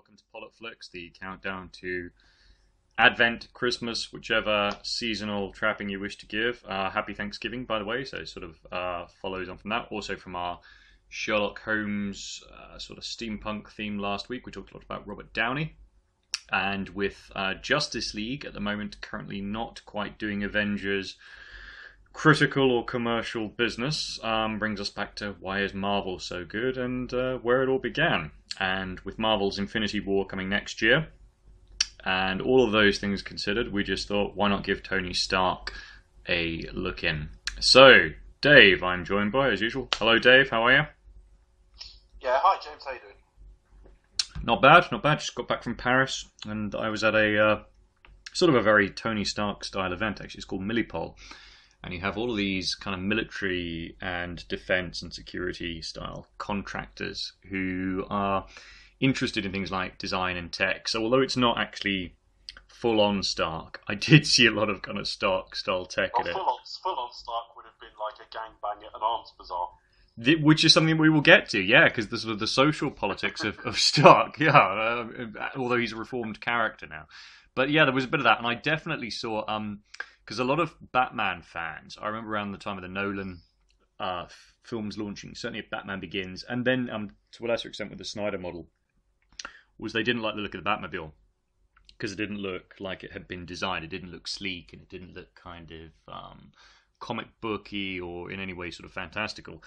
welcome to PolitFlix, the countdown to Advent, Christmas, whichever seasonal trapping you wish to give. Happy Thanksgiving, by the way, so it sort of follows on from that. Also from our Sherlock Holmes sort of steampunk theme last week, we talked a lot about Robert Downey. And with Justice League at the moment currently not quite doing Avengers critical or commercial business, brings us back to why is Marvel so good and where it all began. And with Marvel's Infinity War coming next year, and all of those things considered, we just thought, why not give Tony Stark a look in? So, Dave, I'm joined by, as usual. Hello, Dave, how are you? Yeah, hi, James, how you doing? Not bad, not bad. Just got back from Paris, and I was at a sort of a very Tony Stark style event, actually. It's called Millipol. And you have all of these kind of military and defense and security style contractors who are interested in things like design and tech. So although it's not actually full-on Stark, I did see a lot of kind of Stark style tech in it. Full-on Stark would have been like a gangbang at an arms bazaar. Which is something we will get to, yeah, because the sort of the social politics of Stark, yeah, although he's a reformed character now. But yeah, there was a bit of that, and I definitely saw, because a lot of Batman fans, I remember around the time of the Nolan films launching, certainly at Batman Begins, and then to a lesser extent with the Snyder model, was they didn't like the look of the Batmobile, because it didn't look like it had been designed, it didn't look sleek, and it didn't look kind of comic booky or in any way sort of fantastical.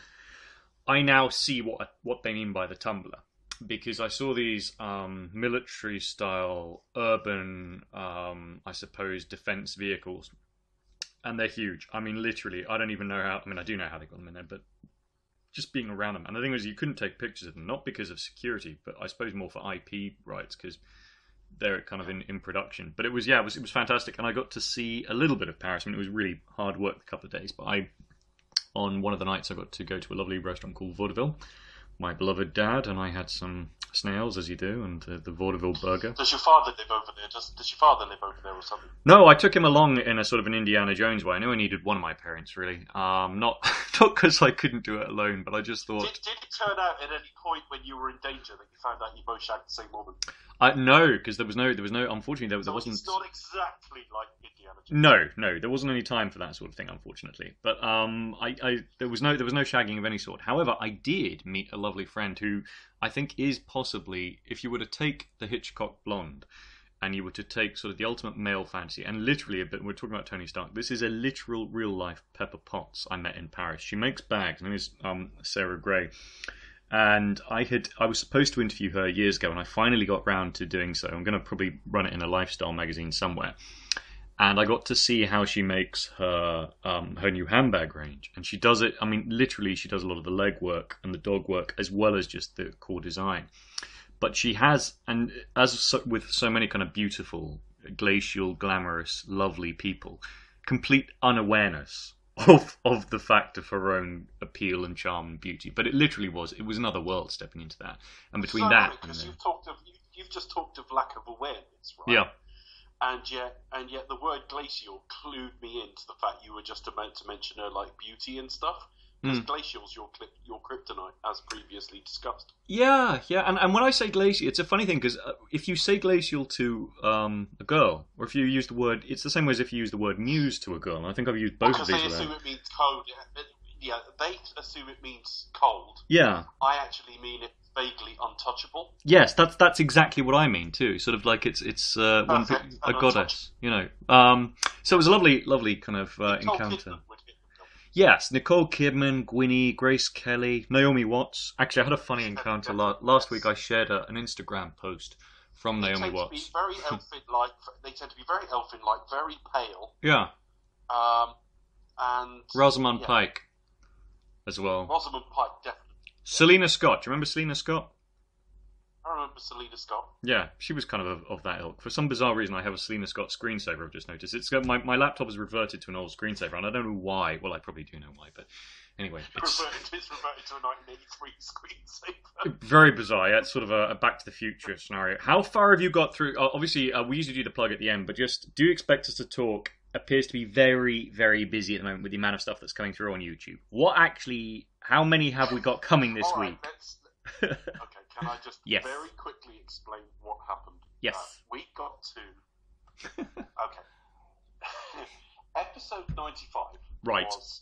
I now see what they mean by the tumbler, because I saw these military-style, urban, I suppose, defense vehicles, and they're huge. I mean, literally, I don't even know how, I mean, I do know how they got them in there, but just being around them. And the thing was, you couldn't take pictures of them, not because of security, but I suppose more for IP rights, because they're kind of in production. But it was fantastic, and I got to see a little bit of Paris. I mean, it was really hard work a couple of days, but on one of the nights I got to go to a lovely restaurant called Vaudeville. My beloved dad and I had some snails, as you do, and the vaudeville burger. Does your father live over there? Does your father live over there or something? No, I took him along in a sort of an Indiana Jones way. I knew I needed one of my parents, really. Not because I couldn't do it alone, but I just thought... Did it turn out at any point when you were in danger that you found out you both shagged the same woman? No, because there was no. Unfortunately, there wasn't. It's not exactly like Indiana Jones. No, there wasn't any time for that sort of thing, unfortunately. But there was no shagging of any sort. However, I did meet a lovely friend who I think is possibly, if you were to take the Hitchcock blonde, and you were to take sort of the ultimate male fantasy, and literally a bit, we're talking about Tony Stark. This is a literal, real life Pepper Potts I met in Paris. She makes bags. Her name is Sarah Gray. And I was supposed to interview her years ago, and I finally got round to doing so. I'm going to probably run it in a lifestyle magazine somewhere. And I got to see how she makes her new handbag range. And she does it, I mean, literally, she does a lot of the leg work and the dog work, as well as just the core design. But she has, and with so many kind of beautiful, glacial, glamorous, lovely people, complete unawareness of the fact of her own appeal and charm and beauty. But it literally was another world stepping into that. And between that and you've just talked of lack of awareness, right? Yeah. And yet the word glacial clued me into the fact you were just about to mention her like beauty and stuff. Because glacial's your kryptonite, as previously discussed. Yeah, and when I say glacial, it's a funny thing, because if you say glacial to a girl, or if you use the word, it's the same way as if you use the word muse to a girl, and I think I've used both of these. Because they assume it means cold. Yeah, they assume it means cold. Yeah. I actually mean it vaguely untouchable. Yes, that's exactly what I mean too. Sort of like it's a goddess, you know. So it was a lovely kind of encounter. Yes, Nicole Kidman, Gwynnie, Grace Kelly, Naomi Watts. Actually, I had a funny encounter last week. I shared an Instagram post from Naomi Watts. They tend to be very elfin-like, very pale. Yeah. And Rosamund Pike, as well. Rosamund Pike, definitely. Selena Scott. Do you remember Selena Scott? I remember Selena Scott. Yeah, she was kind of that ilk. For some bizarre reason, I have a Selena Scott screensaver, I've just noticed. It's my laptop has reverted to an old screensaver, and I don't know why. Well, I probably do know why, but anyway. It's reverted to a 1983 screensaver. Very bizarre, yeah. It's sort of a Back to the Future scenario. How far have you got through? Obviously, we usually do the plug at the end, but just, do you expect us to talk? Appears to be very, very busy at the moment with the amount of stuff that's coming through on YouTube. How many have we got coming this week? Okay. can I just Yes. very quickly explain what happened? Yes. We got to... Okay. Episode 95 Right. was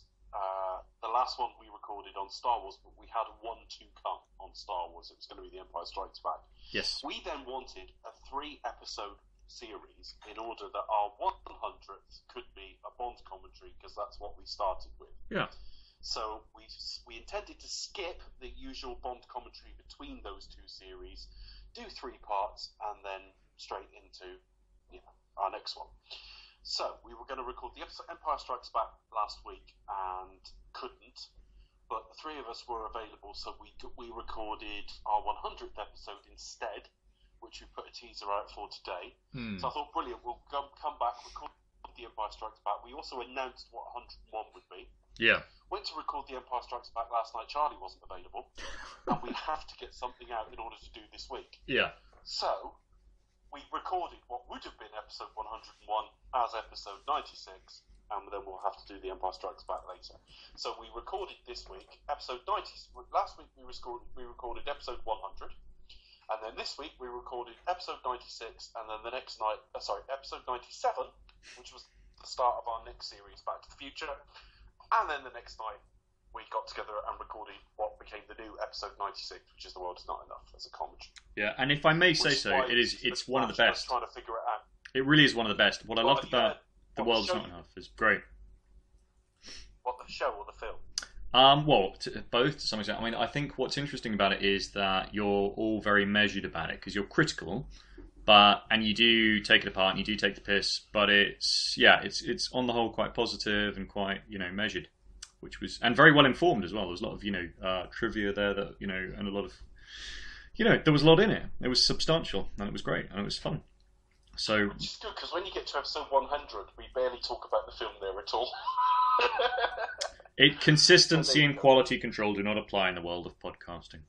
the last one we recorded on Star Wars, but we had one to come on Star Wars. It was going to be The Empire Strikes Back. Yes. We then wanted a 3-episode series in order that our 100th could be a Bond commentary, because that's what we started with. Yeah. So we intended to skip the usual Bond commentary between those two series, do 3 parts, and then straight into our next one. So we were going to record the episode Empire Strikes Back last week and couldn't, but the 3 of us were available, so we recorded our 100th episode instead, which we put a teaser out for today. So I thought, brilliant, we'll come back, record the Empire Strikes Back. We also announced what 101 would be. Yeah. Went to record the Empire Strikes Back last night. Charlie wasn't available, and we have to get something out in order to do this week. Yeah. So we recorded what would have been episode 101 as episode 96, and then we'll have to do the Empire Strikes Back later. So we recorded this week episode 90. Last week we recorded episode 100, and then this week we recorded episode 96, and then the next night, episode 97, which was the start of our next series, Back to the Future. And then the next night, we got together and recorded what became the new episode 96, which is The World Is Not Enough, as a commentary. Yeah, and if I may say so, it's one of the best. Trying to figure it out. It really is one of the best. What I loved about The World Is Not Enough is great. What, the show or the film? Well, both to some extent. I mean, I think what's interesting about it is that you're all very measured about it, because you're critical, and you do take it apart and you do take the piss, but it's on the whole quite positive and quite measured, and very well informed as well. There was a lot of trivia there that and a lot of there was a lot in it. It was substantial and it was great and it was fun. So which is good, because when you get to episode 100, we barely talk about the film there at all. Consistency and quality control do not apply in the world of podcasting.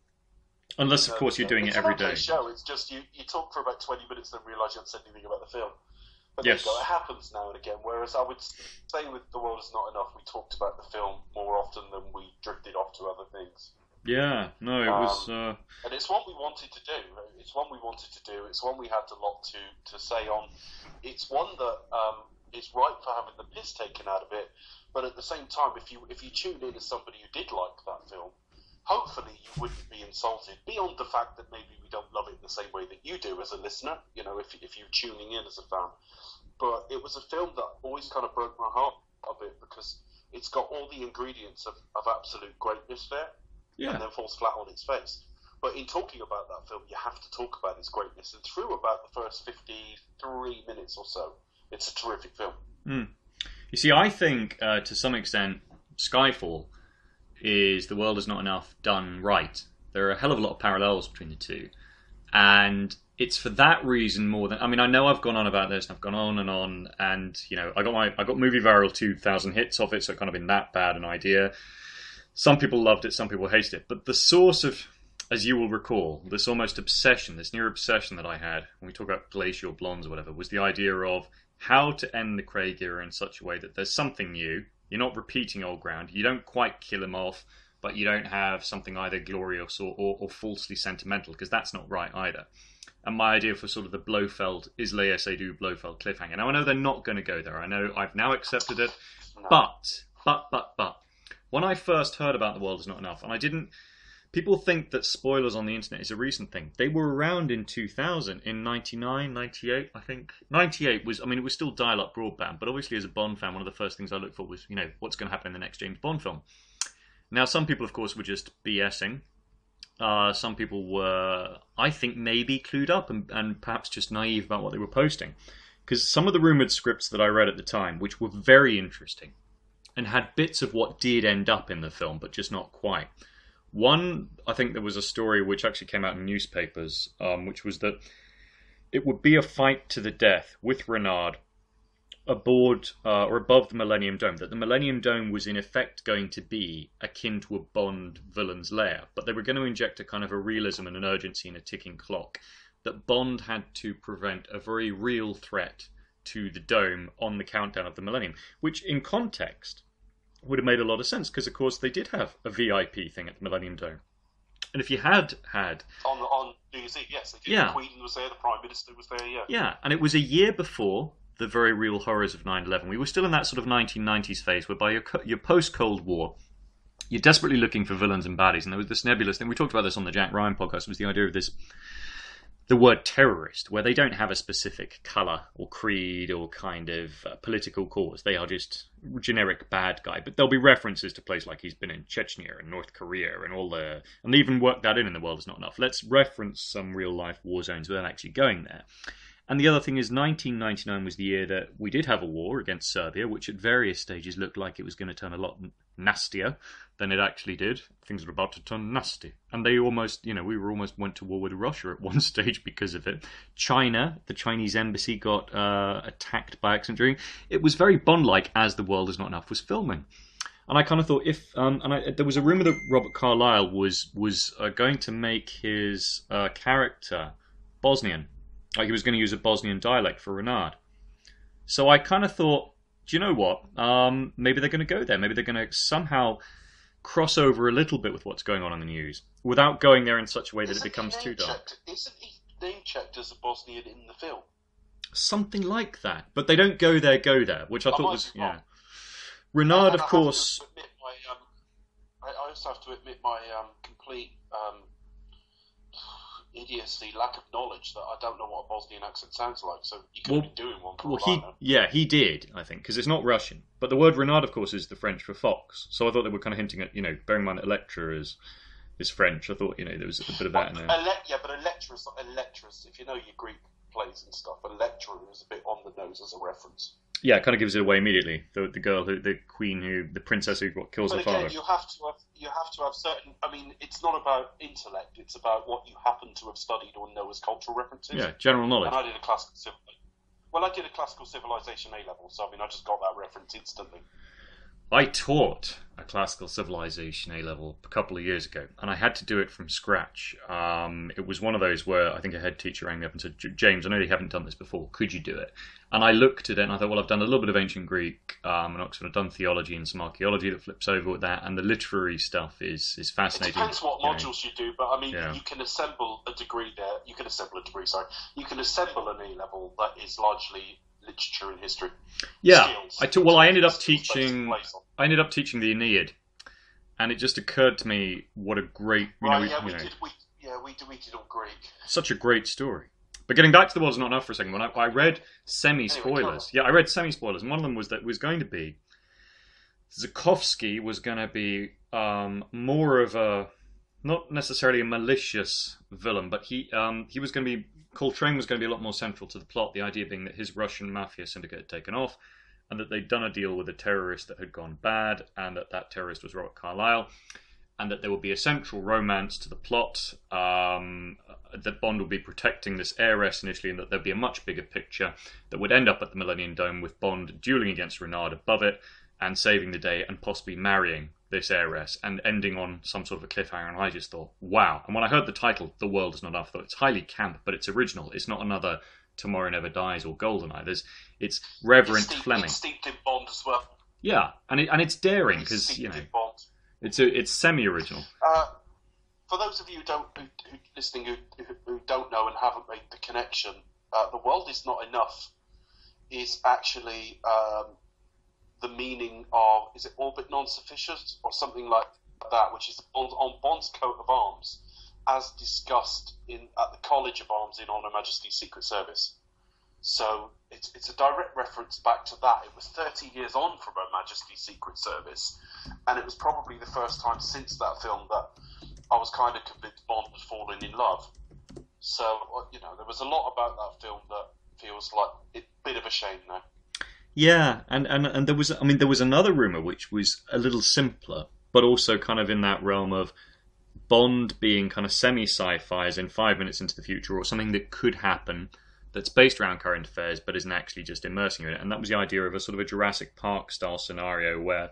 Unless, of course, you're doing it every day. It's an okay show. It's just you talk for about 20 minutes and then realise you haven't said anything about the film. But yes. There you go. It happens now and again. Whereas I would say with The World Is Not Enough, we talked about the film more often than we drifted off to other things. Yeah, no, it was... And it's one we wanted to do. It's one we wanted to do. It's one we had a lot to say on. It's one that is right for having the piss taken out of it. But at the same time, if you tuned in as somebody who did like that film, hopefully you wouldn't be insulted, beyond the fact that maybe we don't love it in the same way that you do as a listener, if you're tuning in as a fan. But it was a film that always kind of broke my heart a bit, because it's got all the ingredients of absolute greatness there, and then falls flat on its face. But in talking about that film, you have to talk about its greatness. And through about the first 53 minutes or so, it's a terrific film. You see, I think, to some extent, Skyfall is The World Is Not Enough done right. There are a hell of a lot of parallels between the two, and it's for that reason more than... I mean, I know I've gone on about this, and I've gone on, and I got Movie Viral 2,000 hits off it, so it kind of been that bad an idea. Some people loved it, some people hated it, but the source of, as you will recall, this almost obsession, this near obsession that I had when we talk about glacial blondes or whatever, was the idea of how to end the Craig era in such a way that there's something new. You're not repeating old ground. You don't quite kill him off, but you don't have something either glorious or falsely sentimental, because that's not right either. And my idea for sort of the Blofeld, Isla Seydoux Blofeld cliffhanger. Now, I know they're not going to go there. I know I've now accepted it. But, when I first heard about The World Is Not Enough, and I didn't... People think that spoilers on the internet is a recent thing. They were around in 2000, in 99, 98, I think. 98 was, it was still dial-up broadband, but obviously as a Bond fan, one of the first things I looked for was, what's going to happen in the next James Bond film. Now, some people, of course, were just BSing. Some people were, I think, maybe clued up and perhaps just naive about what they were posting. Because some of the rumoured scripts that I read at the time, which were very interesting, and had bits of what did end up in the film, but just not quite. One, I think there was a story which actually came out in newspapers, which was that it would be a fight to the death with Renard aboard or above the Millennium Dome. That the Millennium Dome was in effect going to be akin to a Bond villain's lair, but they were going to inject a kind of a realism and an urgency and a ticking clock. That Bond had to prevent a very real threat to the Dome on the countdown of the Millennium, which in context would have made a lot of sense, because of course they did have a VIP thing at the Millennium Dome. And if you had had, On New Year's Eve, yes, they did. yeah, The Queen was there, the Prime Minister was there, yeah. yeah, and it was a year before the very real horrors of 9/11. We were still in that sort of 1990s phase, whereby you're post Cold War. You're desperately looking for villains and baddies, and there was this nebulous thing. We talked about this on the Jack Ryan podcast. Was the idea of the word terrorist, where they don't have a specific colour or creed or kind of political cause. They are just generic bad guy. But there'll be references to places like he's been in Chechnya and North Korea and and they even work that in The World Is Not Enough. Let's reference some real life war zones without actually going there. And the other thing is 1999 was the year that we did have a war against Serbia, which at various stages looked like it was going to turn a lot nastier than it actually did. Things were about to turn nasty. And they almost, we were almost went to war with Russia at one stage because of it. China, the Chinese embassy got attacked by accident. It was very Bond-like as The World Is Not Enough was filming. And I kind of thought there was a rumour that Robert Carlyle was going to make his character Bosnian. Like he was going to use a Bosnian dialect for Renard. So I kind of thought, do you know what? Maybe they're going to go there. Maybe they're going to somehow cross over a little bit with what's going on in the news without going there in such a way that it becomes too dark. Isn't he name checked as a Bosnian in the film? Something like that. But they don't go there, which I thought was, yeah. Renard, of course... I also have to admit my complete... idiocy, lack of knowledge, that I don't know what a Bosnian accent sounds like, so you could have been doing one for all I know. He did, I think, because it's not Russian. But the word renard, of course, is the French for fox. So I thought they were kind of hinting at, bearing in mind that Electra is French, I thought, there was a bit of that in there. But Electra's not Electra's, if you know your Greek plays and stuff, Electra is a bit on the nose as a reference. Yeah, it kind of gives it away immediately. The princess who kills her father. You have to have certain. I mean, it's not about intellect; it's about what you happen to have studied or know as cultural references. Yeah, general knowledge. And I did a classical civilization A level, so I just got that reference instantly. I taught a classical civilization A-level a couple of years ago, and I had to do it from scratch. It was one of those where I think a head teacher rang me up and said, James, I know you haven't done this before, could you do it? And I looked at it and I thought, well, I've done a little bit of ancient Greek in Oxford, I've done theology and some archaeology that flips over with that, and the literary stuff is fascinating. It depends what modules you do, but I mean, you can assemble a degree there, you can assemble an A-level that is largely literature and history. Yeah, I ended up teaching the Aeneid, and it just occurred to me what a great we did all Greek. Such a great story. But getting back to The World Is Not Enough for a second, when I read semi-spoilers, I read semi-spoilers, and one of them was that it was going to be Zukovsky was going to be more of a, not necessarily a malicious villain, but he was going to be, Coltrane was going to be a lot more central to the plot, the idea being that his Russian mafia syndicate had taken off, and that they'd done a deal with a terrorist that had gone bad, and that terrorist was Robert Carlyle, and that there would be a central romance to the plot, that Bond would be protecting this heiress initially, and that there'd be a much bigger picture that would end up at the Millennium Dome with Bond dueling against Renard above it, and saving the day, and possibly marrying this heiress, and ending on some sort of a cliffhanger. And I just thought, wow. And when I heard the title, The World Is Not Enough, I thought, it's highly camp, but it's original. It's not another Tomorrow Never Dies or GoldenEye. It's Reverend Fleming. It's steeped in Bond as well. Yeah, and it's daring, because, it's semi-original. For those of you listening who don't know and haven't made the connection, The World Is Not Enough is actually the meaning of, is it orbit non-sufficient or something like that, which is on Bond's coat of arms, as discussed at the College of Arms in On Her Majesty's Secret Service. So it's a direct reference back to that. It was 30 years on from Her Majesty's Secret Service, and it was probably the first time since that film that I was kind of convinced Bond was falling in love. So, there was a lot about that film that feels like a bit of a shame now. Yeah, and there was another rumour which was a little simpler, but also kind of in that realm of Bond being kind of semi-sci-fi, as in 5 minutes into the future, or something that could happen that's based around current affairs, but isn't actually just immersing you in it. And that was the idea of a sort of a Jurassic Park-style scenario where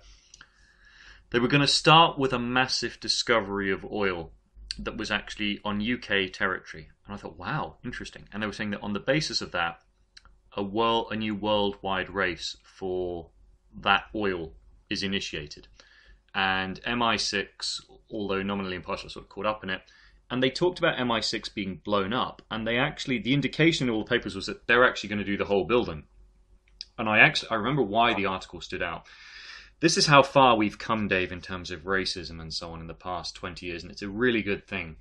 they were going to start with a massive discovery of oil that was actually on UK territory. And I thought, wow, interesting. And they were saying that on the basis of that, a new worldwide race for that oil is initiated. and MI6, although nominally impartial, sort of caught up in it. And they talked about MI6 being blown up, and the indication in all the papers was that they're actually going to do the whole building. And I remember why the article stood out. This is how far we've come, Dave, in terms of racism and so on in the past 20 years, and it's a really good thing.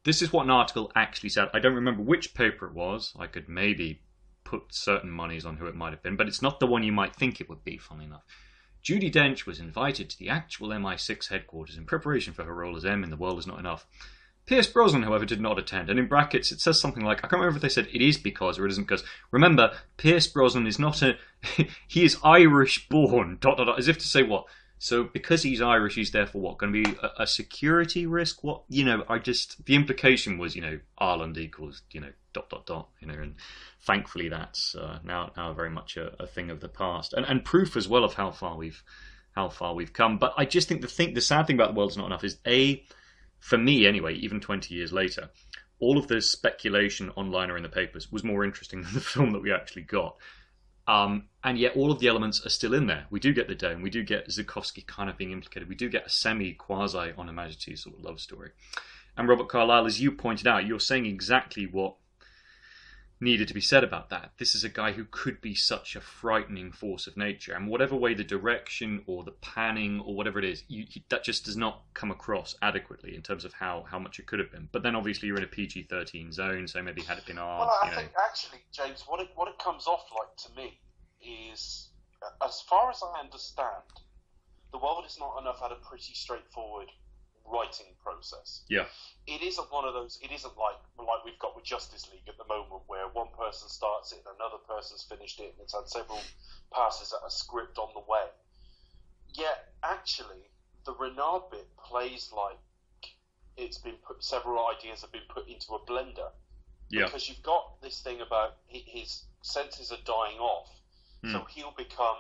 This is what an article actually said. I don't remember which paper it was. I could maybe put certain monies on who it might have been, but it's not the one you might think it would be, funnily enough. Judi Dench was invited to the actual MI6 headquarters in preparation for her role as M in The World Is Not Enough. Pierce Brosnan, however, did not attend, and in brackets it says something like, I can't remember if they said it is because or it isn't because. Remember, Pierce Brosnan is not he is Irish born, ... as if to say what? So because he's Irish, he's therefore what? Going to be a security risk? What? The implication was, Ireland equals, ... and thankfully that's now very much a thing of the past. And proof as well of how far we've come. But I just think the sad thing about The World Is Not Enough is for me anyway, even 20 years later, all of the speculation online or in the papers was more interesting than the film that we actually got. And yet all of the elements are still in there. We do get the dome, we do get Zukovsky kind of being implicated, we do get a semi-quasi on Her Majesty's sort of love story. And Robert Carlyle, as you pointed out, you're saying exactly what needed to be said about that. This is a guy who could be such a frightening force of nature, and whatever way the direction or the panning or whatever it is, that just does not come across adequately in terms of how much it could have been. But then obviously you're in a PG-13 zone, so maybe had it been R. Well, I think actually, James, what it comes off like to me is, as far as I understand, The World Is Not Enough had a pretty straightforward writing process. Yeah. It isn't one of those. It isn't like we've got with Justice League at the moment, where one person starts it and another person's finished it, and it's had several passes at a script on the way. Yet, actually, the Renard bit plays like it's been several ideas have been put into a blender. Yeah. Because you've got this thing about his senses are dying off, so he'll become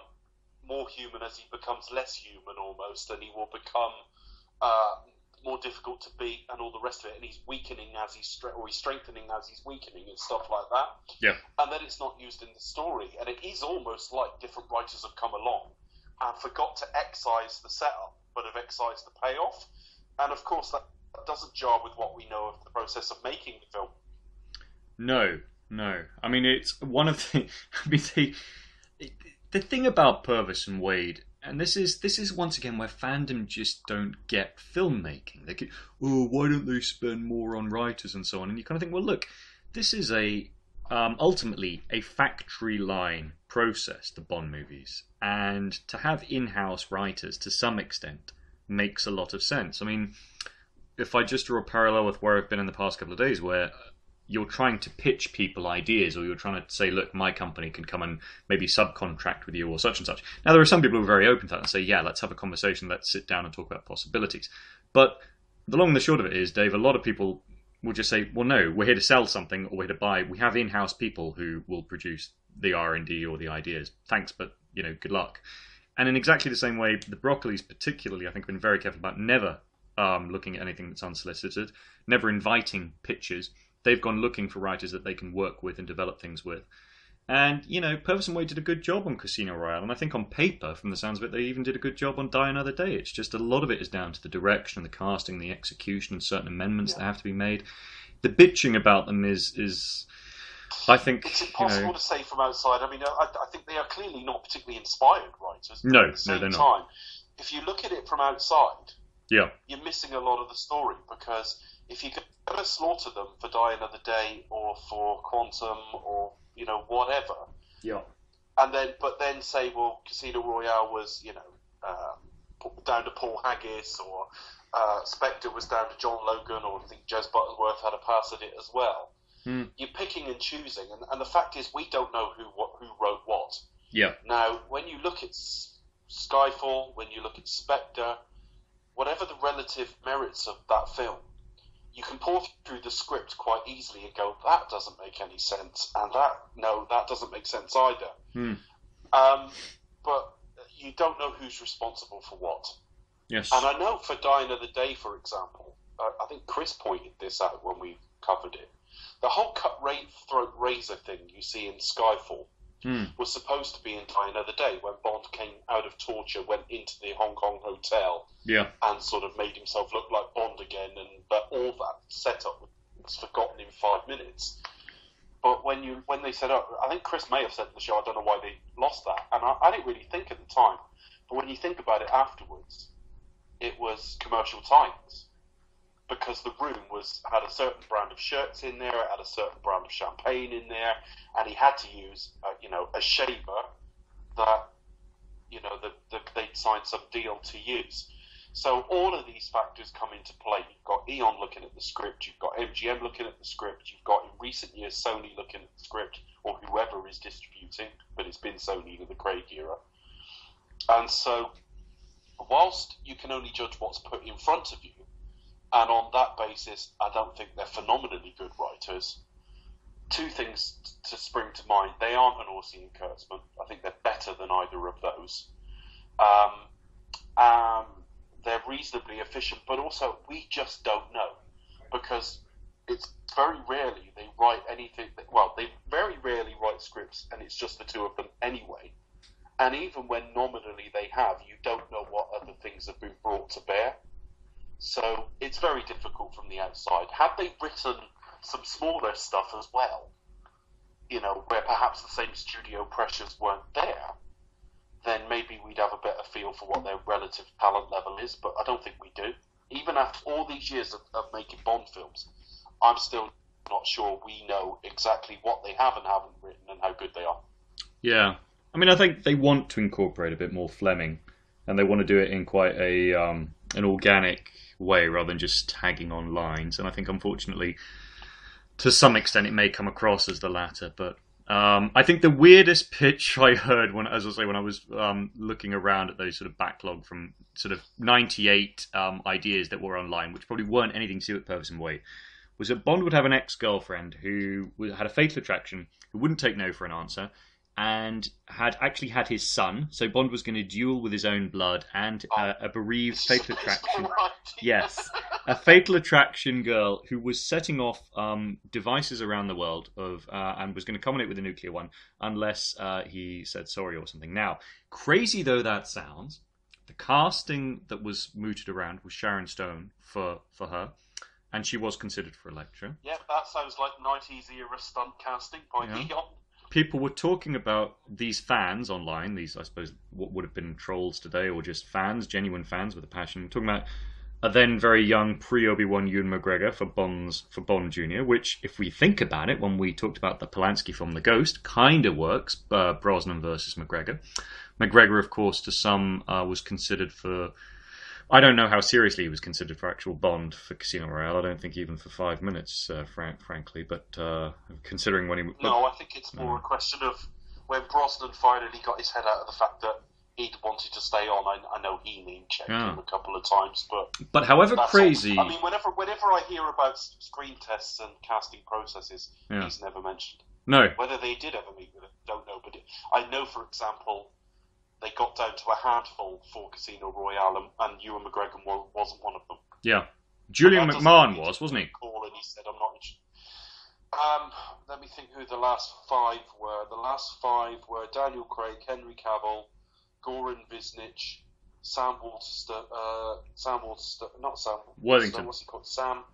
more human as he becomes less human almost, and he will become more difficult to beat and all the rest of it, and he's weakening as he's strengthening as he's weakening and stuff like that. Yeah. And then it's not used in the story, and it is almost like different writers have come along and forgot to excise the setup, but have excised the payoff. And of course, that doesn't jar with what we know of the process of making the film. No. I mean, it's one of the. I mean, the thing about Purvis and Wade. And this is once again where fandom just don't get filmmaking. They go, why don't they spend more on writers and so on? And you kind of think, well, look, this is ultimately a factory line process, the Bond movies. And to have in-house writers, to some extent, makes a lot of sense. I mean, if I just draw a parallel with where I've been in the past couple of days, where you're trying to pitch people ideas, or you're trying to say, look, my company can come and maybe subcontract with you or such and such. Now, there are some people who are very open to that and say, yeah, let's have a conversation, let's sit down and talk about possibilities. But the long and the short of it is, Dave, a lot of people will just say, well, no, we're here to sell something or we're here to buy. We have in-house people who will produce the R&D or the ideas. Thanks, but, good luck. And in exactly the same way, the Broccolis particularly, I think, have been very careful about never looking at anything that's unsolicited, never inviting pitches. They've gone looking for writers that they can work with and develop things with. And, Purvis and Wade did a good job on Casino Royale. And I think on paper, from the sounds of it, they even did a good job on Die Another Day. It's just a lot of it is down to the direction, the casting, the execution, and certain amendments that have to be made. The bitching about them is I think... It's impossible to say from outside. I mean, I think they are clearly not particularly inspired writers. But No, at the same they're time, not. If you look at it from outside, Yeah. you're missing a lot of the story, because if you could ever slaughter them for Die Another Day or for Quantum or whatever, Yeah. and then say, well, Casino Royale was down to Paul Haggis, or Spectre was down to John Logan, or I think Jez Butterworth had a pass at it as well. You're picking and choosing, and the fact is we don't know who wrote what. Yeah. Now, when you look at Skyfall, when you look at Spectre, whatever the relative merits of that film, you can pour through the script quite easily and go, that doesn't make any sense, and that doesn't make sense either. But you don't know who's responsible for what. Yes. And I know for Die Another Day, for example, I think Chris pointed this out when we covered it. The whole cut throat razor thing you see in Skyfall, was supposed to be in Die Another Day, when Bond came out of torture, went into the Hong Kong hotel, and sort of made himself look like Bond again, but all that setup was forgotten in 5 minutes. But when they said, I think Chris may have said in the show, I don't know why they lost that, and I didn't really think at the time, but when you think about it afterwards, it was commercial times. Because the room had a certain brand of shirts in there, it had a certain brand of champagne in there, and he had to use, a shaver that, that they'd signed some deal to use. So all of these factors come into play. You've got Eon looking at the script, you've got MGM looking at the script, you've got in recent years Sony looking at the script, or whoever is distributing, but it's been Sony in the Craig era. And so, whilst you can only judge what's put in front of you, and on that basis, I don't think they're phenomenally good writers. Two things to spring to mind. They aren't an Orsi and Kurtzman. I think they're better than either of those. They're reasonably efficient, but also we just don't know. Because it's very rarely they write anything... they very rarely write scripts, and it's just the two of them anyway. And even when nominally they have, you don't know what other things have been brought to bear. So it's very difficult from the outside. Had they written some smaller stuff as well, where perhaps the same studio pressures weren't there, then maybe we'd have a better feel for what their relative talent level is, but I don't think we do. Even after all these years of making Bond films, I'm still not sure we know exactly what they have and haven't written and how good they are. Yeah. I mean, I think they want to incorporate a bit more Fleming, and they want to do it in quite an organic way rather than just tagging on lines. And I think, unfortunately, to some extent, it may come across as the latter. But I think the weirdest pitch I heard when I was looking around at those sort of backlog from sort of 98 ideas that were online, which probably weren't anything to do with Purvis and Wade, was that Bond would have an ex-girlfriend who had a fatal attraction, who wouldn't take no for an answer, and had actually had his son. So Bond was going to duel with his own blood and a bereaved fatal attraction. Right. Yes, a fatal attraction girl who was setting off devices around the world and was going to culminate with a nuclear one unless he said sorry or something. Now, crazy though that sounds, the casting that was mooted around was Sharon Stone for her, and she was considered for a lecture. Yeah, that sounds like 90s era stunt casting by Eon. People were talking about these fans online, these, I suppose, what would have been trolls today, or just fans, genuine fans with a passion, talking about a then very young pre-Obi-Wan Ewan McGregor for Bond Jr., which, if we think about it, when we talked about the Polanski film The Ghost, kind of works, Brosnan versus McGregor. McGregor, of course, to some was considered for... I don't know how seriously he was considered for actual Bond for Casino Royale. I don't think even for 5 minutes, frankly. But considering when he... No, I think it's more a question of when Brosnan finally got his head out of the fact that he'd wanted to stay on. I know he name-checked him a couple of times, but however crazy... I mean, whenever I hear about screen tests and casting processes, he's never mentioned. No. Whether they did ever meet with him, don't know. But I know, for example... They got down to a handful for Casino Royale, and Ewan McGregor wasn't one of them. Yeah. Julian McMahon wasn't he? Call, and he said, I'm not interested. Let me think who the last 5 were. The last 5 were Daniel Craig, Henry Cavill, Goran Visnich, Sam Worthington. What's he called? Sam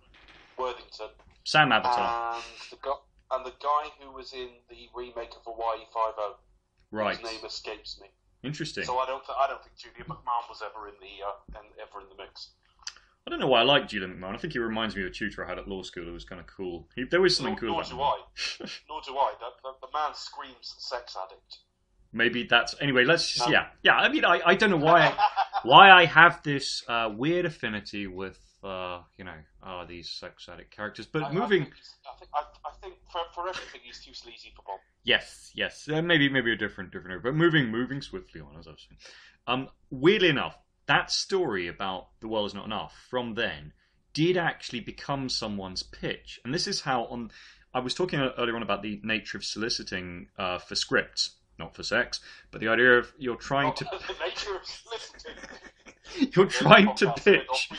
Worthington. Sam Avatar. And the guy who was in the remake of Hawaii 5-0. Right. His name escapes me. Interesting. So I don't think Julian McMahon was ever in the mix. I don't know why I like Julian McMahon. I think he reminds me of a tutor I had at law school who was kind of cool. There was something cool about him. Nor do I. The man screams sex addict. Maybe that's... Anyway, let's just... Yeah. I mean, I don't know why I have this weird affinity with, these sex addict characters. But I think for everything, he's too sleazy for Bob. Yes. Maybe a different area. But moving swiftly on, as I was saying. Weirdly enough, that story about The World Is Not Enough from then did actually become someone's pitch. And this is how... I was talking earlier on about the nature of soliciting for scripts, not for sex, but the idea of you're trying to... The nature of soliciting... You're trying to pitch...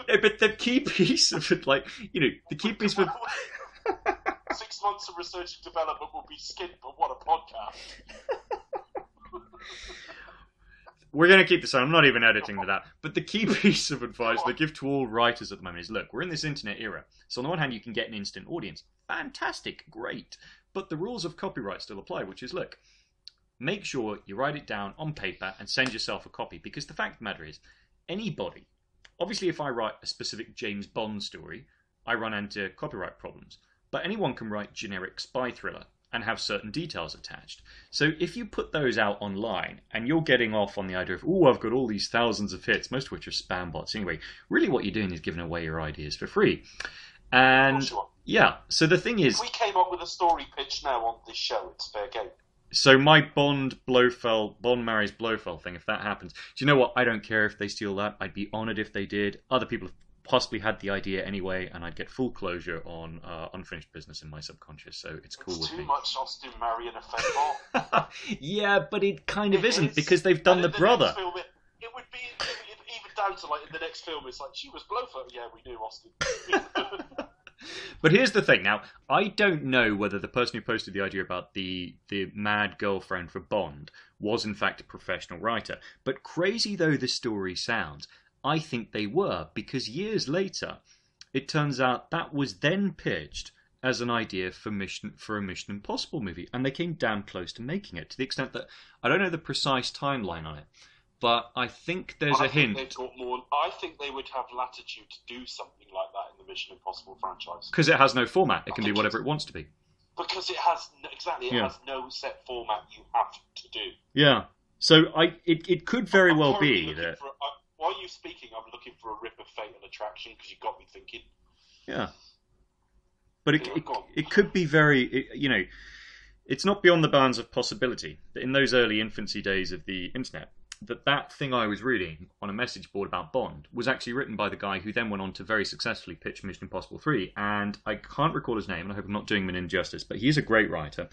but the key piece of it, the key piece of... 6 months of research and development will be skinned, but what a podcast. We're going to keep this on. I'm not even editing to that. But the key piece of advice they give to all writers at the moment is, look, we're in this internet era. So on the one hand, you can get an instant audience. Fantastic, great. But the rules of copyright still apply, which is, look, make sure you write it down on paper and send yourself a copy. Because the fact of the matter is, anybody, obviously if I write a specific James Bond story, I run into copyright problems. But anyone can write generic spy thriller and have certain details attached. So if you put those out online and you're getting off on the idea of, oh, I've got all these thousands of hits, most of which are spam bots anyway, really what you're doing is giving away your ideas for free. And yeah, so the thing is, if we came up with a story pitch now on this show, it's fair game. So my Bond marries Blofeld thing, if that happens, do you know what? I don't care if they steal that. I'd be honoured if they did. Other people have possibly had the idea anyway, and I'd get full closure on unfinished business in my subconscious, so it's cool with me. It's too much Austin marrying a fake bot. Yeah, but it kind of isn't, because they've done the brother. Film, it would be even down to, like, in the next film, it's like, she was Blofeld. Yeah, we knew Austin. But here's the thing. Now, I don't know whether the person who posted the idea about the mad girlfriend for Bond was in fact a professional writer. But crazy though the story sounds, I think they were, because years later, it turns out that was then pitched as an idea for a Mission Impossible movie, and they came damn close to making it, to the extent that I don't know the precise timeline on it, but I think there's a hint. I think they would have latitude to do something like that in the Mission Impossible franchise. Because it has no format. It can be whatever it wants to be. Because it has, exactly, it has no set format you have to do. Yeah. So it could very well be that... While you're speaking, I'm looking for a rip of Fatal Attraction, because you got me thinking. Yeah. But it could be very... it's not beyond the bounds of possibility that in those early infancy days of the internet, that thing I was reading on a message board about Bond was actually written by the guy who then went on to very successfully pitch Mission Impossible 3. And I can't recall his name, and I hope I'm not doing him an injustice, but he's a great writer.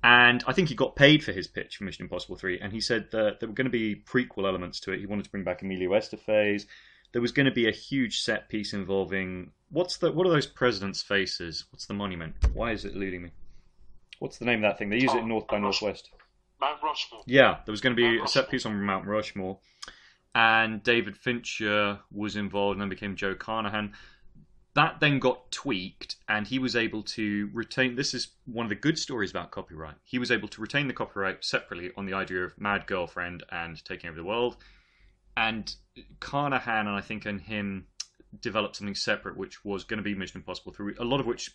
And I think he got paid for his pitch for Mission Impossible 3, and he said that there were going to be prequel elements to it. He wanted to bring back Emilio Estevez. There was going to be a huge set piece involving... What are those presidents' faces? What's the monument? Why is it eluding me? What's the name of that thing? They use it in North by Northwest. Mount Rushmore. Yeah, there was going to be a set piece on Mount Rushmore. And David Fincher was involved and then became Joe Carnahan. That then got tweaked, and he was able to retain... This is one of the good stories about copyright. He was able to retain the copyright separately on the idea of Mad Girlfriend and taking over the world. And Carnahan, and I think and him, developed something separate, which was going to be Mission Impossible 3, a lot of which...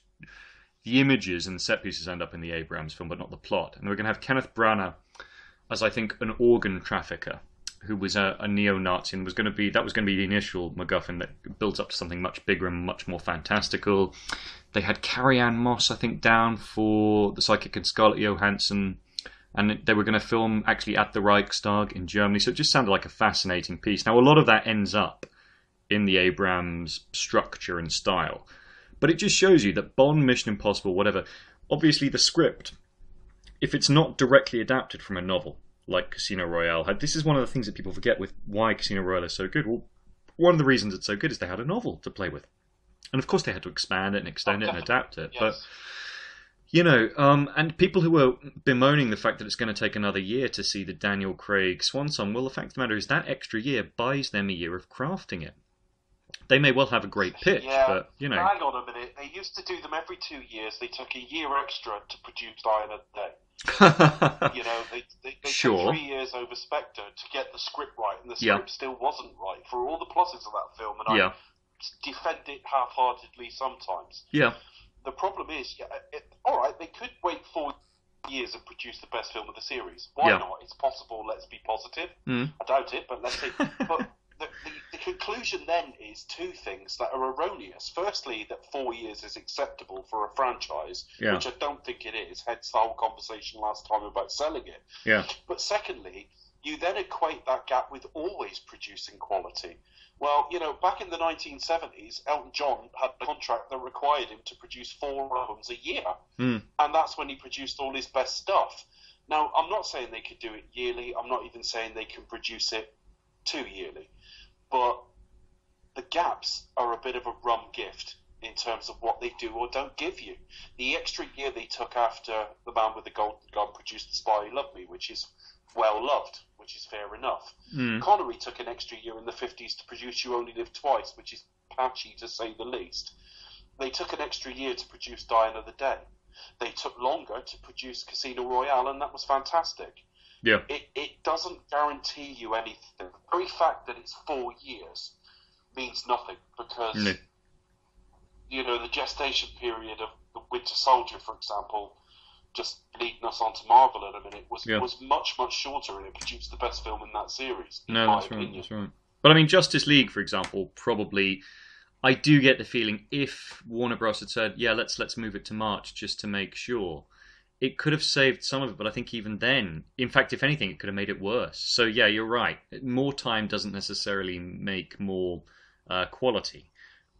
The images and set pieces end up in the Abrams film, but not the plot. And we're going to have Kenneth Branagh as, I think, an organ trafficker who was a neo-Nazi, and that was going to be the initial MacGuffin that built up to something much bigger and much more fantastical. They had Carrie-Anne Moss, I think, down for the Psychic and Scarlett Johansson, and they were going to film actually at the Reichstag in Germany. So it just sounded like a fascinating piece. Now, a lot of that ends up in the Abrams structure and style. But it just shows you that Bond, Mission Impossible, whatever, obviously the script, if it's not directly adapted from a novel, like Casino Royale had, this is one of the things that people forget with why Casino Royale is so good. Well, one of the reasons it's so good is they had a novel to play with. And of course they had to expand it and extend it and adapt it. Yes. But, and people who are bemoaning the fact that it's going to take another year to see the Daniel Craig swan song, well, the fact of the matter is that extra year buys them a year of crafting it. They may well have a great pitch, but, Hang on a minute. They used to do them every 2 years. They took a year extra to produce Die in a Day. They took 3 years over Spectre to get the script right, and the script still wasn't right for all the pluses of that film, and I defend it half-heartedly sometimes. Yeah. The problem is, all right, they could wait 4 years and produce the best film of the series. Why not? It's possible. Let's be positive. I doubt it, but let's see. But the conclusion then is two things that are erroneous. Firstly, that 4 years is acceptable for a franchise, which I don't think it is, hence the whole conversation last time about selling it. Yeah. But secondly, you then equate that gap with always producing quality. Well, back in the 1970s, Elton John had a contract that required him to produce 4 albums a year, and that's when he produced all his best stuff. Now, I'm not saying they could do it yearly. I'm not even saying they can produce it 2 yearly. But the gaps are a bit of a rum gift. in terms of what they do or don't give you. The extra year they took after The Man with the Golden Gun produced The Spy Who Loved Me, which is well loved, which is fair enough. Connery took an extra year in the 50s to produce You Only Live Twice, which is patchy to say the least. They took an extra year to produce Die Another Day. They took longer to produce Casino Royale, and that was fantastic. Yeah. It doesn't guarantee you anything. The very fact that it's 4 years means nothing, because the gestation period of The Winter Soldier, for example, just leading us on to Marvel in a minute, was much, much shorter, and it produced the best film in that series, in my opinion. That's right. But I mean, Justice League, for example, probably, I do get the feeling if Warner Bros. Had said, yeah, let's move it to March just to make sure, it could have saved some of it, but I think even then, in fact, if anything, it could have made it worse. So yeah, you're right. More time doesn't necessarily make more quality,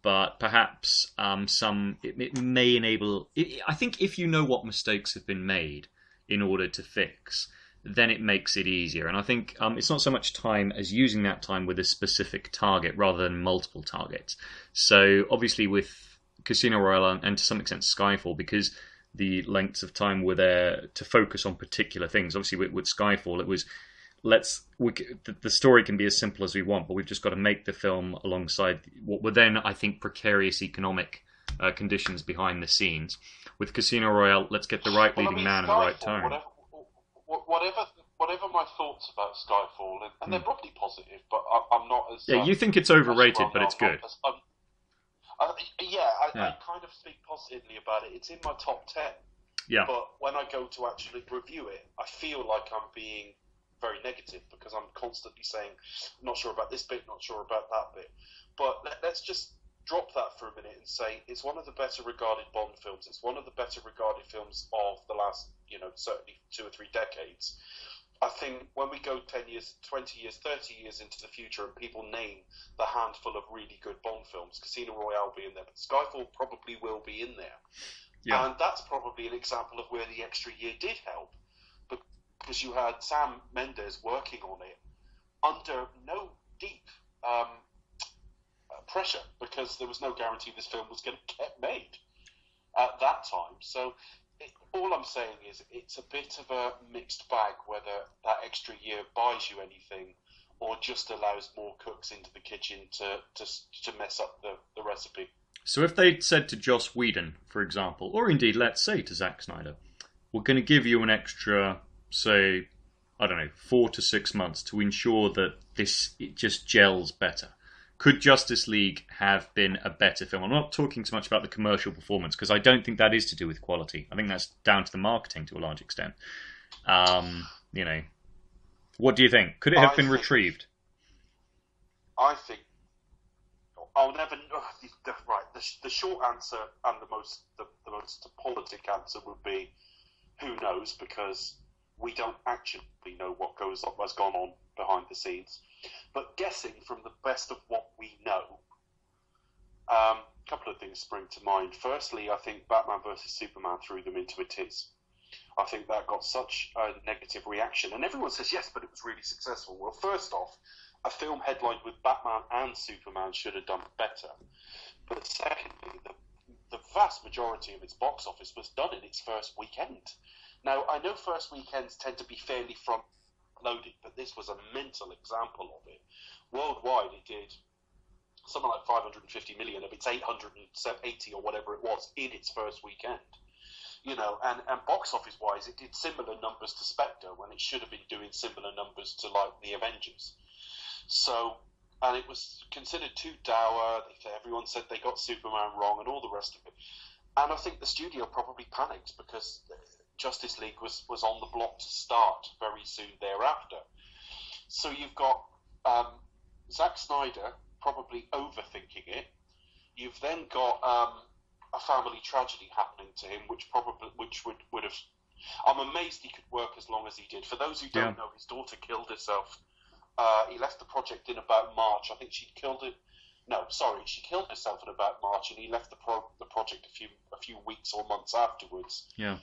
but perhaps it may enable. I think if you know what mistakes have been made in order to fix, then it makes it easier. And I think it's not so much time as using that time with a specific target rather than multiple targets. So obviously with Casino Royale and to some extent Skyfall, because the lengths of time were there to focus on particular things. Obviously with Skyfall, it was the story can be as simple as we want, but we've just got to make the film alongside what were then, I think, precarious economic conditions behind the scenes. With Casino Royale, let's get the right leading man in the right tone. Whatever my thoughts about Skyfall, and they're probably positive, but I'm not as... Yeah, you think it's overrated, but it's good. I kind of speak positively about it. It's in my top 10. Yeah. But when I go to actually review it, I feel like I'm being very negative, because I'm constantly saying, not sure about this bit, not sure about that bit. But let's just drop that for a minute and say it's one of the better regarded Bond films. It's one of the better regarded films of the last, certainly 2 or 3 decades. I think when we go 10 years, 20 years, 30 years into the future and people name the handful of really good Bond films, Casino Royale will be in there, but Skyfall probably will be in there. Yeah. And that's probably an example of where the extra year did help, because you had Sam Mendes working on it under no deep pressure, because there was no guarantee this film was going to get made at that time. So all I'm saying is it's a bit of a mixed bag whether that extra year buys you anything or just allows more cooks into the kitchen to mess up the recipe. So if they'd said to Joss Whedon, for example, or indeed let's say to Zack Snyder, we're going to give you an extra, say, 4 to 6 months to ensure that it just gels better. Could Justice League have been a better film? I'm not talking so much about the commercial performance, because I don't think that is to do with quality. I think that's down to the marketing to a large extent. What do you think? Could it have been retrieved? I think I'll never. Right. The short answer and the most politic answer would be who knows, because we don't actually know what has gone on behind the scenes. But guessing from the best of what we know, a couple of things spring to mind. Firstly, I think Batman vs Superman threw them into a tiz. I think that got such a negative reaction. And everyone says, yes, but it was really successful. Well, first off, a film headlined with Batman and Superman should have done better. But secondly, the vast majority of its box office was done in its first weekend. Now, I know first weekends tend to be fairly front-loaded, but this was a mental example of it. Worldwide, it did something like 550 million of its 880 or whatever it was in its first weekend. And box office-wise, it did similar numbers to Spectre when it should have been doing similar numbers to, like, the Avengers. So, and it was considered too dour. Everyone said they got Superman wrong and all the rest of it. And I think the studio probably panicked because Justice League was on the block to start very soon thereafter. So you've got Zack Snyder probably overthinking it. You've then got a family tragedy happening to him, which would have. I'm amazed he could work as long as he did. For those who don't know, his daughter killed herself. He left the project in about March. I think she killed herself in about March, and he left the project a few weeks or months afterwards. Yeah.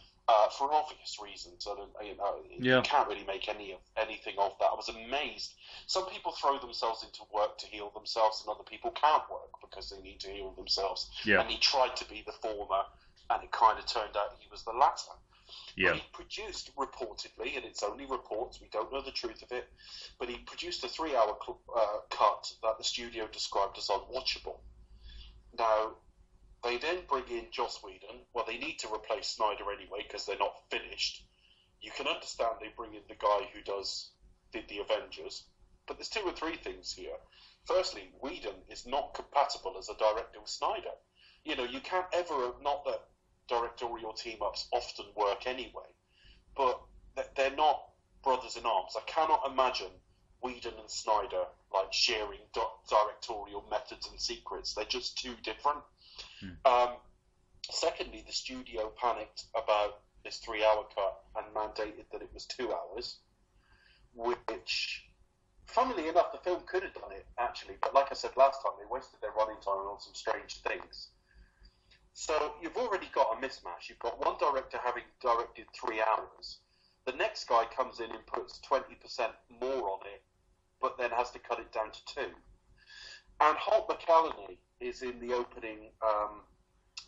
for obvious reasons. Yeah. You can't really make anything of that. I was amazed. Some people throw themselves into work to heal themselves, and other people can't work because they need to heal themselves. Yeah. And he tried to be the former, and it kind of turned out he was the latter. Yeah. But he produced, reportedly, and it's only reports, we don't know the truth of it, but he produced a 3-hour cut that the studio described as unwatchable. Now, they then bring in Joss Whedon. Well, they need to replace Snyder anyway because they're not finished. You can understand they bring in the guy who did the Avengers. But there's 2 or 3 things here. Firstly, Whedon is not compatible as a director with Snyder. You know, you can't ever, not that directorial team-ups often work anyway, but they're not brothers in arms. I cannot imagine Whedon and Snyder like sharing directorial methods and secrets. They're just too different. Secondly, the studio panicked about this 3-hour cut and mandated that it was 2 hours, which, funnily enough, the film could have done it, actually, but like I said last time, they wasted their running time on some strange things. So you've already got a mismatch. You've got one director having directed 3 hours. The next guy comes in and puts 20% more on it, but then has to cut it down to 2. And Holt McCallany is in the opening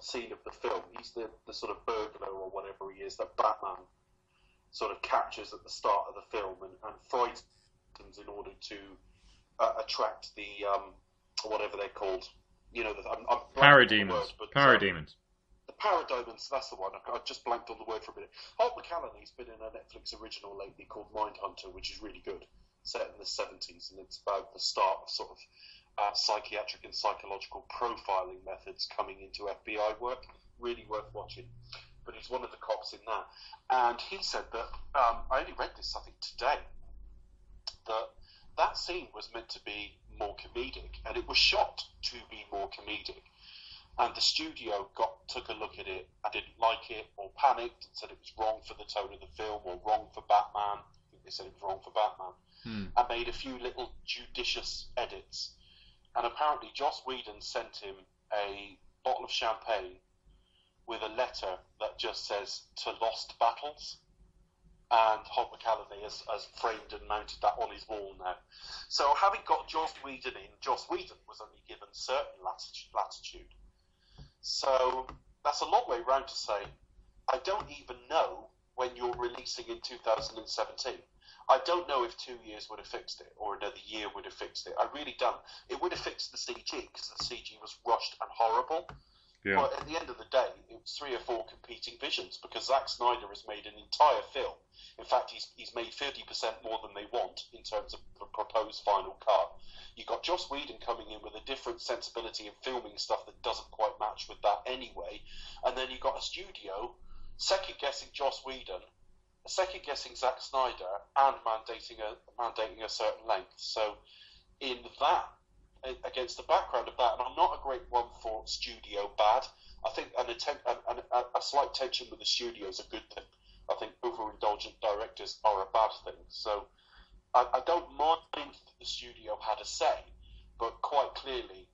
scene of the film. He's the sort of burglar or whatever he is that Batman sort of captures at the start of the film and frightens in order to attract the whatever they're called. You know, I'm Parademons. Parademons. The Parademons, that's the one. I just blanked on the word for a minute. Holt McCallany's been in a Netflix original lately called Mindhunter, which is really good, set in the 70s, and it's about the start of sort of psychiatric and psychological profiling methods coming into FBI work. Really worth watching. But he's one of the cops in that. And he said that, I only read this, I think, today, that scene was meant to be more comedic, and it was shot to be more comedic. And the studio took a look at it and didn't like it, or panicked and said it was wrong for the tone of the film, or wrong for Batman. I think they said it was wrong for Batman. And made a few little judicious edits. And apparently Joss Whedon sent him a bottle of champagne with a letter that just says, "To lost battles." And Holt McCallany has framed and mounted that on his wall now. So having got Joss Whedon in, Joss Whedon was only given certain latitude. So that's a long way round to say, I don't even know when you're releasing in 2017. I don't know if 2 years would have fixed it, or another year would have fixed it. I really don't. It would have fixed the CG, because the CG was rushed and horrible. Yeah. But at the end of the day, it was 3 or 4 competing visions, because Zack Snyder has made an entire film. In fact, he's made 30% more than they want in terms of the proposed final cut. You've got Joss Whedon coming in with a different sensibility and filming stuff that doesn't quite match with that anyway. And then you've got a studio second-guessing Joss Whedon, second-guessing Zack Snyder, and mandating a certain length. So in that, against the background of that, and I'm not a great one for studio bad, I think a slight tension with the studio is a good thing. I think overindulgent directors are a bad thing. So I don't mind that the studio had a say, but quite clearly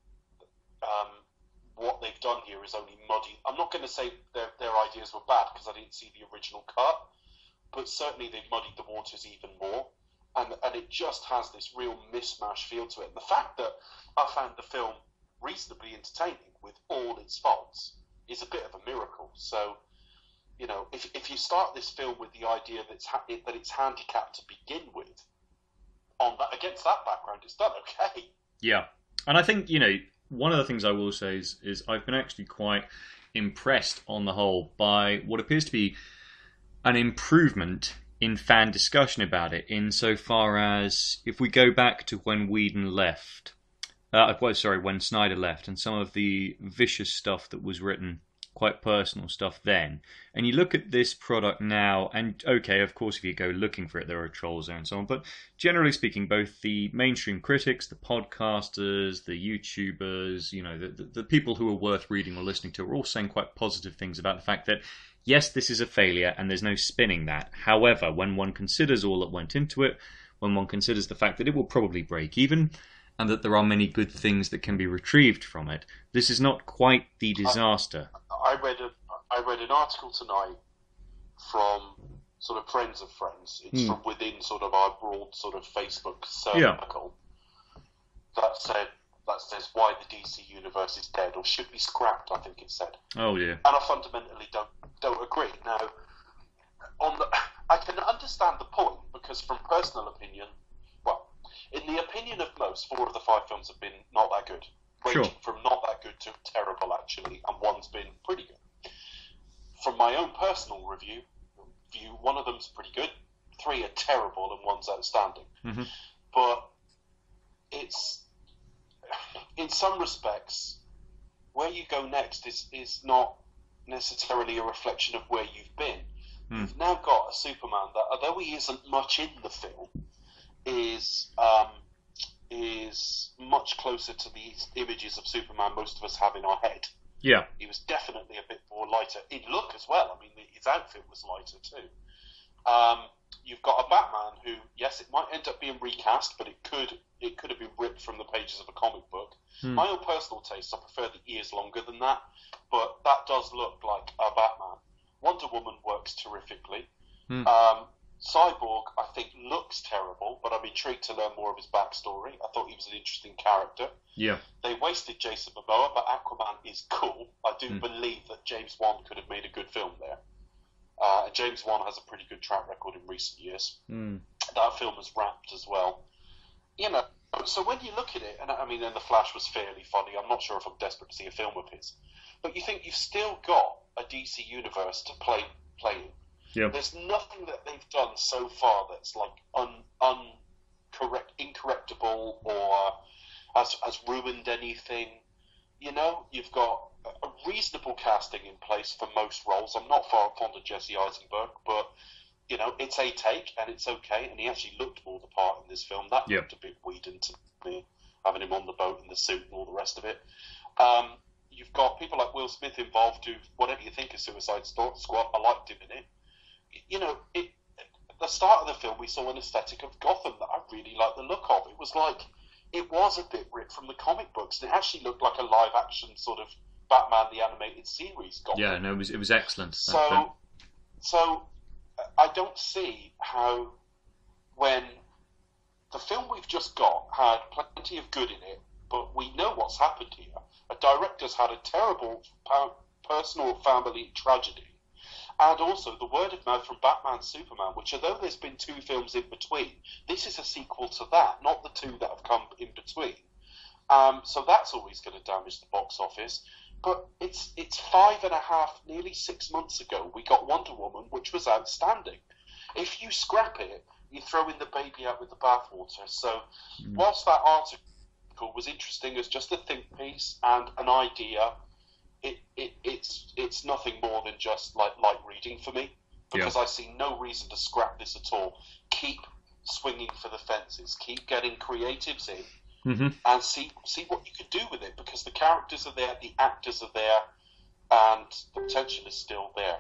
what they've done here is only muddy. I'm not going to say their ideas were bad, because I didn't see the original cut, but certainly they've muddied the waters even more. And it just has this real mishmash feel to it. And the fact that I found the film reasonably entertaining with all its faults is a bit of a miracle. So, you know, if you start this film with the idea that it's handicapped to begin with, against that background, it's done okay. Yeah. And I think, you know, one of the things I will say is I've been actually quite impressed on the whole by what appears to be an improvement in fan discussion about it, insofar as if we go back to when Whedon left, when Snyder left, and some of the vicious stuff that was written, quite personal stuff then, and you look at this product now, and okay, of course, if you go looking for it, there are trolls there and so on, but generally speaking, both the mainstream critics, the podcasters, the YouTubers, you know, the people who are worth reading or listening to are all saying quite positive things about the fact that yes, this is a failure, and there's no spinning that. However, when one considers all that went into it, when one considers the fact that it will probably break even, and that there are many good things that can be retrieved from it, this is not quite the disaster. I read an article tonight from sort of friends of friends. It's from within sort of our broad sort of Facebook circle that says why the DC universe is dead or should be scrapped. I think it said. Oh yeah. And I fundamentally don't agree. Now, I can understand the point because, from personal opinion, well, in the opinion of most, 4 of the 5 films have been not that good, ranging from not that good to terrible actually, and one's been pretty good. From my own personal view, 1 of them's pretty good, 3 are terrible, and 1's outstanding. Mm-hmm. But it's, in some respects, where you go next is not necessarily a reflection of where you've been. You've now got a Superman that, although he isn't much in the film, is much closer to the images of Superman most of us have in our head. Yeah. He was definitely a bit more lighter in look as well. I mean, his outfit was lighter too. You've got a Batman who, yes, it might end up being recast, but it could have been ripped from the pages of a comic book. My own personal taste, I prefer the ears longer than that, but that does look like a Batman. Wonder Woman works terrifically. Cyborg, I think, looks terrible, but I'm intrigued to learn more of his backstory. I thought he was an interesting character. Yeah. They wasted Jason Momoa, but Aquaman is cool. I do believe that James Wan could have made a good film there. James Wan has a pretty good track record in recent years. That film was wrapped as well. You know, so when you look at it, and I mean, then The Flash was fairly funny. I'm not sure if I'm desperate to see a film of his. But you think you've still got a DC universe to play in. Yeah. There's nothing that they've done so far that's like incorrectable or has ruined anything. You know, you've got a reasonable casting in place for most roles. I'm not far fond of Jesse Eisenberg, but you know, it's a take and it's okay. And he actually looked more the part in this film. That looked a bit Whedon to me, having him on the boat in the suit and all the rest of it. You've got people like Will Smith involved who, whatever you think of Suicide Squad, I liked him in it. You know, at the start of the film, we saw an aesthetic of Gotham that I really liked the look of. It was a bit ripped from the comic books, and it actually looked like a live-action sort of Batman the Animated Series Gotham. Yeah, no, it was excellent. So I don't see how, when the film we've just got had plenty of good in it, but we know what's happened here. A director's had a terrible personal family tragedy. And also the word of mouth from Batman Superman, which although there's been 2 films in between, this is a sequel to that, not the 2 that have come in between. So that's always going to damage the box office. But it's 5.5, nearly 6 months ago, we got Wonder Woman, which was outstanding. If you scrap it, you throw in the baby out with the bathwater. So whilst that article was interesting as just a think piece and an idea, it's nothing more than just like light reading for me, because I see no reason to scrap this at all. Keep swinging for the fences, keep getting creatives in, and see what you can do with it, because the characters are there, the actors are there, and the potential is still there.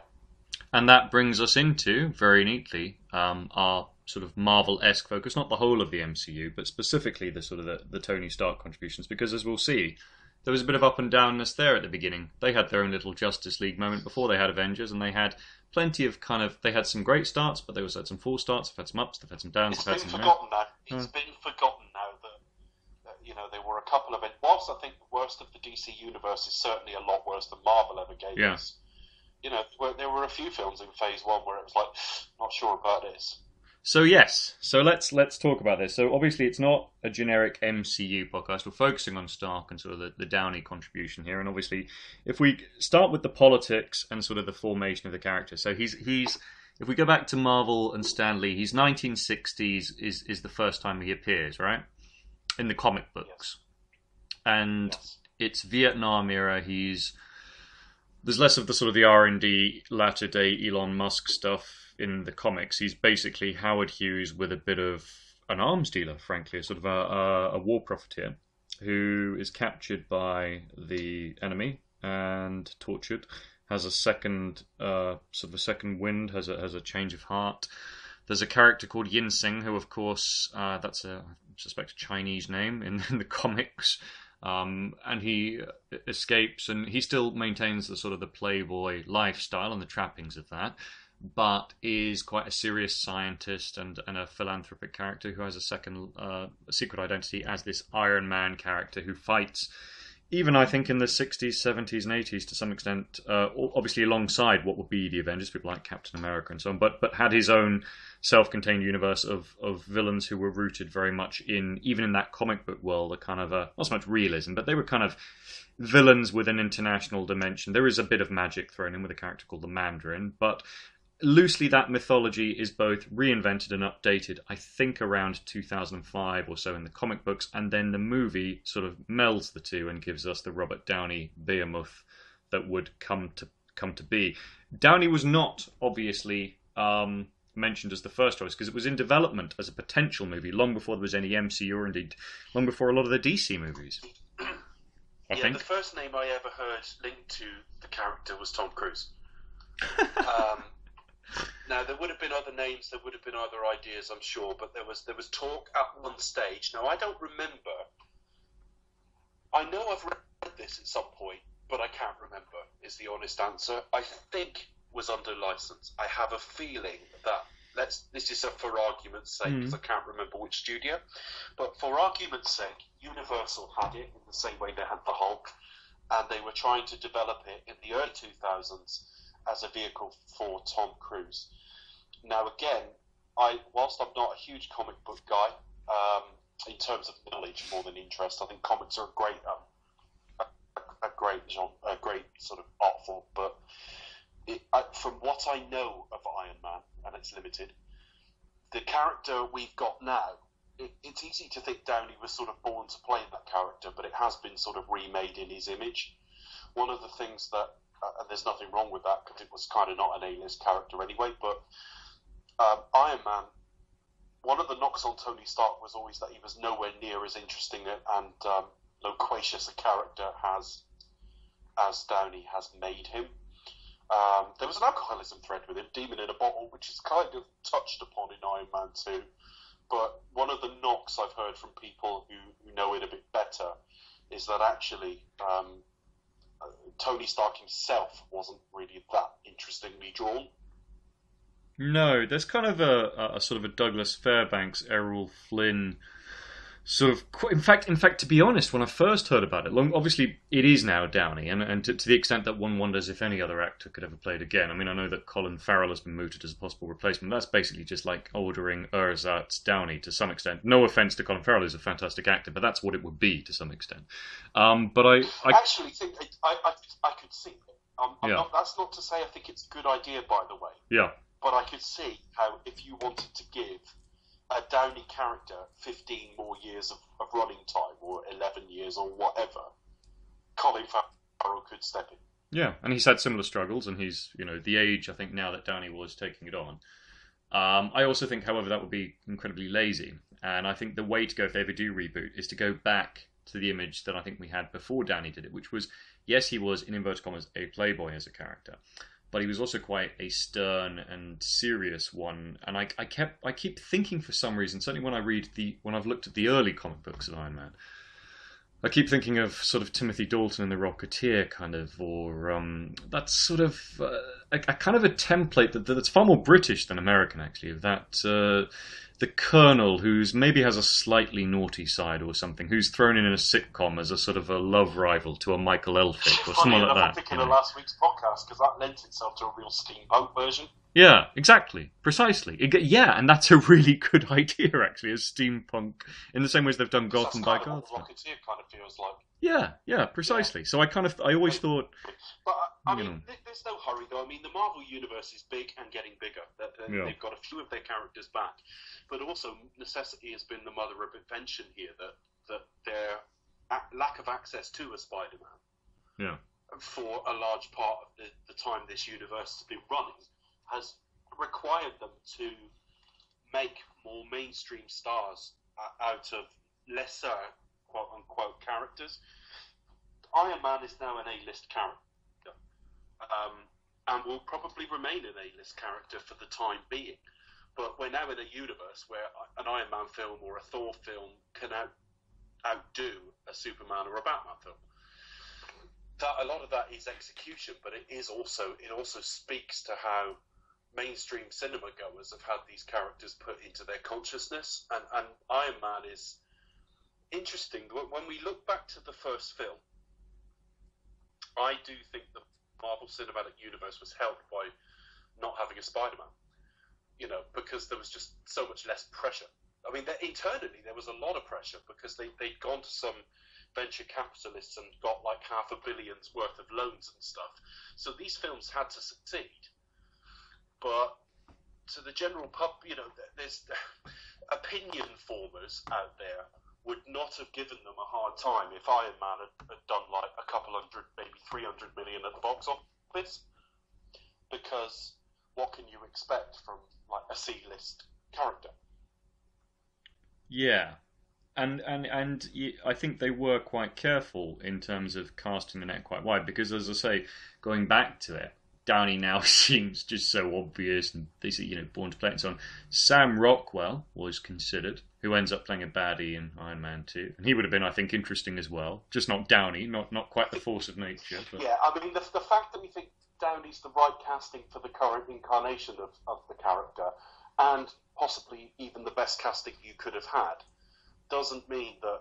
And that brings us into, very neatly, our sort of Marvel-esque focus, not the whole of the MCU, but specifically the sort of the Tony Stark contributions, because as we'll see, there was a bit of up and downness there at the beginning. They had their own little Justice League moment before they had Avengers, and they had plenty of they had some great starts, but they also had some false starts, they've had some ups, they've had some downs. It's been forgotten now. It's been forgotten now that you know, there were a couple of it. Whilst I think the worst of the DC universe is certainly a lot worse than Marvel ever gave us. You know, there were a few films in Phase 1 where it was like, not sure about this. So yes, so let's talk about this. So obviously it's not a generic MCU podcast. We're focusing on Stark and sort of the Downey contribution here. And obviously, if we start with the politics and sort of the formation of the character. So he's if we go back to Marvel and Stan Lee, he's 1960s is the first time he appears, right? In the comic books. And it's Vietnam era. There's less of the sort of the R&D latter day Elon Musk stuff in the comics. He's basically Howard Hughes with a bit of an arms dealer, frankly, sort of a war profiteer who is captured by the enemy and tortured, has a second wind, has a change of heart. There's a character called Yin Sing, who of course that's I suspect a Chinese name in the comics. And he escapes, and he still maintains the sort of the playboy lifestyle and the trappings of that. but is quite a serious scientist and a philanthropic character who has a secret identity as this Iron Man character who fights, even I think in the 60s, 70s, and 80s to some extent, obviously alongside what would be the Avengers, people like Captain America and so on, but had his own self-contained universe of villains who were rooted very much in, even in that comic book world, a kind of not so much realism, but they were kind of villains with an international dimension. There is a bit of magic thrown in with a character called the Mandarin, but loosely that mythology is both reinvented and updated, I think around 2005 or so in the comic books, and then the movie sort of melds the two and gives us the Robert Downey behemoth that would come to be. Downey was not obviously mentioned as the first choice because it was in development as a potential movie long before there was any MCU or indeed long before a lot of the DC movies. I think the first name I ever heard linked to the character was Tom Cruise. Now, there would have been other names, there would have been other ideas, I'm sure, but there was talk at one stage. Now, I don't remember. I know I've read this at some point, but I can't remember, is the honest answer. I think was under license. I have a feeling that, this is for argument's sake, because I can't remember which studio, but for argument's sake, Universal had it in the same way they had the Hulk, and they were trying to develop it in the early 2000s as a vehicle for Tom Cruise. Now, again, whilst I'm not a huge comic book guy, in terms of knowledge more than interest, I think comics are a great genre, a great sort of art form. But from what I know of Iron Man, and it's limited, the character we've got now, it's easy to think Downey was sort of born to play that character, but it has been sort of remade in his image. One of the things that and there's nothing wrong with that because it was kind of not an A-list character anyway, but Iron Man, one of the knocks on Tony Stark was always that he was nowhere near as interesting and loquacious a character as Downey has made him. There was an alcoholism thread with him, Demon in a Bottle, which is kind of touched upon in Iron Man 2, but one of the knocks I've heard from people who know it a bit better is that actually Tony Stark himself wasn't really that interestingly drawn. no. There's kind of a sort of a Douglas Fairbanks, Errol Flynn sort of. In fact, to be honest, when I first heard about it, obviously it is now Downey, and to the extent that one wonders if any other actor could ever play it again. I mean, I know that Colin Farrell has been mooted as a possible replacement. That's basically just like ordering Erzatz Downey to some extent. No offense to Colin Farrell, who's a fantastic actor, but that's what it would be to some extent. But I actually think I could see it. That's not to say I think it's a good idea, by the way. Yeah. But I could see how if you wanted to give a Downey character 15 more years of running time, or 11 years, or whatever, Colin Farrell could step in. Yeah, and he's had similar struggles, and he's, the age, I think, now that Downey was taking it on. I also think, however, that would be incredibly lazy, and I think the way to go if they ever do reboot is to go back to the image that I think we had before Downey did it, which was, yes, he was, in inverted commas, a playboy as a character, but he was also quite a stern and serious one. And I keep thinking for some reason, certainly when I've looked at the early comic books of Iron Man, I keep thinking of sort of Timothy Dalton in The Rocketeer, kind of, or that's sort of a kind of a template that's far more British than American, actually, of that the Colonel who's maybe has a slightly naughty side or something, who's thrown in a sitcom as a sort of a love rival to a Michael Elphick or something like that. I'm thinking of last week's podcast because that lent itself to a real steampunk version. Yeah, exactly, precisely. And that's a really good idea, actually, as steampunk, in the same way as they've done Gotham by Gotham. That's kind of what Rocketeer kind of feels like. Yeah, precisely. Yeah. So I always thought. But I mean, there's no hurry though. I mean, the Marvel universe is big and getting bigger. They've got a few of their characters back, but also necessity has been the mother of invention here. That their lack of access to a Spider-Man, for a large part of the time this universe has been running, has required them to make more mainstream stars out of lesser quote-unquote characters. Iron Man is now an A-list character, and will probably remain an A-list character for the time being. But we're now in a universe where an Iron Man film or a Thor film can outdo a Superman or a Batman film. A lot of that is execution, but it also speaks to how mainstream cinema goers have had these characters put into their consciousness, and Iron Man is interesting. When we look back to the first film, I do think the Marvel Cinematic Universe was helped by not having a Spider-Man, because there was just so much less pressure. I mean, internally there was a lot of pressure because they'd gone to some venture capitalists and got like $500 million worth of loans and stuff. So these films had to succeed. But to the general public, there's opinion formers out there would not have given them a hard time if Iron Man had done like a couple hundred, maybe 300 million at the box office. Because what can you expect from like a C-list character? Yeah. And I think they were quite careful in terms of casting the net quite wide because, as I say, going back to it, Downey now seems just so obvious and they say, born to play it and so on. Sam Rockwell was considered, who ends up playing a baddie in Iron Man 2. And he would have been, I think, interesting as well. Just not Downey, not quite the force of nature. But... Yeah, I mean, the fact that we think Downey's the right casting for the current incarnation of the character, and possibly even the best casting you could have had, doesn't mean that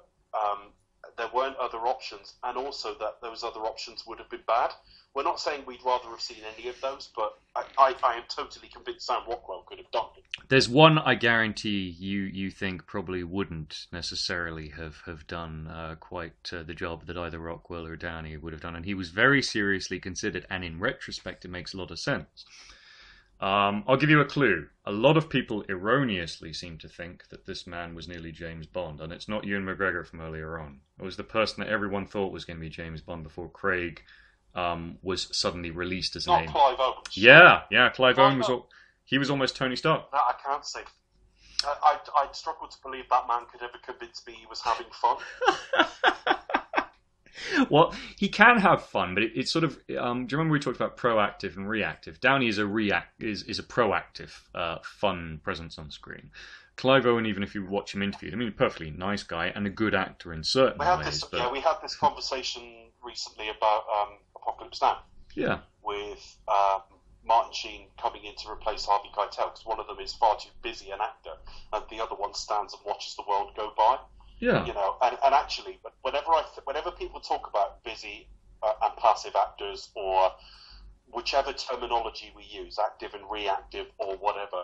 there weren't other options, and also that those other options would have been bad. We're not saying we'd rather have seen any of those, but I am totally convinced Sam Rockwell could have done it. There's one I guarantee you think probably wouldn't necessarily have done quite the job that either Rockwell or Downey would have done, and he was very seriously considered, and in retrospect it makes a lot of sense. I'll give you a clue. A lot of people erroneously seem to think that this man was nearly James Bond, and it's not Ewan McGregor from earlier on. It was the person that everyone thought was going to be James Bond before Craig was suddenly released as a name. Not Clive Owens. Yeah. Clive Owen he was almost Tony Stark. That I can't say. I'd struggle to believe that man could ever convince me he was having fun. Well, he can have fun, but it's sort of. Do you remember we talked about proactive and reactive? Downey is a proactive, fun presence on screen. Clive Owen, even if you watch him interviewed, I mean, a perfectly nice guy and a good actor in certain ways. We had this conversation recently about Apocalypse Now. Yeah. With Martin Sheen coming in to replace Harvey Keitel, because one of them is far too busy an actor, and the other one stands and watches the world go by. Yeah. And actually, whenever people talk about busy and passive actors, or whichever terminology we use, active and reactive or whatever,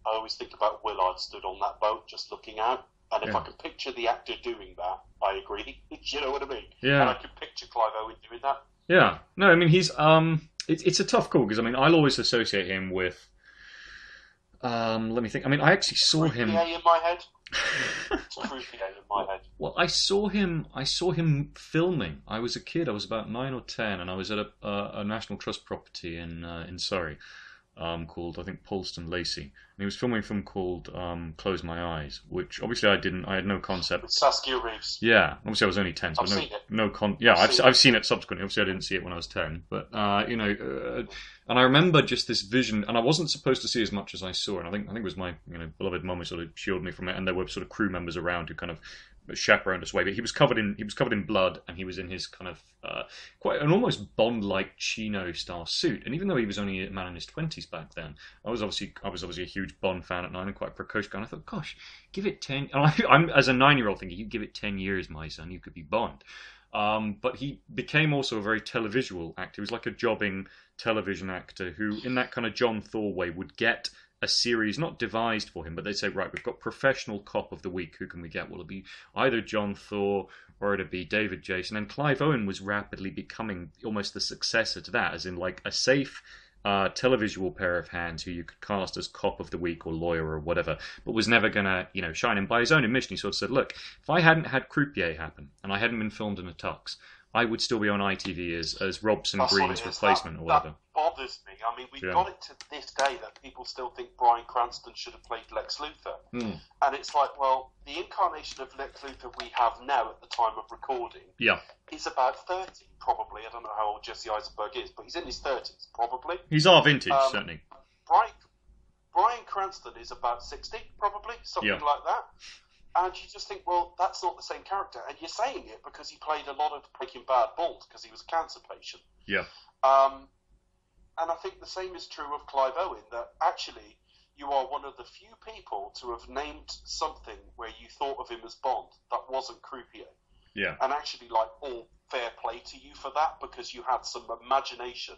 I always think about Willard stood on that boat just looking out. And if I can picture the actor doing that, I agree. You know what I mean? Yeah. And I can picture Clive Owen doing that. Yeah. No, I mean, he's it's a tough call because I mean, I'll always associate him with. Let me think. I mean, I actually saw him. In my head. It's Croupier in my head. Well, I saw him filming. I was a kid. I was about 9 or 10, and I was at a National Trust property in Surrey, called I think Polston Lacey. And he was filming a film called Close My Eyes, which obviously I had no concept. With Saskia Reeves. Yeah, obviously I was only 10, so I've seen it. I've seen it subsequently. Obviously I didn't see it when I was 10, but and I remember just this vision, and I wasn't supposed to see as much as I saw, and I think it was my beloved mum who sort of shielded me from it, and there were sort of crew members around who kind of chaperoned us away. But he was covered in blood, and he was in his kind of quite an almost Bond-like chino style suit. And even though he was only a man in his 20s back then, I was obviously a huge Bond fan at 9 and quite a precocious guy. And I thought, gosh, give it 10. And I'm as a 9-year-old thinking, you give it 10 years, my son, you could be Bond. But he became also a very televisual actor. He was like a jobbing television actor who, in that kind of John Thor way, would get a series not devised for him, but they'd say, right, we've got professional cop of the week. Who can we get? Well, it'll be either John Thor or it'll be David Jason. And Clive Owen was rapidly becoming almost the successor to that, as in like a safe televisual pair of hands who you could cast as cop of the week or lawyer or whatever, but was never going to, shine. And by his own admission, he sort of said, look, if I hadn't had Croupier happen and I hadn't been filmed in a tux, I would still be on ITV as Robson Green's replacement or whatever. That bothers me. I mean, we've got it to this day that people still think Bryan Cranston should have played Lex Luthor. And it's like, well, the incarnation of Lex Luthor we have now at the time of recording is about 30, probably. I don't know how old Jesse Eisenberg is, but he's in his 30s, probably. He's our vintage, certainly. Bryan Cranston is about 60, probably, something like that. And you just think, well, that's not the same character. And you're saying it because he played a lot of Breaking Bad Bond because he was a cancer patient. Yeah. I think the same is true of Clive Owen, that actually you are one of the few people to have named something where you thought of him as Bond that wasn't croupier. Yeah. And actually, like, all fair play to you for that, because you had some imagination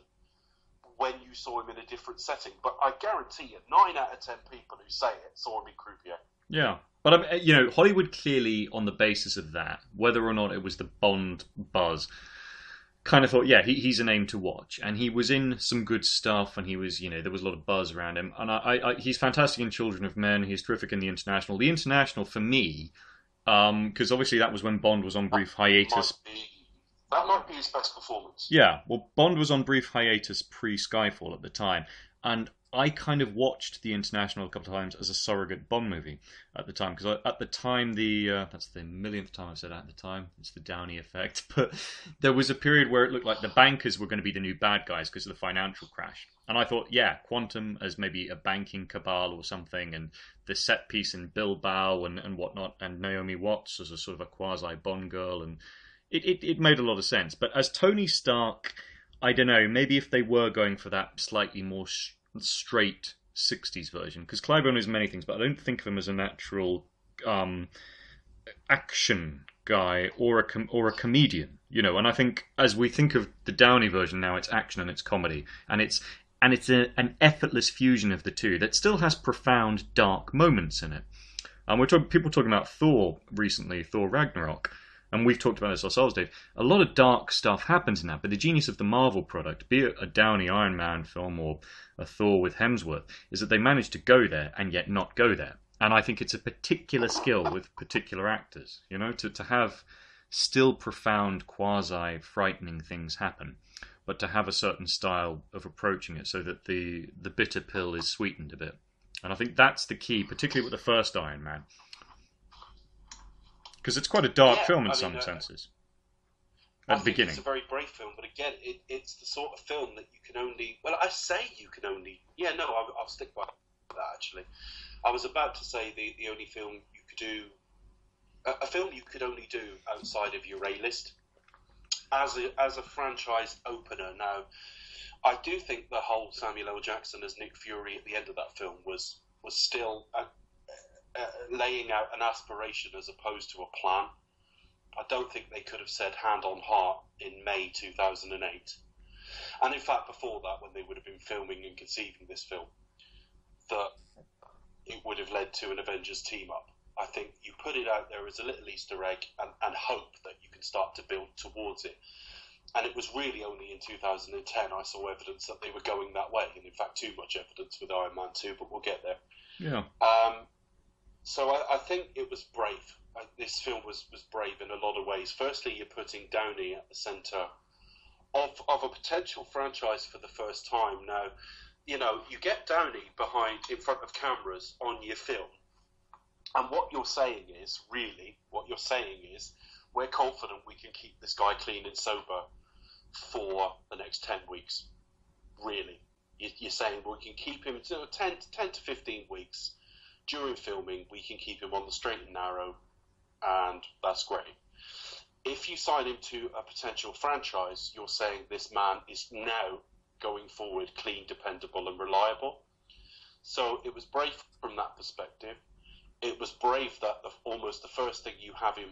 when you saw him in a different setting. But I guarantee you, 9 out of 10 people who say it saw him in croupier. Yeah. But, you know, Hollywood clearly, on the basis of that, whether or not it was the Bond buzz, kind of thought, yeah, he's a name to watch. And he was in some good stuff, and he was, you know, there was a lot of buzz around him. And he's fantastic in Children of Men. He's terrific in The International. The International, for me, because obviously that was when Bond was on brief hiatus. That might be his best performance. Yeah, well, Bond was on brief hiatus pre-Skyfall at the time, and I kind of watched The International a couple of times as a surrogate Bond movie at the time, because at the time, that's the millionth time I've said that at the time, it's the Downey effect, but there was a period where it looked like the bankers were going to be the new bad guys because of the financial crash. And I thought, yeah, Quantum as maybe a banking cabal or something, and the set piece in Bilbao and whatnot, and Naomi Watts as a sort of a quasi-Bond girl, and it made a lot of sense. But as Tony Stark, I don't know, maybe if they were going for that slightly more straight 60s version, because Clive Owen is many things, but I don't think of him as a natural action guy or a comedian, you know. And I think as we think of the Downey version now, it's action and it's comedy, and it's an effortless fusion of the two that still has profound dark moments in it. And people talking about Thor recently, Thor Ragnarok. And we've talked about this ourselves, Dave. A lot of dark stuff happens in that, but the genius of the Marvel product, be it a Downey Iron Man film or a Thor with Hemsworth, is that they manage to go there and yet not go there. And I think it's a particular skill with particular actors, you know, to have still profound, quasi-frightening things happen, but to have a certain style of approaching it so that the bitter pill is sweetened a bit. And I think that's the key, particularly with the first Iron Man. Because it's quite a dark film in some senses. At the beginning. It's a very brave film, but again, it's the sort of film that you can only... Well, I say you can only... Yeah, no, I'll stick by that, actually. I was about to say the only film you could do... A film you could only do outside of your A-list as a franchise opener. Now, I do think the whole Samuel L. Jackson as Nick Fury at the end of that film was still... laying out an aspiration as opposed to a plan. I don't think they could have said hand on heart in May 2008. And in fact, before that, when they would have been filming and conceiving this film, that it would have led to an Avengers team up. I think you put it out there as a little Easter egg and hope that you can start to build towards it. And it was really only in 2010 I saw evidence that they were going that way, and in fact too much evidence with Iron Man 2, but we'll get there. Yeah. So I think it was brave. This film was brave in a lot of ways. Firstly, you're putting Downey at the centre of a potential franchise for the first time. Now, you know, you get Downey in front of cameras on your film, and what you're saying is, we're confident we can keep this guy clean and sober for the next 10 weeks. Really. You're saying we can keep him to 10 to 15 weeks. During filming, we can keep him on the straight and narrow, and that's great. If you sign him to a potential franchise, you're saying this man is now going forward clean, dependable, and reliable. So it was brave from that perspective. It was brave that almost the first thing you have him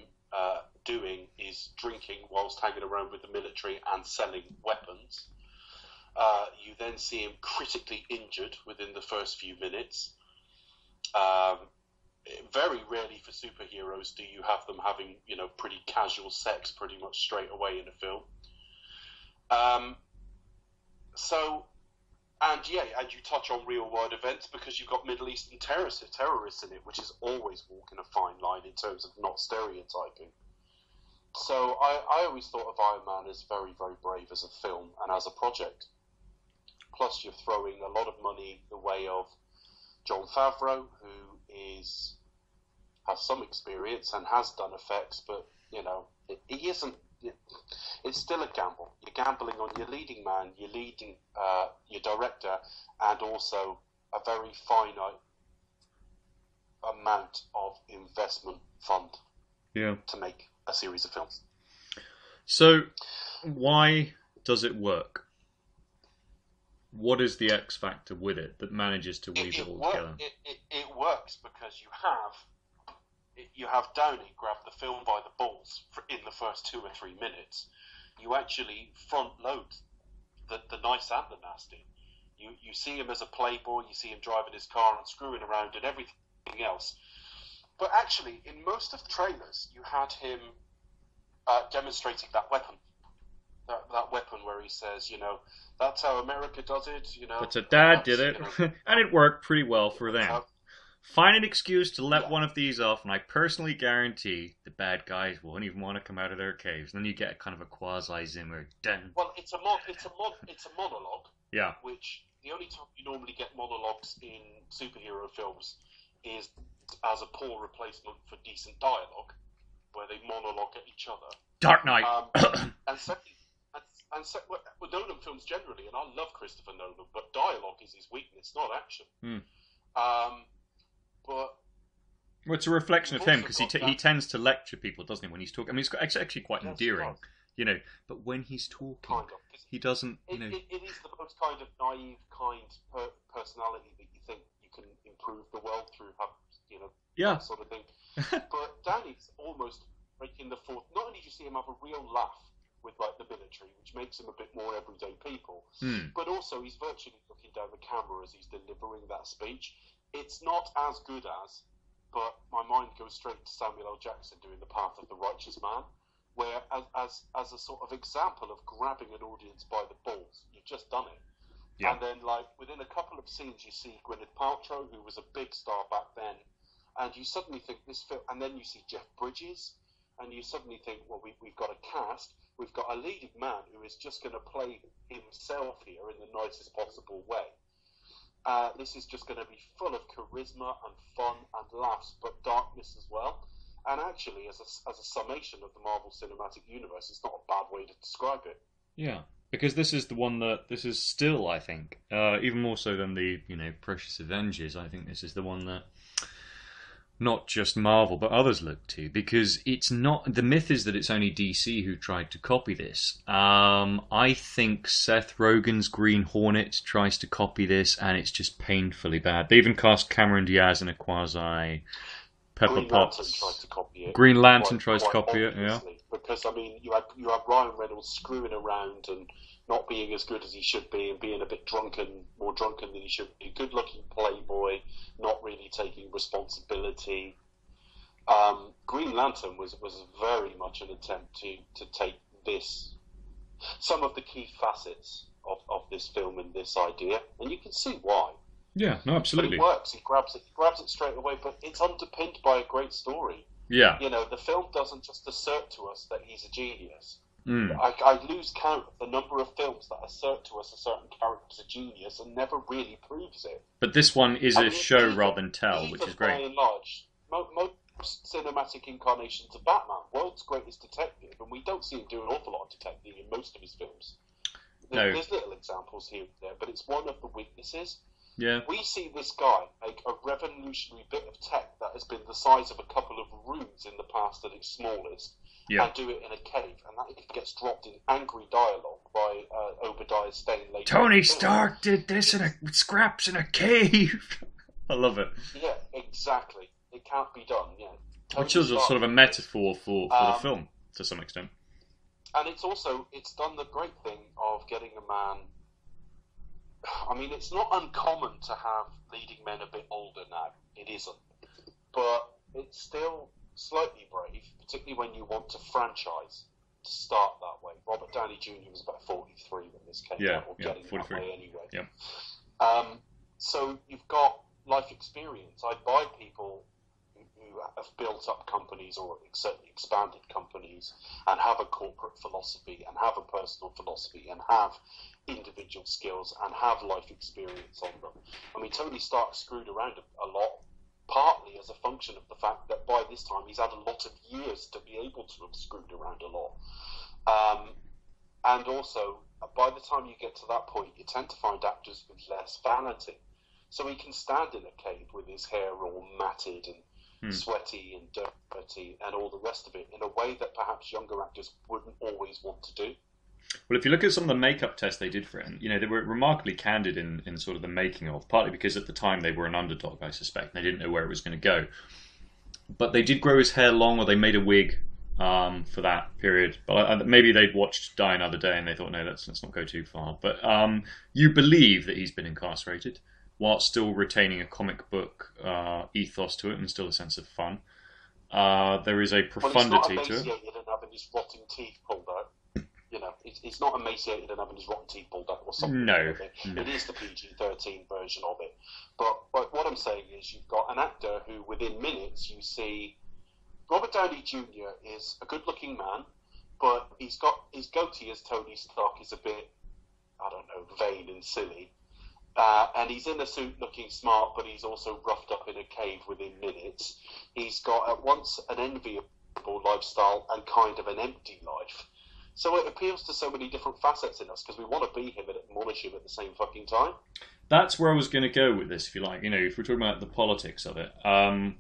doing is drinking whilst hanging around with the military and selling weapons. You then see him critically injured within the first few minutes. Very rarely for superheroes do you have them having, you know, pretty casual sex pretty much straight away in a film. And you touch on real world events because you've got Middle Eastern terrorists in it, which is always walking a fine line in terms of not stereotyping. So I always thought of Iron Man as very, very brave as a film and as a project. Plus you're throwing a lot of money the way of Jon Favreau, who has some experience and has done effects, but you know, he isn't. It's still a gamble. You're gambling on your leading man, your director, and also a very finite amount of investment fund to make a series of films. So, why does it work? What is the X factor with it that manages to weave it all together? It works because you have Downey grab the film by the balls in the first 2 or 3 minutes. You actually front load the nice and the nasty. You see him as a playboy, you see him driving his car and screwing around and everything else. But actually, in most of the trailers, you had him demonstrating that weapon. That weapon where he says, that's how America does it, But so Dad did it, and it worked pretty well for them. Find an excuse to let one of these off, and I personally guarantee the bad guys won't even want to come out of their caves. And then you get kind of a quasi Zimmer. Well, it's a monologue. Yeah. Which the only time you normally get monologues in superhero films is as a poor replacement for decent dialogue, where they monologue at each other. Dark Knight. With Nolan films generally, and I love Christopher Nolan, but dialogue is his weakness, not action. But well, it's a reflection of him because he tends to lecture people, doesn't he? When he's talking, I mean, it's actually quite endearing, But when he's talking, he doesn't. It is the most kind of naive, kind personality that you think you can improve the world through, that sort of thing. But Danny's almost breaking the fourth. Not only do you see him have a real laugh with the military, which makes him a bit more everyday people, but also he's virtually looking down the camera as he's delivering that speech. It's not as good as, but my mind goes straight to Samuel L. Jackson doing The Path of the Righteous Man, where as a sort of example of grabbing an audience by the balls, you've just done it. Yeah. And then within a couple of scenes you see Gwyneth Paltrow, who was a big star back then, and you suddenly think this film, and then you see Jeff Bridges, and you suddenly think, well, we've got a cast, we've got a leading man who is just going to play himself here in the nicest possible way. This is just going to be full of charisma and fun and laughs, but darkness as well. And actually, as a summation of the Marvel Cinematic Universe, it's not a bad way to describe it. Yeah, because this is the one this is still, I think, even more so than the Precious Avengers. I think this is the one that not just Marvel but others look to, because it's not. The myth is that it's only DC who tried to copy this. I think Seth Rogen's Green Hornet tries to copy this, and it's just painfully bad. They even cast Cameron Diaz in a quasi Pepper Potts. Green Lantern tries to copy it. Yeah. Because you have Ryan Reynolds screwing around and not being as good as he should be, and being a bit more drunken than he should be. Good-looking playboy, not really taking responsibility. Green Lantern was very much an attempt to take some of the key facets of this film and this idea, and you can see why. Yeah, no, absolutely. But it works. He grabs it straight away, but it's underpinned by a great story. Yeah. The film doesn't just assert to us that he's a genius. I lose count of the number of films that assert to us a certain character's a genius and never really proves it. But this one is a show rather than tell, which is great. By and large, most cinematic incarnations of Batman, world's greatest detective, and we don't see him do an awful lot of detecting in most of his films. There's little examples here and there, but it's one of the weaknesses. Yeah. We see this guy make a revolutionary bit of tech that has been the size of a couple of rooms in the past at its smallest, and do it in a cave, and that gets dropped in angry dialogue by Obadiah Stane later. Tony Stark did this with scraps in a cave. I love it. Yeah, exactly. It can't be done. Yeah. Which is sort of a metaphor for the film to some extent. And it's done the great thing of getting a man. It's not uncommon to have leading men a bit older now. It isn't. But it's still slightly brave, particularly when you want to franchise to start that way. Robert Downey Jr. was about 43 when this came out, or getting 43. That way anyway. Yeah. So you've got life experience. I buy people who have built up companies or certainly expanded companies and have a corporate philosophy and have a personal philosophy and have individual skills and have life experience on them. Tony Stark screwed around a lot, partly as a function of the fact that by this time he's had a lot of years to be able to have screwed around a lot. And also, by the time you get to that point, you tend to find actors with less vanity. So he can stand in a cave with his hair all matted and sweaty and dirty and all the rest of it in a way that perhaps younger actors wouldn't always want to do. Well, if you look at some of the makeup tests they did for him, they were remarkably candid in sort of the making of, partly because at the time they were an underdog, I suspect, and they didn't know where it was going to go. But they did grow his hair long, or they made a wig for that period. But maybe they'd watched Die Another Day and they thought, no, let's not go too far. But you believe that he's been incarcerated while still retaining a comic book ethos to it and still a sense of fun. There is a profundity to it. Well, he's not emaciated and having his rotting teeth pulled out. He's not emaciated and having his rotten teeth pulled out or something. No. It is the PG-13 version of it. But what I'm saying is you've got an actor who within minutes you see Robert Downey Jr. is a good-looking man, but he's got his goatee as Tony Stark is a bit, I don't know, vain and silly. And he's in a suit looking smart, but he's also roughed up in a cave within minutes. He's got at once an enviable lifestyle and kind of an empty life. So it appeals to so many different facets in us because we want to be him and admonish him at the same fucking time. That's where I was going to go with this, if you like. If we're talking about the politics of it,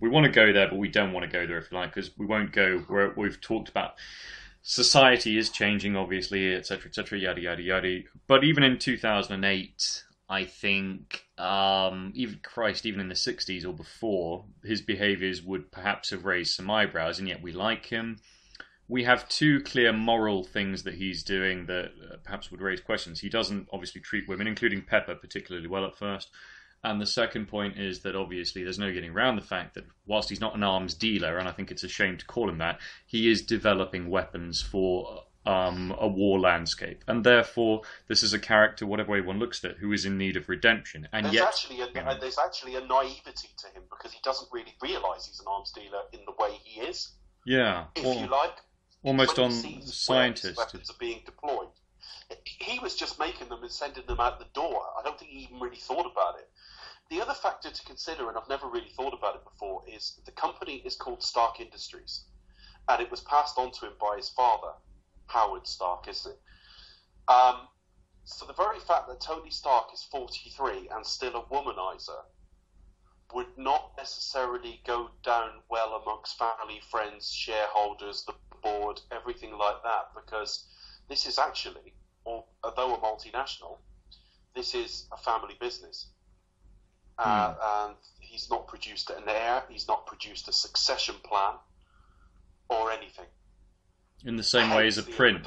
we want to go there, but we don't want to go there, if you like, because we won't go where we've talked about. Society is changing, obviously, etc., yada, yada, yada. But even in 2008, I think, even in the 60s or before, his behaviours would perhaps have raised some eyebrows, and yet we like him. We have two clear moral things that he's doing that perhaps would raise questions. He doesn't obviously treat women, including Pepper, particularly well at first. And the second point is that obviously there's no getting around the fact that whilst he's not an arms dealer, and I think it's a shame to call him that, he is developing weapons for a war landscape. And therefore, this is a character, whatever way one looks at it, who is in need of redemption. And there's yet, actually a naivety to him because he doesn't really realise he's an arms dealer in the way he is. Yeah. If you like. Almost on scientist. Weapons are being deployed. He was just making them and sending them out the door. I don't think he even really thought about it. The other factor to consider, and I've never really thought about it before, is the company is called Stark Industries, and it was passed on to him by his father, Howard Stark, isn't it? So the very fact that Tony Stark is 43 and still a womanizer would not necessarily go down well amongst family, friends, shareholders, the board, everything like that, because this is actually, although a multinational, this is a family business. And he's not produced an heir, he's not produced a succession plan or anything. In the same way as a prince.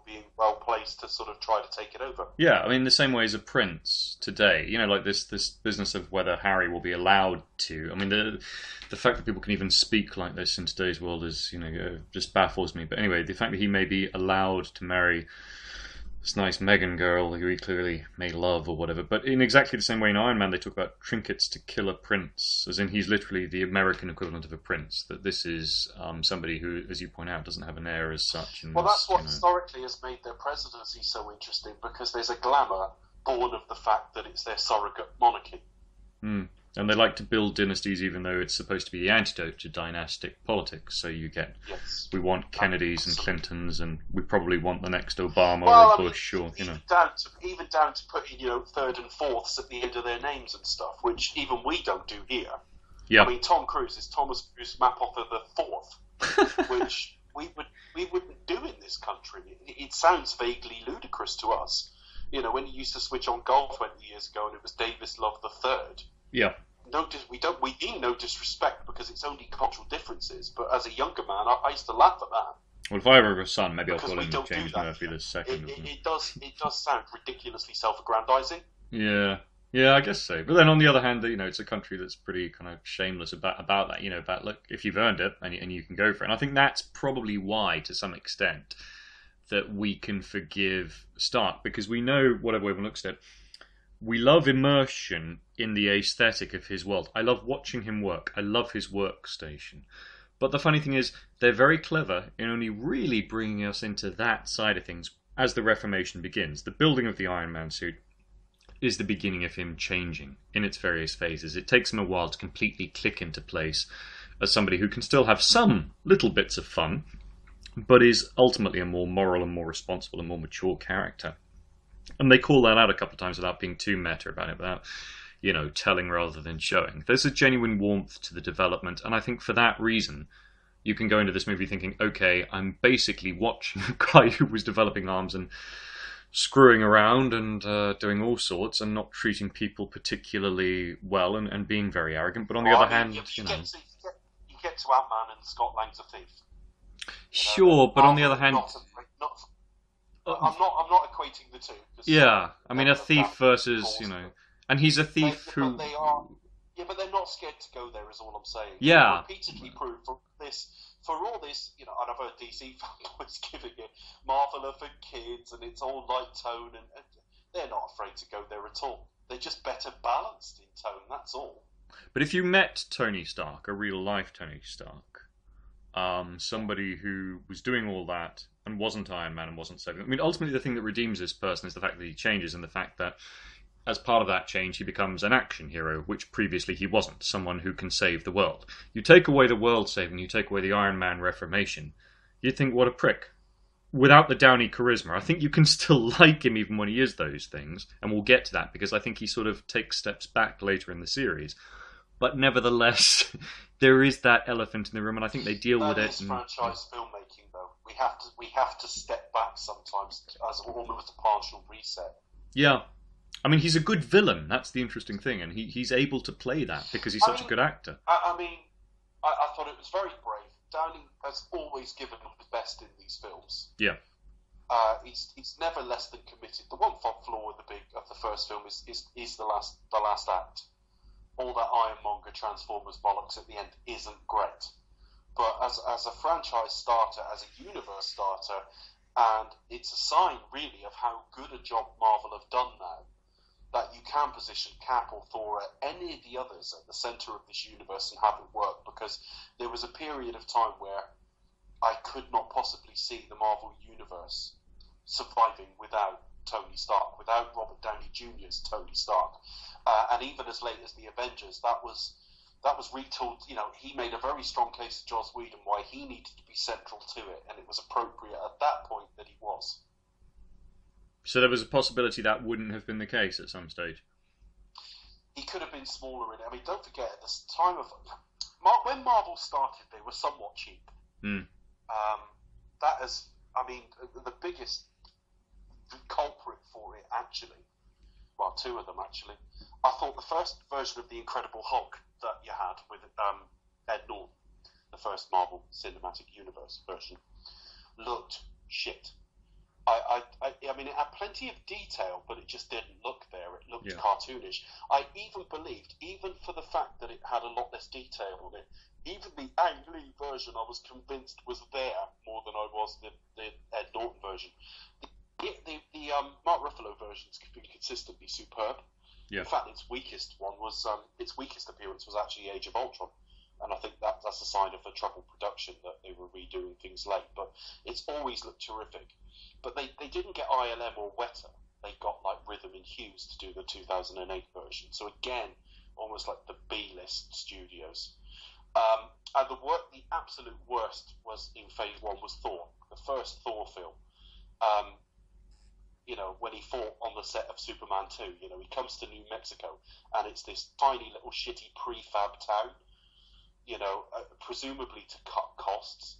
Being well placed to sort of try to take it over. Yeah, I mean, the same way as a prince today. Like this business of whether Harry will be allowed to. I mean, the fact that people can even speak like this in today's world is, just baffles me. But anyway, the fact that he may be allowed to marry this nice Meghan girl who he clearly may love or whatever. But in exactly the same way in Iron Man, they talk about trinkets to kill a prince, as in he's literally the American equivalent of a prince. That this is somebody who, as you point out, doesn't have an heir as such. And that's what historically has made their presidency so interesting, because there's a glamour born of the fact that it's their surrogate monarchy. And they like to build dynasties even though it's supposed to be the antidote to dynastic politics. So you get, we want Kennedys and Clintons, and we probably want the next Obama or Bush, or even down to putting third and fourths at the end of their names and stuff, which even we don't do here. Yeah. I mean, Tom Cruise is Thomas Cruise Mapother the Fourth, which we wouldn't do in this country. It sounds vaguely ludicrous to us. When you used to switch on golf 20 years ago and it was Davis Love the Third. Yeah. We mean no disrespect because it's only cultural differences. But as a younger man, I used to laugh at that. Well, if I ever have a son, maybe I'll because call him James Murphy the second. It does sound ridiculously self-aggrandizing. Yeah, I guess so. But then on the other hand, it's a country that's pretty kind of shameless about that. About look, if you've earned it and you can go for it. And I think that's probably why, to some extent, that we can forgive Stark, because we know, whatever way one looks at it, we love immersion in the aesthetic of his world. I love watching him work. I love his workstation. But the funny thing is, they're very clever in only really bringing us into that side of things as the Reformation begins. The building of the Iron Man suit is the beginning of him changing in its various phases. It takes him a while to completely click into place as somebody who can still have some little bits of fun, but is ultimately a more moral and more responsible and more mature character. And they call that out a couple of times without being too meta about it, without, telling rather than showing. There's a genuine warmth to the development, and I think for that reason, you can go into this movie thinking, okay, I'm basically watching a guy who was developing arms and screwing around and doing all sorts and not treating people particularly well and being very arrogant. But on the other hand, you get to Ant-Man and Scott Lang's a thief. Sure, but on the other hand, I'm not equating the two. Yeah, I mean, a thief versus, and he's a thief who. But they are. Yeah, but they're not scared to go there. Is all I'm saying. Yeah. Repeatedly proved for all this, and I've heard DC fanboys giving it Marvel are for kids, and it's all light tone, and they're not afraid to go there at all. They're just better balanced in tone. That's all. But if you met Tony Stark, a real life Tony Stark, somebody who was doing all that and wasn't Iron Man and wasn't saving. I mean, ultimately, the thing that redeems this person is the fact that he changes, and the fact that, as part of that change, he becomes an action hero, which previously he wasn't, someone who can save the world. You take away the world saving, you take away the Iron Man reformation, you'd think, what a prick. Without the Downey charisma, I think you can still like him even when he is those things, and we'll get to that, because I think he sort of takes steps back later in the series. But nevertheless, there is that elephant in the room, and I think they deal with it. That is franchise filmmaking, though. We have to step back sometimes as almost a partial reset. Yeah. I mean, he's a good villain. That's the interesting thing, and he's able to play that because he's such a good actor. I thought it was very brave. Downey has always given his best in these films. Yeah. He's never less than committed. The one flaw with the first film is the last act. All that Ironmonger Transformers bollocks at the end isn't great. But as a franchise starter, as a universe starter, and it's a sign really of how good a job Marvel have done now, that you can position Cap or Thor at any of the others at the centre of this universe and have it work, because there was a period of time where I could not possibly see the Marvel universe surviving without Tony Stark, without Robert Downey Jr.'s Tony Stark. And even as late as the Avengers, that was retooled. He made a very strong case to Joss Whedon why he needed to be central to it, and it was appropriate at that point that he was. So there was a possibility that wouldn't have been the case at some stage. He could have been smaller in it. I mean, don't forget, at the time of when Marvel started, they were somewhat cheap. That is, the biggest culprit for it, actually. Well, two of them, actually. I thought the first version of the Incredible Hulk that you had with Ed Norton, the first Marvel Cinematic Universe version, looked shit. I mean, it had plenty of detail, but it just didn't look there. It looked cartoonish. I even believed, even for the fact that it had a lot less detail on it, even the Ang Lee version I was convinced was there more than I was the Ed Norton version. The Mark Ruffalo version's been consistently superb. Yeah. In fact, its weakest appearance was actually Age of Ultron. And I think that's a sign of the troubled production that they were redoing things late. But it's always looked terrific. But they didn't get ILM or Weta. They got like Rhythm and Hughes to do the 2008 version. So again, almost like the B-list studios. And the absolute worst was in Phase 1 was Thor, the first Thor film. When he fought on the set of Superman 2, he comes to New Mexico, and it's this tiny little shitty prefab town. Presumably to cut costs.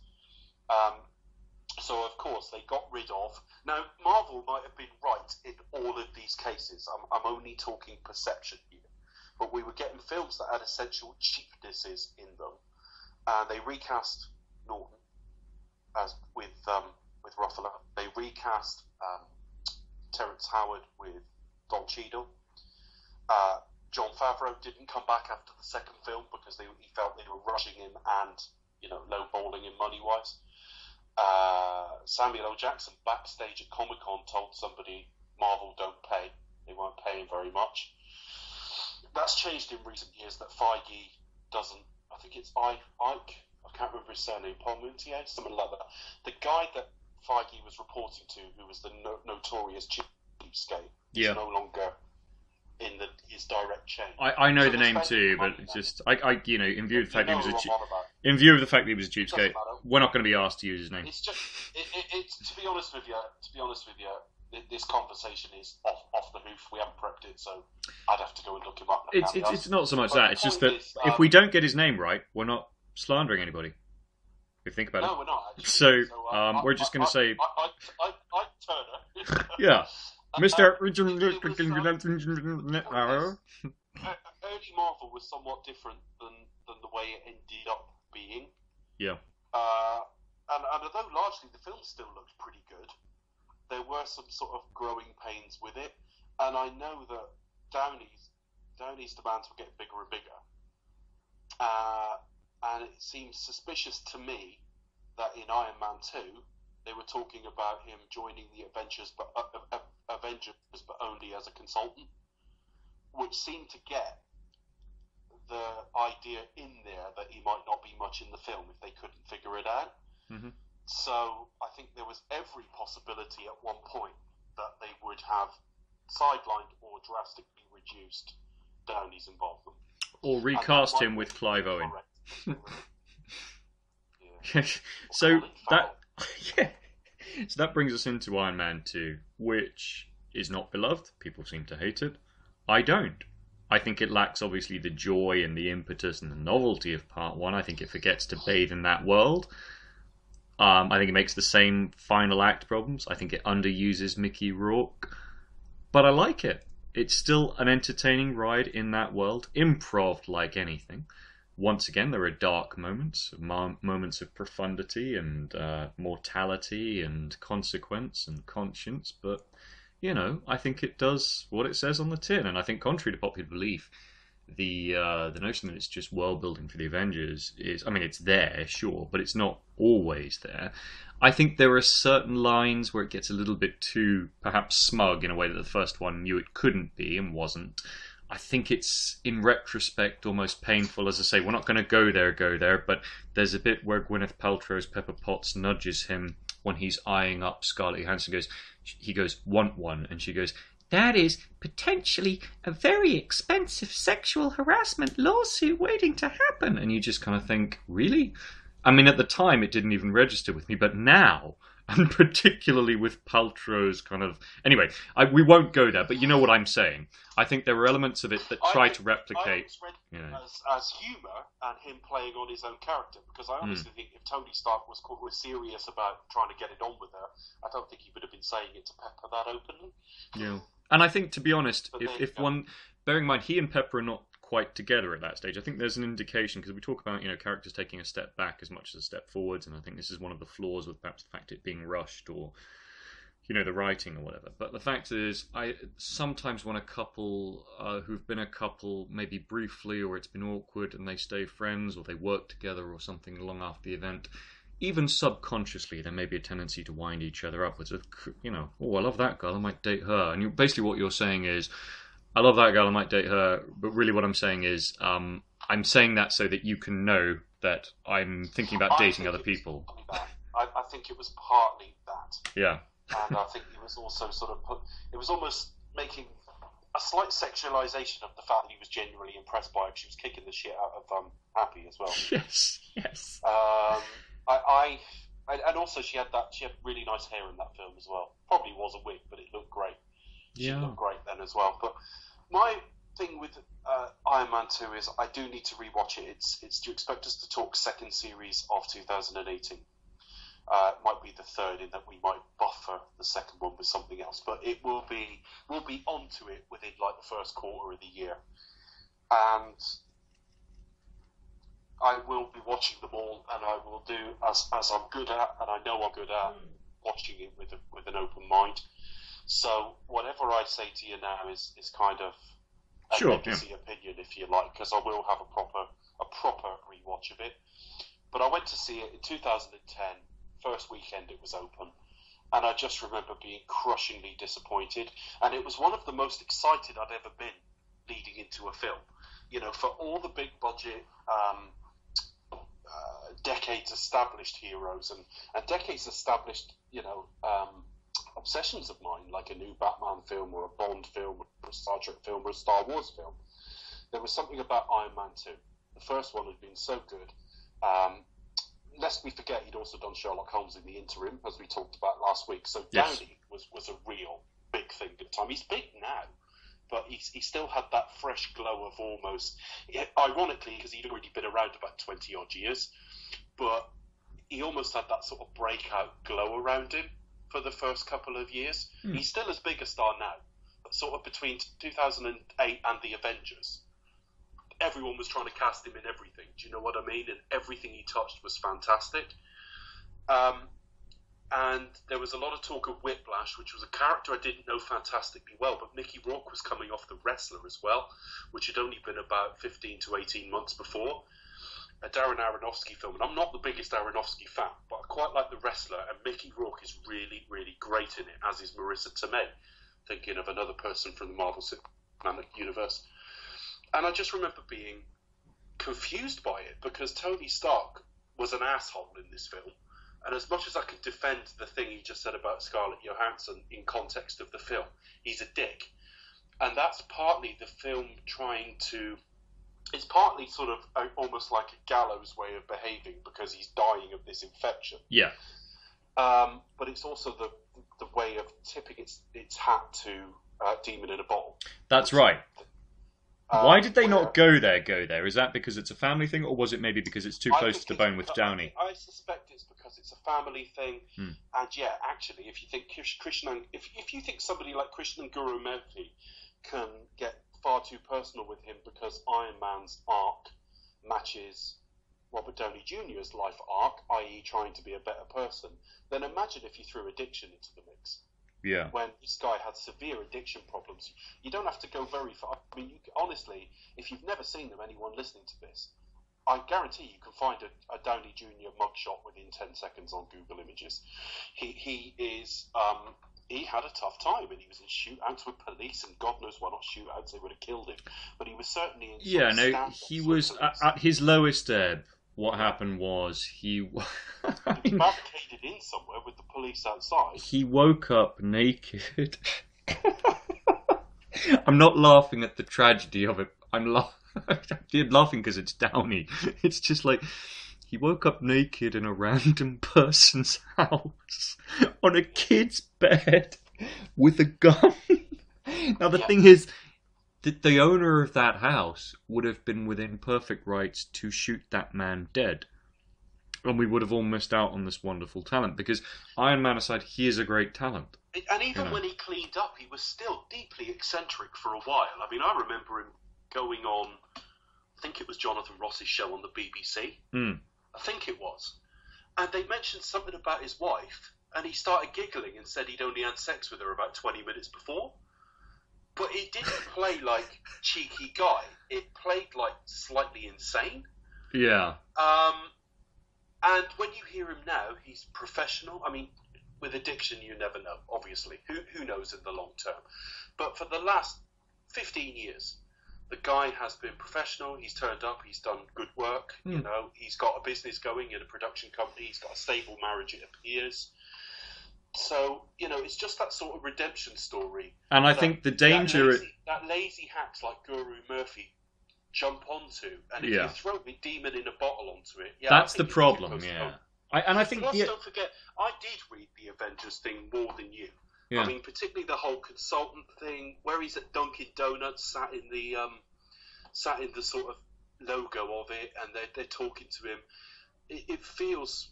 So, of course, they got rid of... Now, Marvel might have been right in all of these cases. I'm only talking perception here. But we were getting films that had essential cheapnesses in them. They recast Norton with Ruffalo. They recast Terrence Howard with Don Cheadle. Jon Favreau didn't come back after the second film because he felt they were rushing him and, lowballing him money-wise. Samuel L. Jackson backstage at Comic-Con told somebody Marvel don't pay. They weren't paying very much. That's changed in recent years that Feige doesn't... I think it's Ike. I can't remember his surname. Palmentier? Something like that. The guy that Feige was reporting to, who was the notorious cheapskate, is no longer... in his direct chain. I know the name too, but it's just in view of the fact that he was a cheapskate, we're not going to be asked to use his name. It's just to be honest with you, this conversation is off the hoof. We haven't prepped it, so I'd have to go and look him up. It's not so much that. It's just that if we don't get his name right, we're not slandering anybody. if you think about it. No, we're not actually. So, So we're just going to say, I Turner. yeah, Mr. Early Marvel was somewhat different than the way it ended up being. Yeah. And although largely the film still looked pretty good, there were some sort of growing pains with it. And I know that Downey's demands were getting bigger and bigger. And it seems suspicious to me that in Iron Man 2, they were talking about him joining the Avengers, but only as a consultant, which seemed to get the idea in there that he might not be much in the film if they couldn't figure it out. Mm-hmm. So I think there was every possibility at one point that they would have sidelined or drastically reduced Downey's involvement. Or recast him with Clive Owen. Yeah. So that so that brings us into Iron Man 2, which is not beloved. People seem to hate it. I don't. I think it lacks, obviously, the joy and the impetus and the novelty of Part 1. I think it forgets to bathe in that world. I think it makes the same final act problems. I think it underuses Mickey Rourke. But I like it. It's still an entertaining ride in that world. Improv like anything. Once again, there are dark moments. Moments of profundity and mortality and consequence and conscience. But, you know, I think it does what it says on the tin. And I think, contrary to popular belief, the notion that it's just world building for the Avengers is, I mean, it's there, sure, but it's not always there. I think there are certain lines where it gets a little bit too, perhaps, smug in a way that the first one knew it couldn't be and wasn't. I think it's, in retrospect, almost painful. As I say, we're not going to go there, but there's a bit where Gwyneth Paltrow's Pepper Potts nudges him when he's eyeing up Scarlett Johansson. He goes, want one? And she goes, that is potentially a very expensive sexual harassment lawsuit waiting to happen. And you just kind of think, really? I mean, at the time, it didn't even register with me, but now, and particularly with Paltrow's kind of... Anyway, we won't go there, but you know what I'm saying. I think there are elements of it that try to replicate... I read as humour and him playing on his own character, because I honestly think if Tony Stark was serious about trying to get it on with her, I don't think he would have been saying it to Pepper that openly. Yeah. And I think, to be honest, if one... Bearing in mind, he and Pepper are not quite together at that stage. I think there's an indication, because we talk about, you know, characters taking a step back as much as a step forwards, and I think this is one of the flaws with perhaps the fact it being rushed or, you know, the writing or whatever. But the fact is, I sometimes when a couple who've been a couple maybe briefly, or it's been awkward and they stay friends or they work together or something long after the event, even subconsciously there may be a tendency to wind each other up with, you know, oh, I love that girl, I might date her. And basically what you're saying is, I love that girl, I might date her, but really what I'm saying is, I'm saying that so that you can know that I'm thinking about dating other people. I think it was partly that. Yeah. And I think it was also sort of it was almost making a slight sexualization of the fact that he was genuinely impressed by her. She was kicking the shit out of Happy as well. Yes. And also she had really nice hair in that film as well. Probably was a wig, but it looked great. She looked great then as well. But my thing with Iron Man 2 is I do need to rewatch it. It's to expect us to talk second series of 2018. It might be the third, in that we might buffer the second one with something else. But we'll be onto it within like the first quarter of the year. And I will be watching them all, and I will do as I'm good at, and I know I'm good at, watching it with an open mind. So whatever I say to you now is kind of a legacy opinion, if you like, because I will have a proper rewatch of it. But I went to see it in 2010, first weekend it was open, and I just remember being crushingly disappointed. And it was one of the most excited I'd ever been leading into a film. You know, for all the big budget, decades established heroes and decades established, you know, obsessions of mine, like a new Batman film or a Bond film or a Star Trek film or a Star Wars film. There was something about Iron Man 2. The first one had been so good. Lest we forget, he'd also done Sherlock Holmes in the interim, as we talked about last week. So Downey was a real big thing at the time. He's big now, but he still had that fresh glow of almost, ironically, because he'd already been around about 20 odd years, but he almost had that sort of breakout glow around him for the first couple of years. He's still as big a star now, but sort of between 2008 and the Avengers, everyone was trying to cast him in everything. Do you know what I mean? And everything he touched was fantastic. And there was a lot of talk of Whiplash, which was a character I didn't know fantastically well, but Mickey Rourke was coming off The Wrestler as well, which had only been about 15 to 18 months before. A Darren Aronofsky film, and I'm not the biggest Aronofsky fan, but I quite like The Wrestler, and Mickey Rourke is really, really great in it, as is Marissa Tomei, thinking of another person from the Marvel Cinematic Universe. And I just remember being confused by it, because Tony Stark was an asshole in this film. And as much as I can defend the thing he just said about Scarlett Johansson in context of the film, he's a dick. And that's partly the film trying to... It's partly sort of almost like a gallows way of behaving, because he's dying of this infection. Yeah. But it's also the way of tipping its hat to Demon in a Bottle. That's right. Why did they not go there? Is that because it's a family thing, or was it maybe because it's too close to the bone with Downey? I suspect it's because it's a family thing. And yeah, actually, if you think if you think somebody like Krishnan Guru Murthy can get far too personal with him because Iron Man's arc matches Robert Downey Jr.'s life arc, i.e. trying to be a better person, then imagine if you threw addiction into the mix. Yeah. When this guy had severe addiction problems. You don't have to go very far. I mean, honestly, if you've never seen them, anyone listening to this, I guarantee you can find a Downey Jr. mugshot within 10 seconds on Google Images. He had a tough time, and he was in shootouts with police, and God knows what not shootouts, they would have killed him. But he was certainly in... he was at his lowest ebb. What happened was he barricaded in somewhere with the police outside. He woke up naked. I'm not laughing at the tragedy of it. I'm laughing because it's Downey. It's just like he woke up naked in a random person's house on a kid's bed with a gun. Now the thing is, the owner of that house would have been within perfect rights to shoot that man dead. And we would have all missed out on this wonderful talent, because Iron Man aside, he is a great talent. And even when he cleaned up, he was still deeply eccentric for a while. I mean, I remember him going on, I think it was Jonathan Ross's show on the BBC. I think it was. And they mentioned something about his wife, and he started giggling and said he'd only had sex with her about 20 minutes before. But it didn't play like cheeky guy. It played like slightly insane. Yeah. And when you hear him now, he's professional. I mean, with addiction, you never know, obviously. Who knows in the long term? But for the last 15 years, the guy has been professional. He's turned up. He's done good work. You know, he's got a business going in a production company. He's got a stable marriage, it appears. So, you know, it's just that sort of redemption story. And I think the danger... That lazy hacks like Guru Murphy jump onto, and if you throw the Demon in a Bottle onto it... That's the problem, I think... Plus, don't forget, I did read the Avengers thing more than you. Yeah. I mean, particularly the whole consultant thing, where he's at Dunkin' Donuts, sat in the sort of logo of it, and they're talking to him. It feels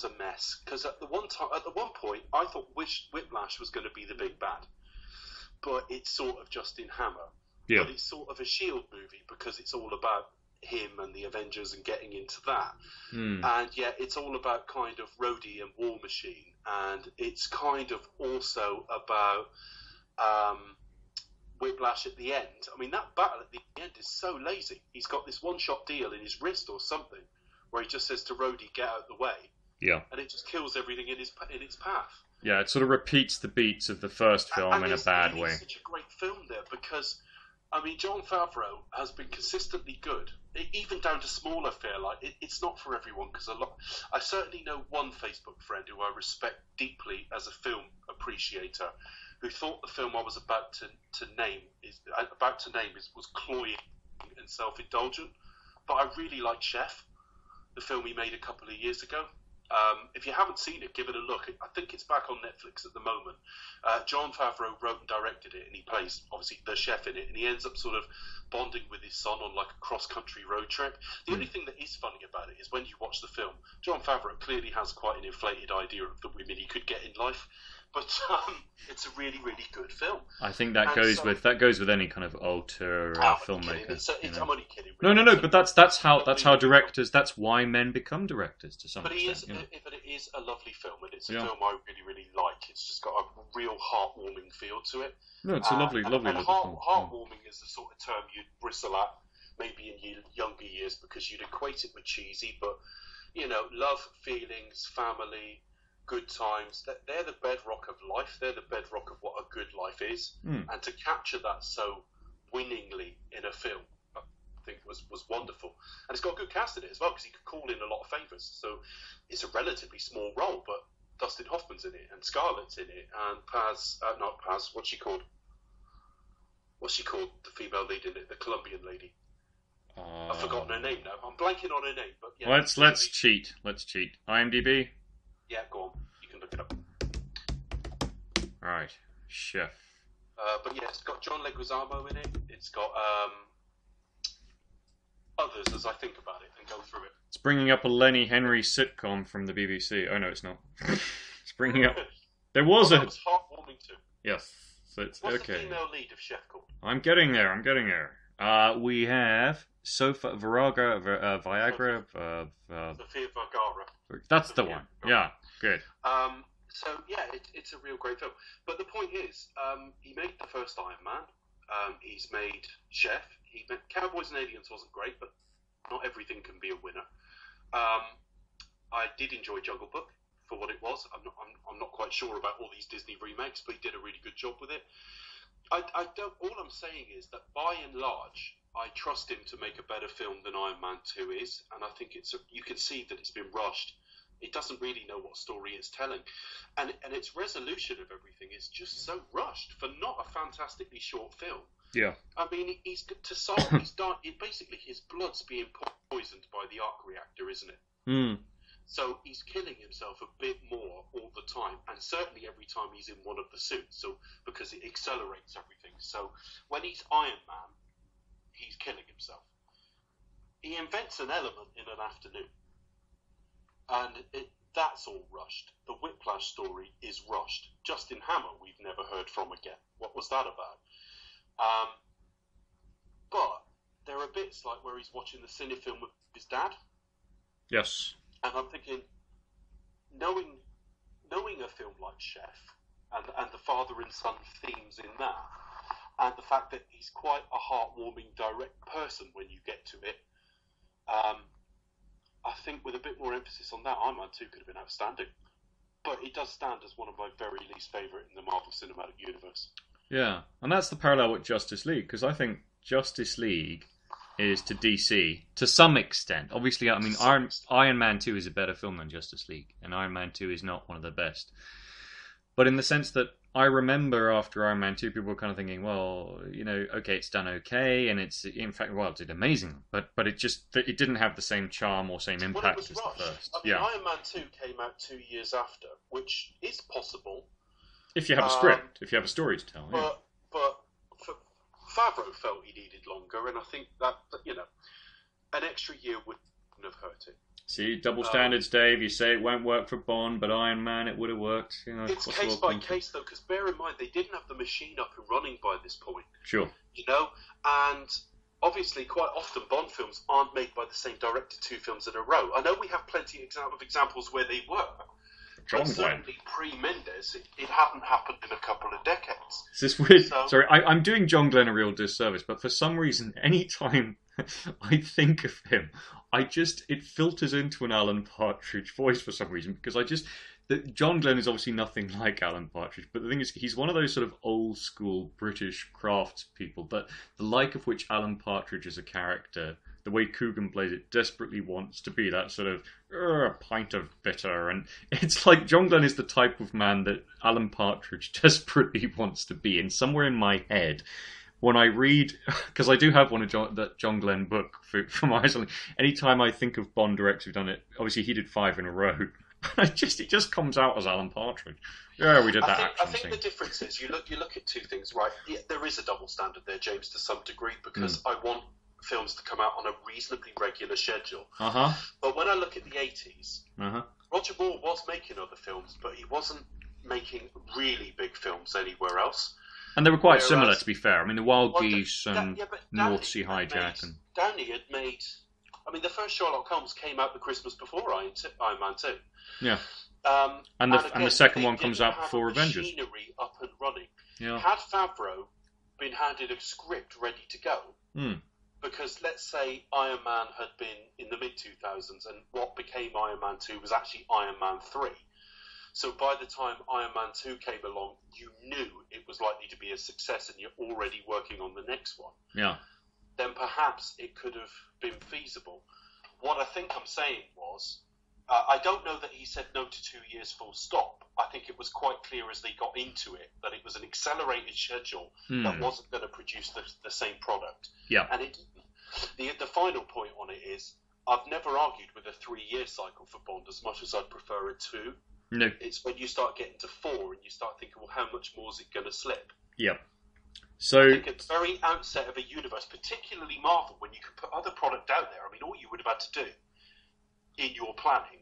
a mess, because at the one point I thought Whiplash was going to be the big bad, but it's sort of Justin Hammer. But it's sort of a Shield movie, because it's all about him and the Avengers and getting into that. And yet it's all about kind of Rhodey and War Machine, and it's kind of also about Whiplash at the end. I mean, that battle at the end is so lazy. He's got this one-shot deal in his wrist or something, where he just says to Rhodey, "Get out the way." Yeah. And it just kills everything in its path. Yeah, it sort of repeats the beats of the first film in a bad way. It's such a great film there, because, I mean, Jon Favreau has been consistently good, even down to smaller fare. Like, it's not for everyone, because I certainly know one Facebook friend who I respect deeply as a film appreciator, who thought the film I was about to name was cloying and self-indulgent. But I really like Chef, the film he made a couple of years ago. If you haven't seen it, give it a look. I think it's back on Netflix at the moment. Jon Favreau wrote and directed it, and he plays, obviously, the chef in it, and he ends up sort of bonding with his son on like a cross-country road trip. The only thing that is funny about it is when you watch the film, Jon Favreau clearly has quite an inflated idea of the women he could get in life, but it's a really, really good film. I think that goes with any kind of auteur filmmaker. I'm only kidding. Really. No, but that's how directors. That's why men become directors to some extent. But it is a lovely film, and it's a film I really, really like. It's just got a real heartwarming feel to it. No, it's a lovely film. Heartwarming is the sort of term you'd bristle at maybe in your younger years because you'd equate it with cheesy, but love, feelings, family, good times, they're the bedrock of life. They're the bedrock of what a good life is. And to capture that so winningly in a film, I think was wonderful. And it's got a good cast in it as well, because he could call in a lot of favours. So it's a relatively small role, but Dustin Hoffman's in it, and Scarlett's in it, and not Paz, what's she called? The female lead in it, the Colombian lady. I've forgotten her name now. I'm blanking on her name, but yeah. Let's cheat. IMDb. Yeah, go on. You can look it up. All right, chef. But yeah, it's got John Leguizamo in it. It's got others as I think about it and go through it. It's bringing up a Lenny Henry sitcom from the BBC. Oh no, it's not. It's bringing up. There was That was heartwarming too. Yes, so it's What's okay. the female lead of Chef called? I'm getting there. We have Viagra. Sofia Vergara. That's the one. Yeah, good. So yeah, it's a real great film. But the point is, he made the first Iron Man. He's made Chef. He made Cowboys and Aliens wasn't great, but not everything can be a winner. I did enjoy Jungle Book for what it was. I'm not quite sure about all these Disney remakes, but he did a really good job with it. I don't. All I'm saying is that by and large, I trust him to make a better film than Iron Man 2 is, and I think you can see that it's been rushed. It doesn't really know what story it's telling, and its resolution of everything is just so rushed for not a fantastically short film. Yeah. I mean, he's basically his blood's being poisoned by the arc reactor, isn't it? Mm. So he's killing himself a bit more all the time, and certainly every time he's in one of the suits. So because it accelerates everything. So when he's Iron Man, he's killing himself. He invents an element in an afternoon, and that's all rushed. The Whiplash story is rushed. Justin Hammer, we've never heard from again. What was that about? But there are bits like where he's watching the cine film with his dad. Yes. And I'm thinking, knowing a film like Chef and the father and son themes in that, and the fact that he's quite a heartwarming, direct person when you get to it, I think with a bit more emphasis on that, Iron Man 2 could have been outstanding. But it does stand as one of my very least favourite in the Marvel Cinematic Universe. Yeah, and that's the parallel with Justice League, because I think Justice League is to DC to some extent. Obviously, I mean, Iron Man 2 is a better film than Justice League, and Iron Man 2 is not one of the best. But in the sense that I remember after Iron Man 2, people were kind of thinking, well, okay, it's done okay, and it's, in fact, it did amazing, but it didn't have the same charm or same impact as the first. I mean, Iron Man 2 came out 2 years after, which is possible. If you have a script, if you have a story to tell. But Favreau felt he needed longer, and I think that an extra year wouldn't have hurt it. See, double standards, Dave. You say it won't work for Bond, but Iron Man, it would have worked. It's case by case, though, because bear in mind, they didn't have the machine up and running by this point. Sure. And obviously, quite often, Bond films aren't made by the same director 2 films in a row. I know we have plenty of examples where they were. But certainly pre-Mendes, it hadn't happened in a couple of decades. This is weird. Sorry, I'm doing John Glenn a real disservice, but for some reason, any time I think of him, it filters into an Alan Partridge voice for some reason, because John Glenn is obviously nothing like Alan Partridge, but the thing is, he's one of those sort of old school British crafts people, but the like of which Alan Partridge as a character, the way Coogan plays it, desperately wants to be that sort of a pint of bitter, and it's like John Glenn is the type of man that Alan Partridge desperately wants to be. And somewhere in my head, when I read, because I do have that John Glenn book from Iceland, anytime I think of Bond directors who've done it, obviously he did 5 in a row, it just comes out as Alan Partridge. Yeah, we did that I action think scene. the difference is you look at two things, right? Yeah, there is a double standard there, James, to some degree, because I want films to come out on a reasonably regular schedule. But when I look at the 80s, Roger Moore was making other films, but he wasn't making really big films anywhere else. And they were quite similar, to be fair. I mean, the Wild Geese and North Sea Hijack. Downey had made... I mean, the first Sherlock Holmes came out the Christmas before Iron Man 2. Yeah. And the second one comes out before Avengers. Machinery up and running. Yeah. Had Favreau been handed a script ready to go, because let's say Iron Man had been in the mid-2000s and what became Iron Man 2 was actually Iron Man 3. So by the time Iron Man 2 came along, you knew it was likely to be a success and you're already working on the next one. Yeah. Then perhaps it could have been feasible. What I think I'm saying was, I don't know that he said no to 2 years full stop. I think it was quite clear as they got into it that it was an accelerated schedule that wasn't going to produce the same product. Yeah. And the final point on it is, I've never argued with a 3-year cycle for Bond as much as I'd prefer a 2. No. It's when you start getting to 4 and you start thinking, well, how much more is it going to slip? Yeah. So I think at the very outset of a universe, particularly Marvel, when you can put other product out there, I mean, all you would have had to do in your planning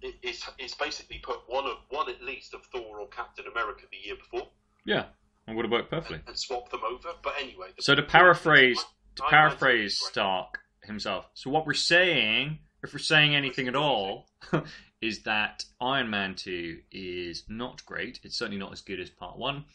is basically put one at least of Thor or Captain America the year before. Yeah, and would have worked perfectly. And swap them over. But anyway. So to paraphrase Stark himself. So what we're saying, if we're saying anything at all, is that Iron Man 2 is not great. It's certainly not as good as Part 1.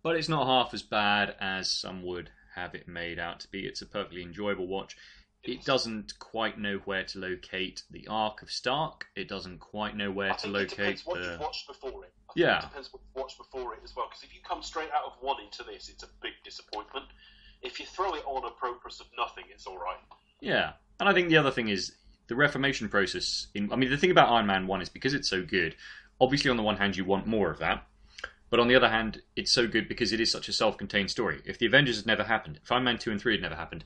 But it's not half as bad as some would have it made out to be. It's a perfectly enjoyable watch. It doesn't quite know where to locate the arc of Stark. It doesn't quite know where to locate it depends what you've watched before it. It depends what you've watched before it as well. Because if you come straight out of 1 into this, it's a big disappointment. If you throw it on a purpose of nothing, it's all right. Yeah. And I think the other thing is the reformation process. The thing about Iron Man 1 is because it's so good, obviously on the one hand you want more of that. But on the other hand, it's so good because it is such a self-contained story. If the Avengers had never happened, if Iron Man 2 and 3 had never happened,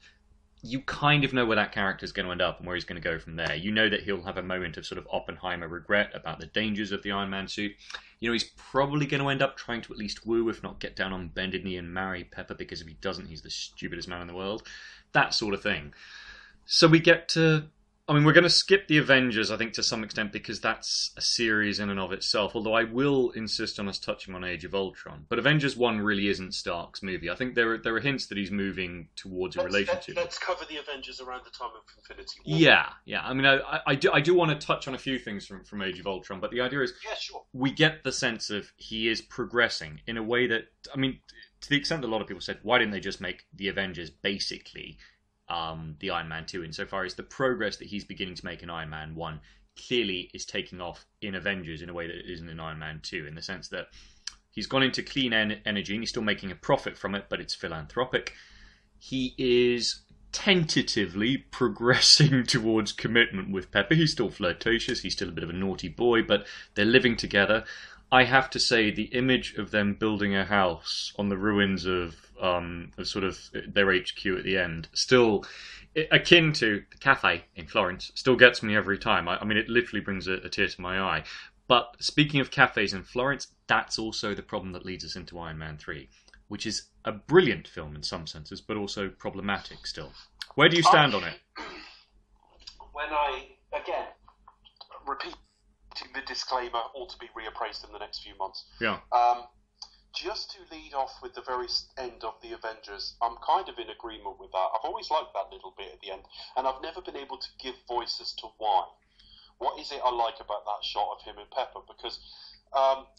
you kind of know where that character is going to end up and where he's going to go from there. You know that he'll have a moment of sort of Oppenheimer regret about the dangers of the Iron Man suit. You know, he's probably going to end up trying to at least woo, if not get down on bended knee and marry Pepper, because if he doesn't, he's the stupidest man in the world. That sort of thing. So we get to... we're going to skip the Avengers, I think, to some extent, because that's a series in and of itself, although I will insist on us touching on Age of Ultron. But Avengers 1 really isn't Stark's movie. I think there are hints that he's moving towards a relationship. Let's cover the Avengers around the time of Infinity War. Yeah. I do want to touch on a few things from Age of Ultron, but the idea is we get the sense of he is progressing in a way that, to the extent that a lot of people said, why didn't they just make the Avengers basically... the Iron Man 2, insofar as the progress that he's beginning to make in Iron Man 1 clearly is taking off in Avengers in a way that it isn't in Iron Man 2, in the sense that he's gone into clean energy and he's still making a profit from it, but it's philanthropic. He is tentatively progressing towards commitment with Pepper. He's still flirtatious, he's still a bit of a naughty boy, but they're living together. I have to say, the image of them building a house on the ruins of sort of their HQ at the end, still akin to the cafe in Florence, still gets me every time. It literally brings a tear to my eye. But speaking of cafes in Florence, that's also the problem that leads us into Iron Man 3, which is a brilliant film in some senses, but also problematic still. Where do you stand on it? When I, again, repeat the disclaimer, all to be reappraised in the next few months. Yeah. Just to lead off with the very end of the Avengers, I'm kind of in agreement with that. I've always liked that little bit at the end, and I've never been able to give voice as to why. What is it I like about that shot of him and Pepper? Because...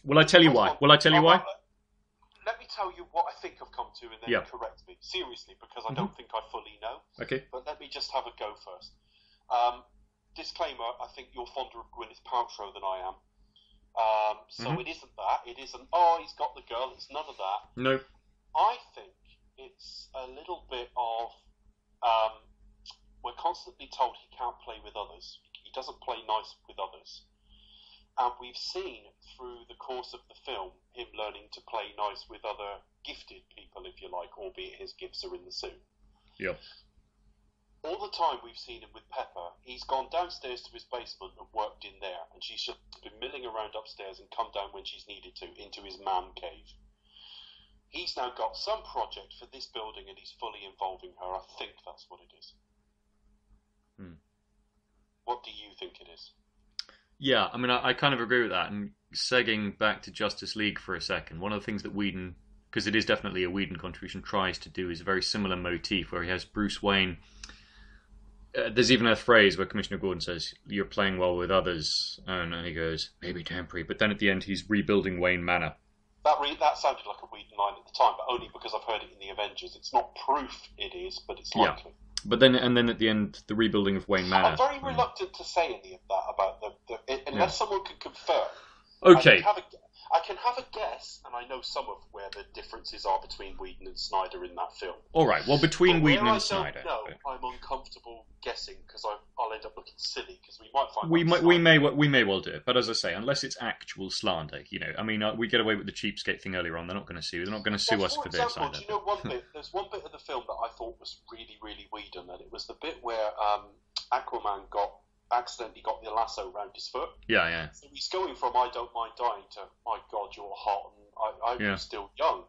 will I tell you why? Let me tell you what I think I've come to, and then correct me. Seriously, because I don't think I fully know. Okay. But let me just have a go first. Disclaimer, I think you're fonder of Gwyneth Paltrow than I am. So it isn't that. It isn't, he's got the girl. It's none of that. No. I think it's a little bit of, we're constantly told he can't play with others. He doesn't play nice with others. And we've seen through the course of the film him learning to play nice with other gifted people, if you like, albeit his gifts are in the suit. Yeah. all the time we've seen him with Pepper, he's gone downstairs to his basement and worked in there, and she's just been milling around upstairs and come down when she's needed to into his man cave. He's now got some project for this building, and he's fully involving her. I think that's what it is. What do you think it is? Yeah, I mean, I kind of agree with that. And segging back to Justice League for a second, one of the things that Whedon, because it is definitely a Whedon contribution, tries to do is a very similar motif where he has Bruce Wayne. There's even a phrase where Commissioner Gordon says, "You're playing well with others," and he goes, "Maybe temporary," but then at the end he's rebuilding Wayne Manor. That sounded like a Whedon line at the time, but only because I've heard it in the Avengers. It's not proof it is, but it's likely. Yeah. But then at the end, the rebuilding of Wayne Manor. I'm very reluctant to say any of that about unless someone can confirm. Okay. I can have a guess, and I know some of where the differences are between Whedon and Snyder in that film. All right. Well, between Whedon and Snyder. I'm uncomfortable guessing because I'll end up looking silly because we might find we may well do it, but as I say, unless it's actual slander, I mean, we get away with the cheapskate thing earlier on. They're not going to sue. They're not going to sue us for this either. Do you know one bit? There's one bit of the film that I thought was really, really Whedon, and it was the bit where Aquaman accidentally got the lasso around his foot. Yeah. So he's going from "I don't mind dying" to "My God, you're hot," and I'm still young.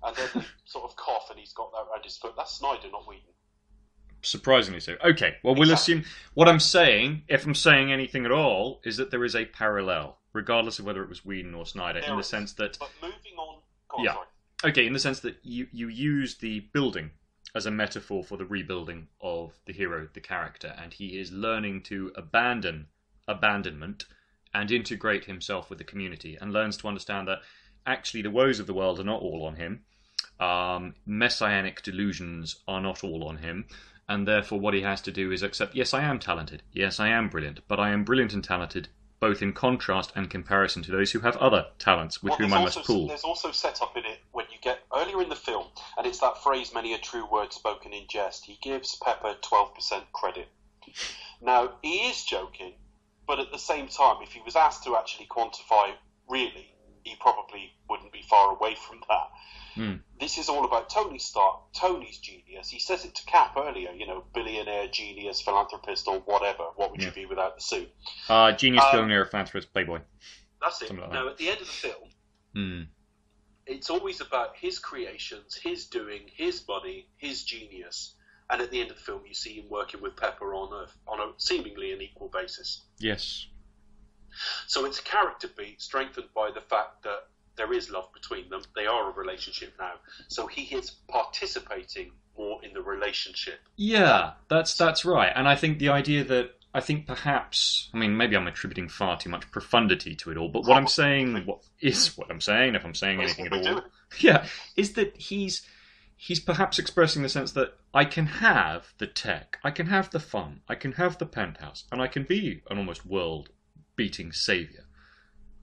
And then they sort of cough, and he's got that around his foot. That's Snyder, not Whedon. Surprisingly so. Okay, well, we'll assume what I'm saying, if I'm saying anything at all, is that there is a parallel, regardless of whether it was Whedon or Snyder, in the sense that. But moving on. Sorry. Okay, in the sense that you use the building as a metaphor for the rebuilding of the hero, the character, and he is learning to abandon abandonment and integrate himself with the community, and learns to understand that actually the woes of the world are not all on him, messianic delusions are not all on him, and therefore what he has to do is accept, yes, I am talented, yes, I am brilliant, but I am brilliant and talented both in contrast and comparison to those who have other talents with whom I must pool. There's also set up in it when you get earlier in the film, and it's that phrase, "Many a true word spoken in jest." He gives Pepper 12% credit. Now, he is joking, but at the same time, if he was asked to actually quantify really, he probably wouldn't be far away from that. This is all about Tony Stark, Tony's genius. He says it to Cap earlier, billionaire, genius, philanthropist, or whatever. What would you be without the suit? Genius, billionaire, philanthropist, playboy. That's it. Now, at the end of the film, it's always about his creations, his doing, his money, his genius. And at the end of the film, you see him working with Pepper on a seemingly an equal basis. Yes. So it's a character beat strengthened by the fact that there is love between them. They are a relationship now. So he is participating more in the relationship. Yeah, that's right. And I think the idea that, perhaps, maybe I'm attributing far too much profundity to it all, but what I'm saying, if I'm saying anything at all, is that he's perhaps expressing the sense that I can have the tech, I can have the fun, I can have the penthouse, and I can be an almost world-beating saviour.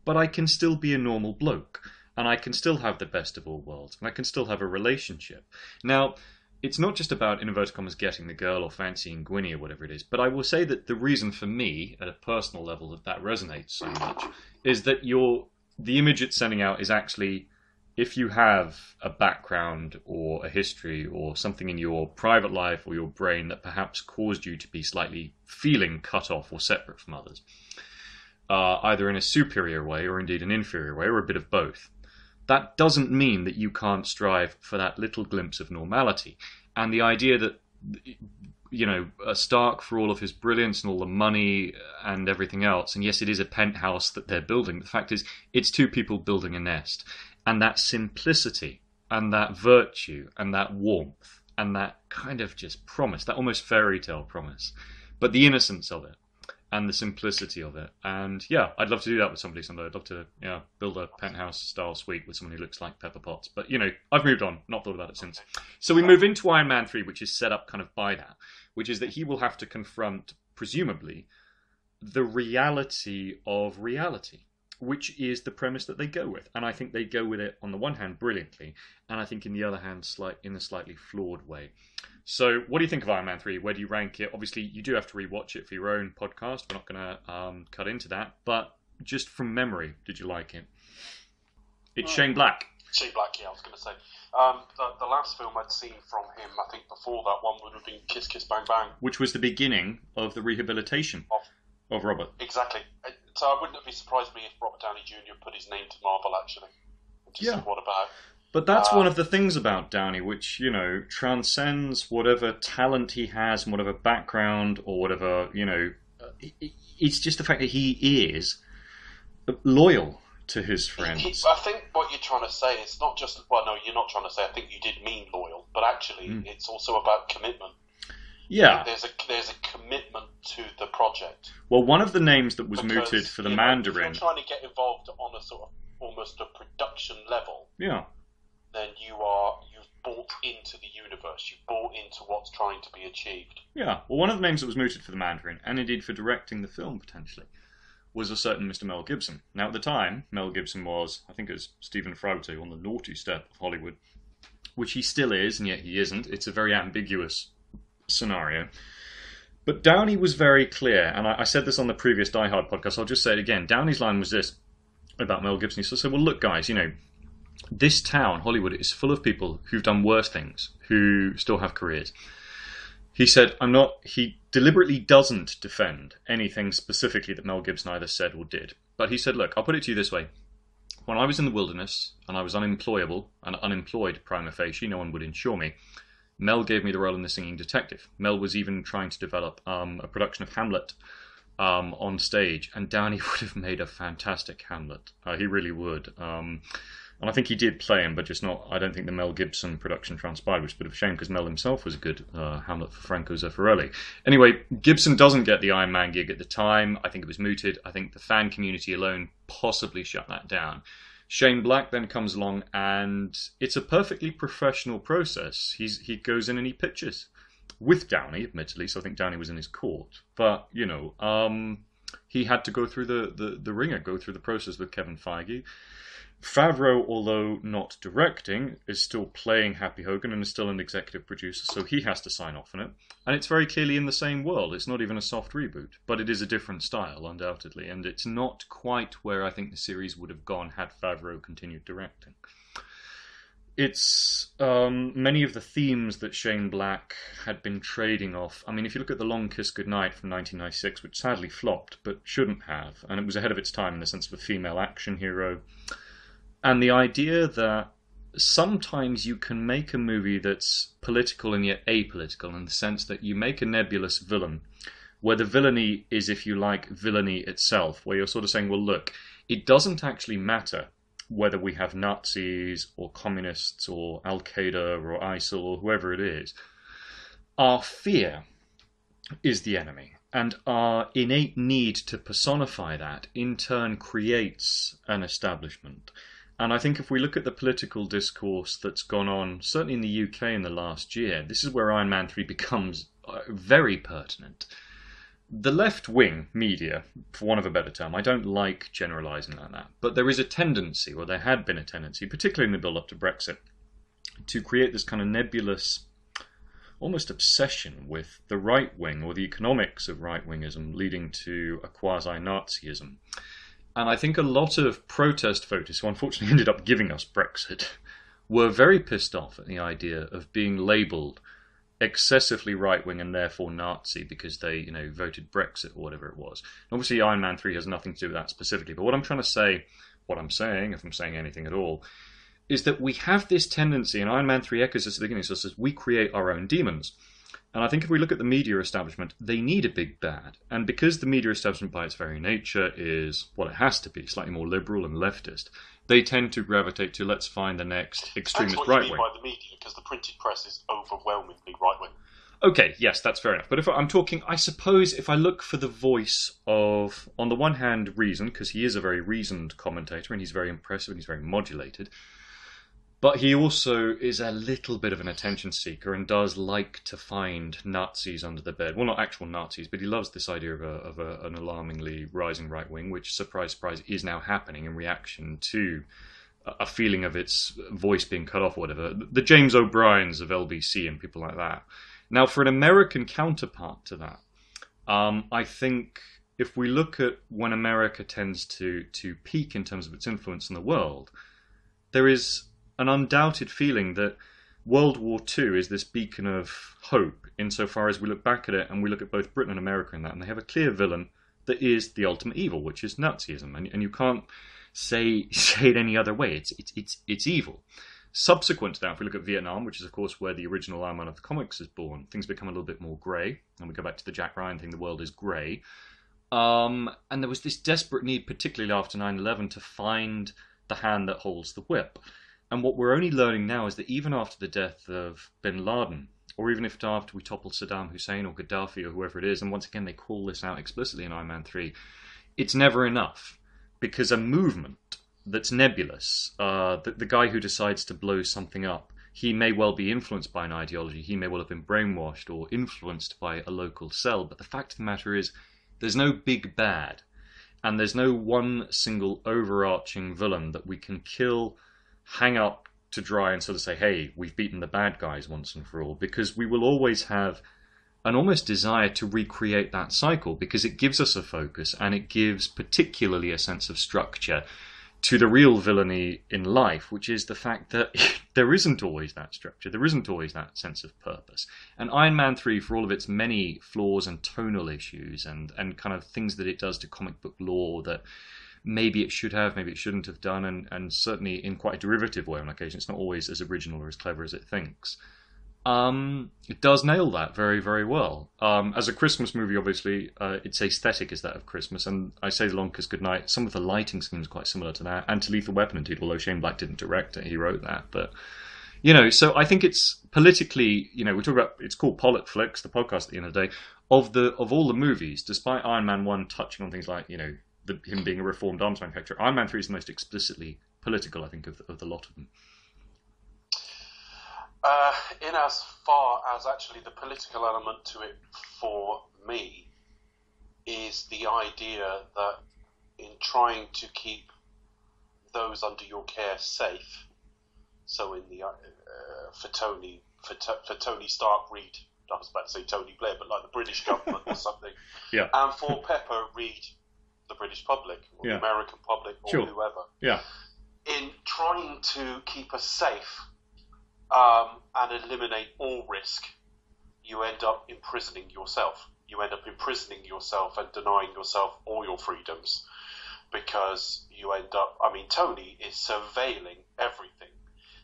But I can still be a normal bloke, and I can still have the best of all worlds, and I can still have a relationship. Now, it's not just about, in inverted commas, getting the girl or fancying Gwynny or whatever it is, but I will say that the reason for me, at a personal level, that resonates so much, is that the image it's sending out is actually, if you have a background or a history or something in your private life or your brain that perhaps caused you to be slightly feeling cut off or separate from others, either in a superior way or indeed an inferior way, or a bit of both. That doesn't mean that you can't strive for that little glimpse of normality. And the idea that, Stark, for all of his brilliance and all the money and everything else, and yes, it is a penthouse that they're building, the fact is, it's two people building a nest. And that simplicity, and that virtue, and that warmth, and that kind of just promise, that almost fairy tale promise, but the innocence of it, and the simplicity of it. And I'd love to do that with somebody someday. I'd love to build a penthouse style suite with someone who looks like Pepper Potts. But I've moved on, not thought about it since. So we move into Iron Man 3, which is set up kind of by that, which is that he will have to confront, presumably, the reality of reality, which is the premise that they go with. And I think they go with it on the one hand brilliantly, and I think in the other hand in a slightly flawed way. So what do you think of Iron Man 3? Where do you rank it? Obviously, you do have to rewatch it for your own podcast. We're not going to cut into that. But just from memory, did you like it? It's Shane Black. Shane Black, yeah, I was going to say. The last film I'd seen from him, I think before that one would have been Kiss Kiss Bang Bang. Which was the beginning of the rehabilitation of Robert. Exactly. So I wouldn't be surprised me if Robert Downey Jr. put his name to Marvel, actually. Yeah. What about? But that's one of the things about Downey, which, transcends whatever talent he has and whatever background or whatever, it's just the fact that he is loyal to his friends. I think what you're trying to say is not just, well, no, you're not trying to say, I think you did mean loyal, but actually it's also about commitment. Yeah. There's a commitment to the project. Well, one of the names that was mooted for the Mandarin... If you're trying to get involved on a sort of almost a production level, yeah, then you've bought into the universe. You've bought into what's trying to be achieved. Yeah. Well, one of the names that was mooted for the Mandarin, and indeed for directing the film potentially, was a certain Mr. Mel Gibson. Now, at the time, Mel Gibson was, I think it was Stephen Fry would say, on the naughty step of Hollywood, which he still is, and yet he isn't. It's a very ambiguous scenario. But Downey was very clear, and I said this on the previous Die Hard podcast, I'll just say it again. Downey's line was this about Mel Gibson. He said, well, look, guys, this town, Hollywood, is full of people who've done worse things, who still have careers. He said, he deliberately doesn't defend anything specifically that Mel Gibson either said or did. But he said, look, I'll put it to you this way. When I was in the wilderness, and I was unemployable, and unemployed prima facie, no one would insure me, Mel gave me the role in The Singing Detective. Mel was even trying to develop a production of Hamlet on stage, and Downey would have made a fantastic Hamlet. He really would. And I think he did play him, but just not. I don't think the Mel Gibson production transpired, which is a bit of a shame because Mel himself was a good Hamlet for Franco Zeffirelli. Anyway, Gibson doesn't get the Iron Man gig at the time. I think it was mooted. I think the fan community alone possibly shut that down. Shane Black then comes along, and it's a perfectly professional process. He goes in and he pitches with Downey, admittedly. So I think Downey was in his court, but he had to go through the ringer, go through the process with Kevin Feige. Favreau, although not directing, is still playing Happy Hogan and is still an executive producer, so he has to sign off on it. And it's very clearly in the same world. It's not even a soft reboot, but it is a different style, undoubtedly. And it's not quite where I think the series would have gone had Favreau continued directing. It's many of the themes that Shane Black had been trading off. I mean, if you look at The Long Kiss Goodnight from 1996, which sadly flopped, but shouldn't have, and it was ahead of its time in the sense of a female action hero, and the idea that sometimes you can make a movie that's political and yet apolitical, in the sense that you make a nebulous villain, where the villainy is, if you like, villainy itself, where you're sort of saying, well, look, it doesn't actually matter whether we have Nazis or communists or Al-Qaeda or ISIL or whoever it is. Our fear is the enemy, and our innate need to personify that in turn creates an establishment. And I think if we look at the political discourse that's gone on, certainly in the UK in the last year, this is where Iron Man 3 becomes very pertinent. The left-wing media, for want of a better term, I don't like generalising like that, but there is a tendency, or there had been a tendency, particularly in the build-up to Brexit, to create this kind of nebulous, almost obsession with the right-wing, or the economics of right-wingism, leading to a quasi-Nazism. And I think a lot of protest voters, who unfortunately ended up giving us Brexit, were very pissed off at the idea of being labelled excessively right-wing and therefore Nazi because they, voted Brexit or whatever it was. And obviously, Iron Man 3 has nothing to do with that specifically. But what I'm trying to say, what I'm saying, if I'm saying anything at all, is that we have this tendency, and Iron Man 3 echoes this at the beginning, so it says we create our own demons. And I think if we look at the media establishment, they need a big bad. And because the media establishment by its very nature is what it has to be, slightly more liberal and leftist, they tend to gravitate to, let's find the next extremist right-wing. That's what you mean by the media, because the printed press is overwhelmingly right-wing. Okay, yes, that's fair enough. But if I'm talking, I suppose if I look for the voice of, on the one hand, reason, because he is a very reasoned commentator and he's very impressive and he's very modulated, but he also is a little bit of an attention seeker and does like to find Nazis under the bed. Well, not actual Nazis, but he loves this idea of an alarmingly rising right wing, which, surprise, surprise, is now happening in reaction to a feeling of its voice being cut off or whatever. The James O'Briens of LBC and people like that. Now, for an American counterpart to that, I think if we look at when America tends to peak in terms of its influence in the world, there is an undoubted feeling that World War II is this beacon of hope insofar as we look back at it and we look at both Britain and America in that, and they have a clear villain that is the ultimate evil, which is Nazism, and you can't say it any other way. It's evil. Subsequent to that, if we look at Vietnam, which is of course where the original Iron Man of the comics is born, things become a little bit more grey, and we go back to the Jack Ryan thing. The world is grey. And there was this desperate need, particularly after 9/11, to find the hand that holds the whip. And what we're only learning now is that even after the death of bin Laden, or even if after we topple Saddam Hussein or Gaddafi or whoever it is, and once again they call this out explicitly in Iron Man 3, it's never enough. Because a movement that's nebulous, the guy who decides to blow something up, he may well be influenced by an ideology, he may well have been brainwashed or influenced by a local cell, but the fact of the matter is, there's no big bad, and there's no one single overarching villain that we can kill, hang up to dry and sort of say, hey, we've beaten the bad guys once and for all, because we will always have an almost desire to recreate that cycle, because it gives us a focus, and it gives particularly a sense of structure to the real villainy in life, which is the fact that there isn't always that structure, there isn't always that sense of purpose. And Iron Man 3, for all of its many flaws and tonal issues and kind of things that it does to comic book lore that maybe it should have, maybe it shouldn't have done, and certainly in quite a derivative way on occasion, it's not always as original or as clever as it thinks. It does nail that very, very well. As a Christmas movie, obviously, its aesthetic is that of Christmas, and I say The Long Kiss Goodnight, some of the lighting schemes quite similar to that, and to Lethal Weapon indeed, although Shane Black didn't direct it, he wrote that. But, so I think it's politically, we talk about, it's called PolitFlix, the podcast at the end of the day, of all the movies, despite Iron Man 1 touching on things like, him being a reformed arms manufacturer, Iron Man 3 is the most explicitly political, I think, of the lot of them. In as far as actually the political element to it for me is the idea that in trying to keep those under your care safe, so in the for Tony Stark, read, I was about to say Tony Blair, but like the British government or something, yeah, and for Pepper, read the British public or the American public or whoever, in trying to keep us safe. And eliminate all risk, you end up imprisoning yourself. You end up imprisoning yourself and denying yourself all your freedoms, because you end up, Tony is surveilling everything,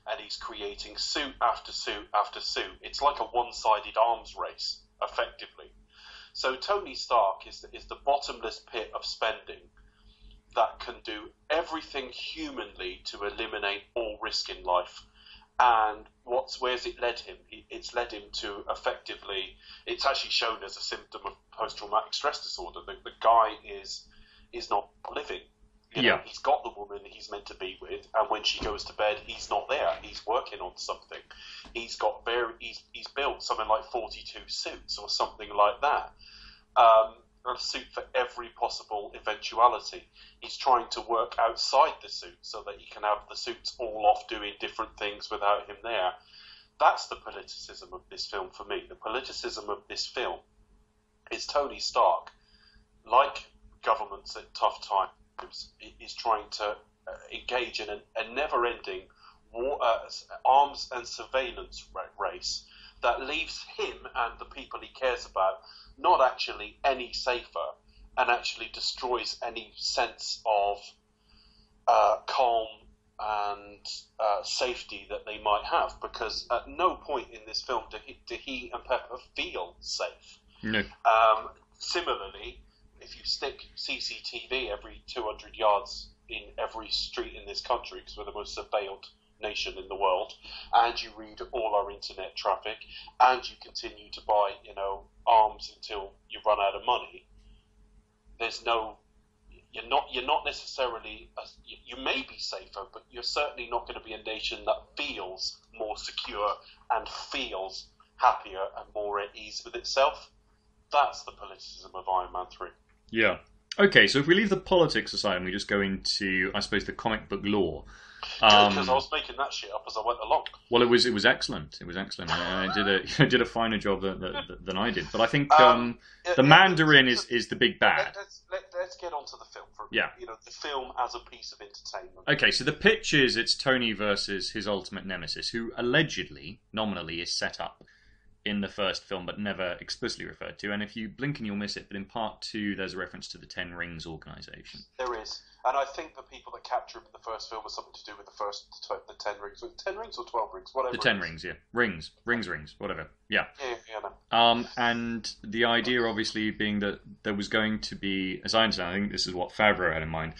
and he's creating suit after suit after suit. It's like a one-sided arms race, effectively. So Tony Stark is the bottomless pit of spending that can do everything humanly to eliminate all risk in life. And where's it led him? It's led him to effectively, it's actually shown as a symptom of post-traumatic stress disorder. The guy is not living. He's got the woman he's meant to be with, and when she goes to bed, he's not there. He's working on something. He's built something like 42 suits or something like that. A suit for every possible eventuality. He's trying to work outside the suit so that he can have the suits all off doing different things without him there. That's the politicism of this film for me. The politicism of this film is Tony Stark, like governments at tough times, is trying to engage in a never-ending war, arms and surveillance race that leaves him and the people he cares about not actually any safer, and actually destroys any sense of calm and safety that they might have, because at no point in this film do he and Pepper feel safe. No. Similarly, if you stick CCTV every 200 yards in every street in this country, because we're the most surveilled nation in the world, and you read all our internet traffic, and you continue to buy, arms until you run out of money, you're not necessarily, you may be safer, but you're certainly not going to be a nation that feels more secure and feels happier and more at ease with itself. That's the politicism of Iron Man 3. Yeah. Okay, so if we leave the politics aside and we just go into, I suppose, the comic book lore. Because I was making that shit up as I went along. Well, it was excellent. It was excellent. I did a finer job than I did. But I think the Mandarin is the big bad. let's get onto the film for Yeah. the film as a piece of entertainment. Okay, so the pitch is it's Tony versus his ultimate nemesis, who allegedly, nominally, is set up in the first film, but never explicitly referred to. And if you blink and you'll miss it, but in part 2, there's a reference to the Ten Rings organization. There is, and I think the people that capture him in the first film was something to do with the 10 rings, 10 rings or 12 rings, whatever. The 10 rings, yeah, rings, whatever, yeah. No. And the idea, obviously, being that there was going to be, as I understand, I think this is what Favreau had in mind,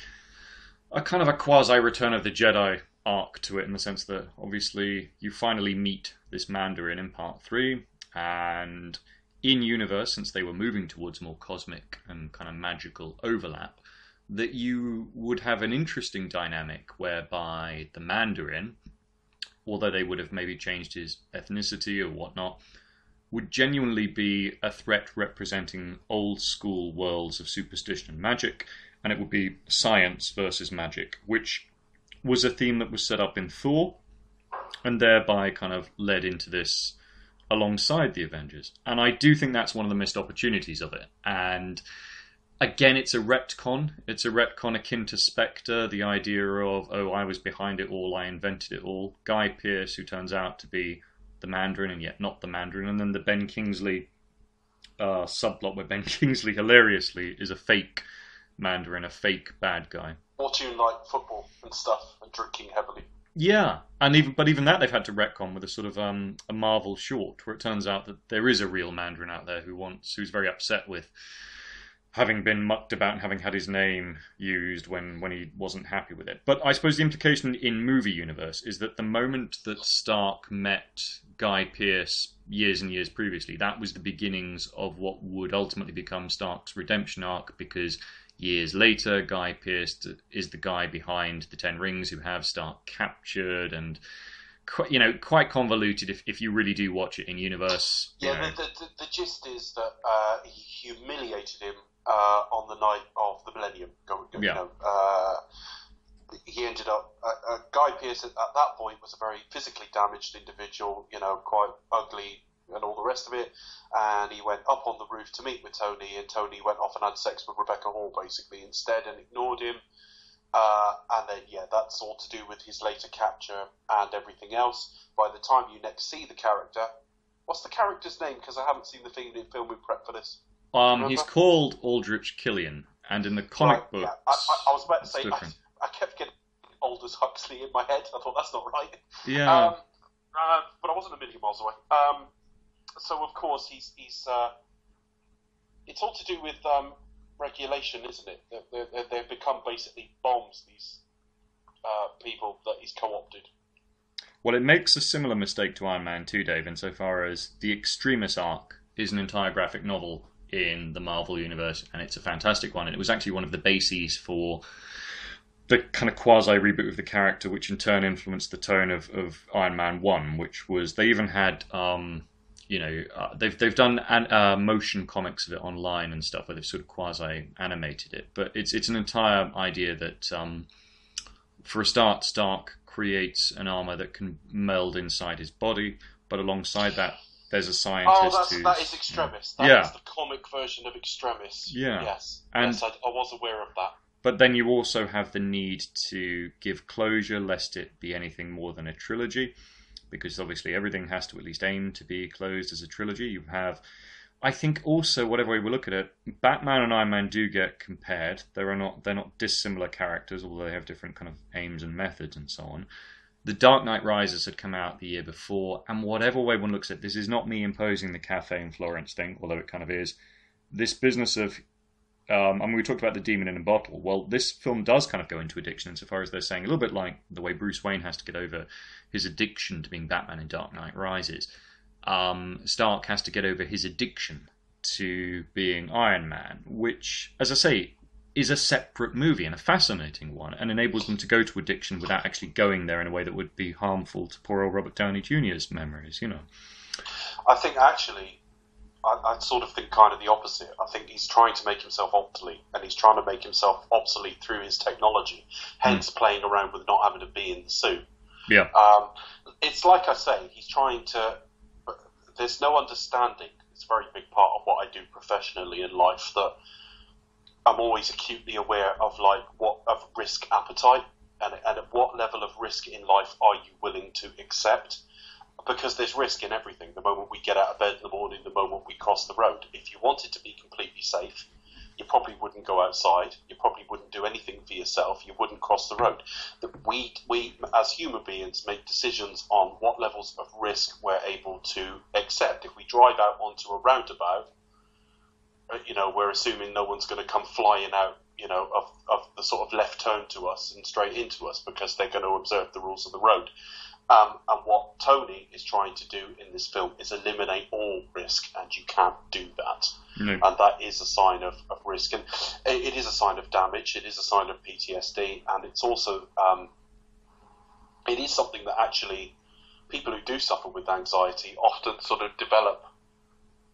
a kind of a quasi Return of the Jedi arc to it, in the sense that obviously you finally meet this Mandarin in part 3. And in universe, since they were moving towards more cosmic and kind of magical overlap, that you would have an interesting dynamic whereby the Mandarin, although they would have maybe changed his ethnicity or whatnot, would genuinely be a threat representing old school worlds of superstition and magic, and it would be science versus magic, which was a theme that was set up in Thor, and thereby kind of led into this alongside the Avengers. And I do think that's one of the missed opportunities of it. And again, it's a retcon. It's a retcon akin to Spectre, the idea of, oh, I was behind it all, I invented it all. Guy Pearce, who turns out to be the Mandarin and yet not the Mandarin. And then the Ben Kingsley subplot where Ben Kingsley, hilariously, is a fake Mandarin, a fake bad guy. Watching like football and stuff and drinking heavily. Yeah, and even that they've had to retcon with a sort of a Marvel short, where it turns out that there is a real Mandarin out there who's very upset with having been mucked about and having had his name used when he wasn't happy with it. But I suppose the implication in movie universe is that the moment that Stark met Guy Pearce years and years previously, that was the beginnings of what would ultimately become Stark's redemption arc, because years later, Guy Pearce is the guy behind the Ten Rings who have Stark captured, and quite convoluted if you really do watch it in universe. Yeah, the gist is that he humiliated him on the night of the Millennium. He ended up. Guy Pearce at that point was a very physically damaged individual, quite ugly and all the rest of it, and he went up on the roof to meet with Tony, and Tony went off and had sex with Rebecca Hall basically instead and ignored him, and then that's all to do with his later capture and everything else. By the time you next see the character, what's the character's name, because I haven't seen the film in prep for this? He's called Aldrich Killian, and in the comic book, I was about to say, I kept getting Aldous Huxley in my head. I thought that's not right. Yeah. But I wasn't a million miles away. So of course he's it's all to do with regulation, isn't it? They've become basically bombs, these people that he's co-opted. Well, it makes a similar mistake to Iron Man 2, Dave, insofar as the Extremis arc is an entire graphic novel in the Marvel Universe, and it's a fantastic one. And it was actually one of the bases for the kind of quasi-reboot of the character, which in turn influenced the tone of Iron Man 1, which was, they even had, they've done motion comics of it online and stuff, where they've sort of quasi-animated it. But it's an entire idea that, for a start, Stark creates an armor that can meld inside his body, but alongside that, there's a scientist that is Extremis. That is the comic version of Extremis. Yeah. Yes. And, yes, I was aware of that. But then you also have the need to give closure, lest it be anything more than a trilogy, because obviously everything has to at least aim to be closed as a trilogy. You have, I think also, whatever way we look at it, Batman and Iron Man do get compared. They're not dissimilar characters, although they have different kind of aims and methods and so on. The Dark Knight Rises had come out the year before, and whatever way one looks at it, this is not me imposing the Cafe in Florence thing, although it kind of is. This business of, we talked about the demon in a bottle. Well, this film does kind of go into addiction, insofar as they're saying, a little bit like the way Bruce Wayne has to get over his addiction to being Batman in Dark Knight Rises. Stark has to get over his addiction to being Iron Man, which, as I say, is a separate movie and a fascinating one, and enables them to go to addiction without actually going there in a way that would be harmful to poor old Robert Downey Jr.'s memories, I think actually, I sort of think kind of the opposite. I think he's trying to make himself obsolete, and he's trying to make himself obsolete through his technology, hence playing around with not having to be in the suit. Yeah. It's like I say, he's trying to... There's no understanding. It's a very big part of what I do professionally in life, that I'm always acutely aware of like what of risk appetite and at what level of risk in life are you willing to accept? Because there's risk in everything. The moment we get out of bed in the morning, the moment we cross the road. If you wanted to be completely safe, you probably wouldn't go outside. You probably wouldn't do anything for yourself. You wouldn't cross the road. That we as human beings make decisions on what levels of risk we're able to accept. If we drive out onto a roundabout, we're assuming no one's going to come flying out, of the sort of left turn to us and straight into us because they're going to observe the rules of the road. And what Tony is trying to do in this film is eliminate all risk, and you can't do that. No. And that is a sign of risk. And it is a sign of damage, it is a sign of PTSD, and it's also, it is something that actually people who do suffer with anxiety often sort of develop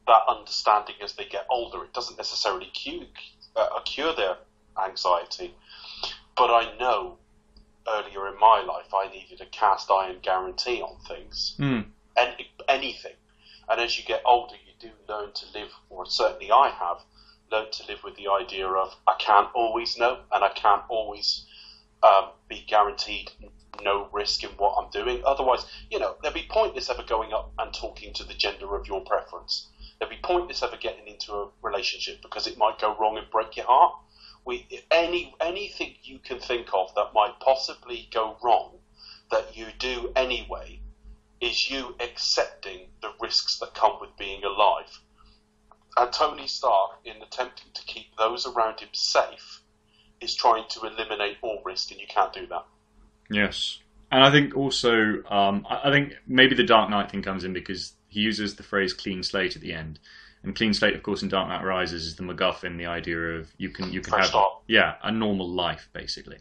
that understanding as they get older. It doesn't necessarily cure their anxiety, but I know earlier in my life I needed a cast iron guarantee on things, anything. And as you get older, you do learn to live, or certainly I have learned to live with the idea of I can't always know, and I can't always be guaranteed no risk in what I'm doing. Otherwise, there'd be pointless ever going up and talking to the gender of your preference. There'd be pointless ever getting into a relationship because it might go wrong and break your heart. Anything you can think of that might possibly go wrong that you do anyway is you accepting the risks that come with being alive. And Tony Stark, in attempting to keep those around him safe, is trying to eliminate all risk, and you can't do that. Yes. And I think also, I think maybe the Dark Knight thing comes in because he uses the phrase clean slate at the end. And clean slate, of course, in Dark Knight Rises is the MacGuffin, the idea of you can have a normal life, basically.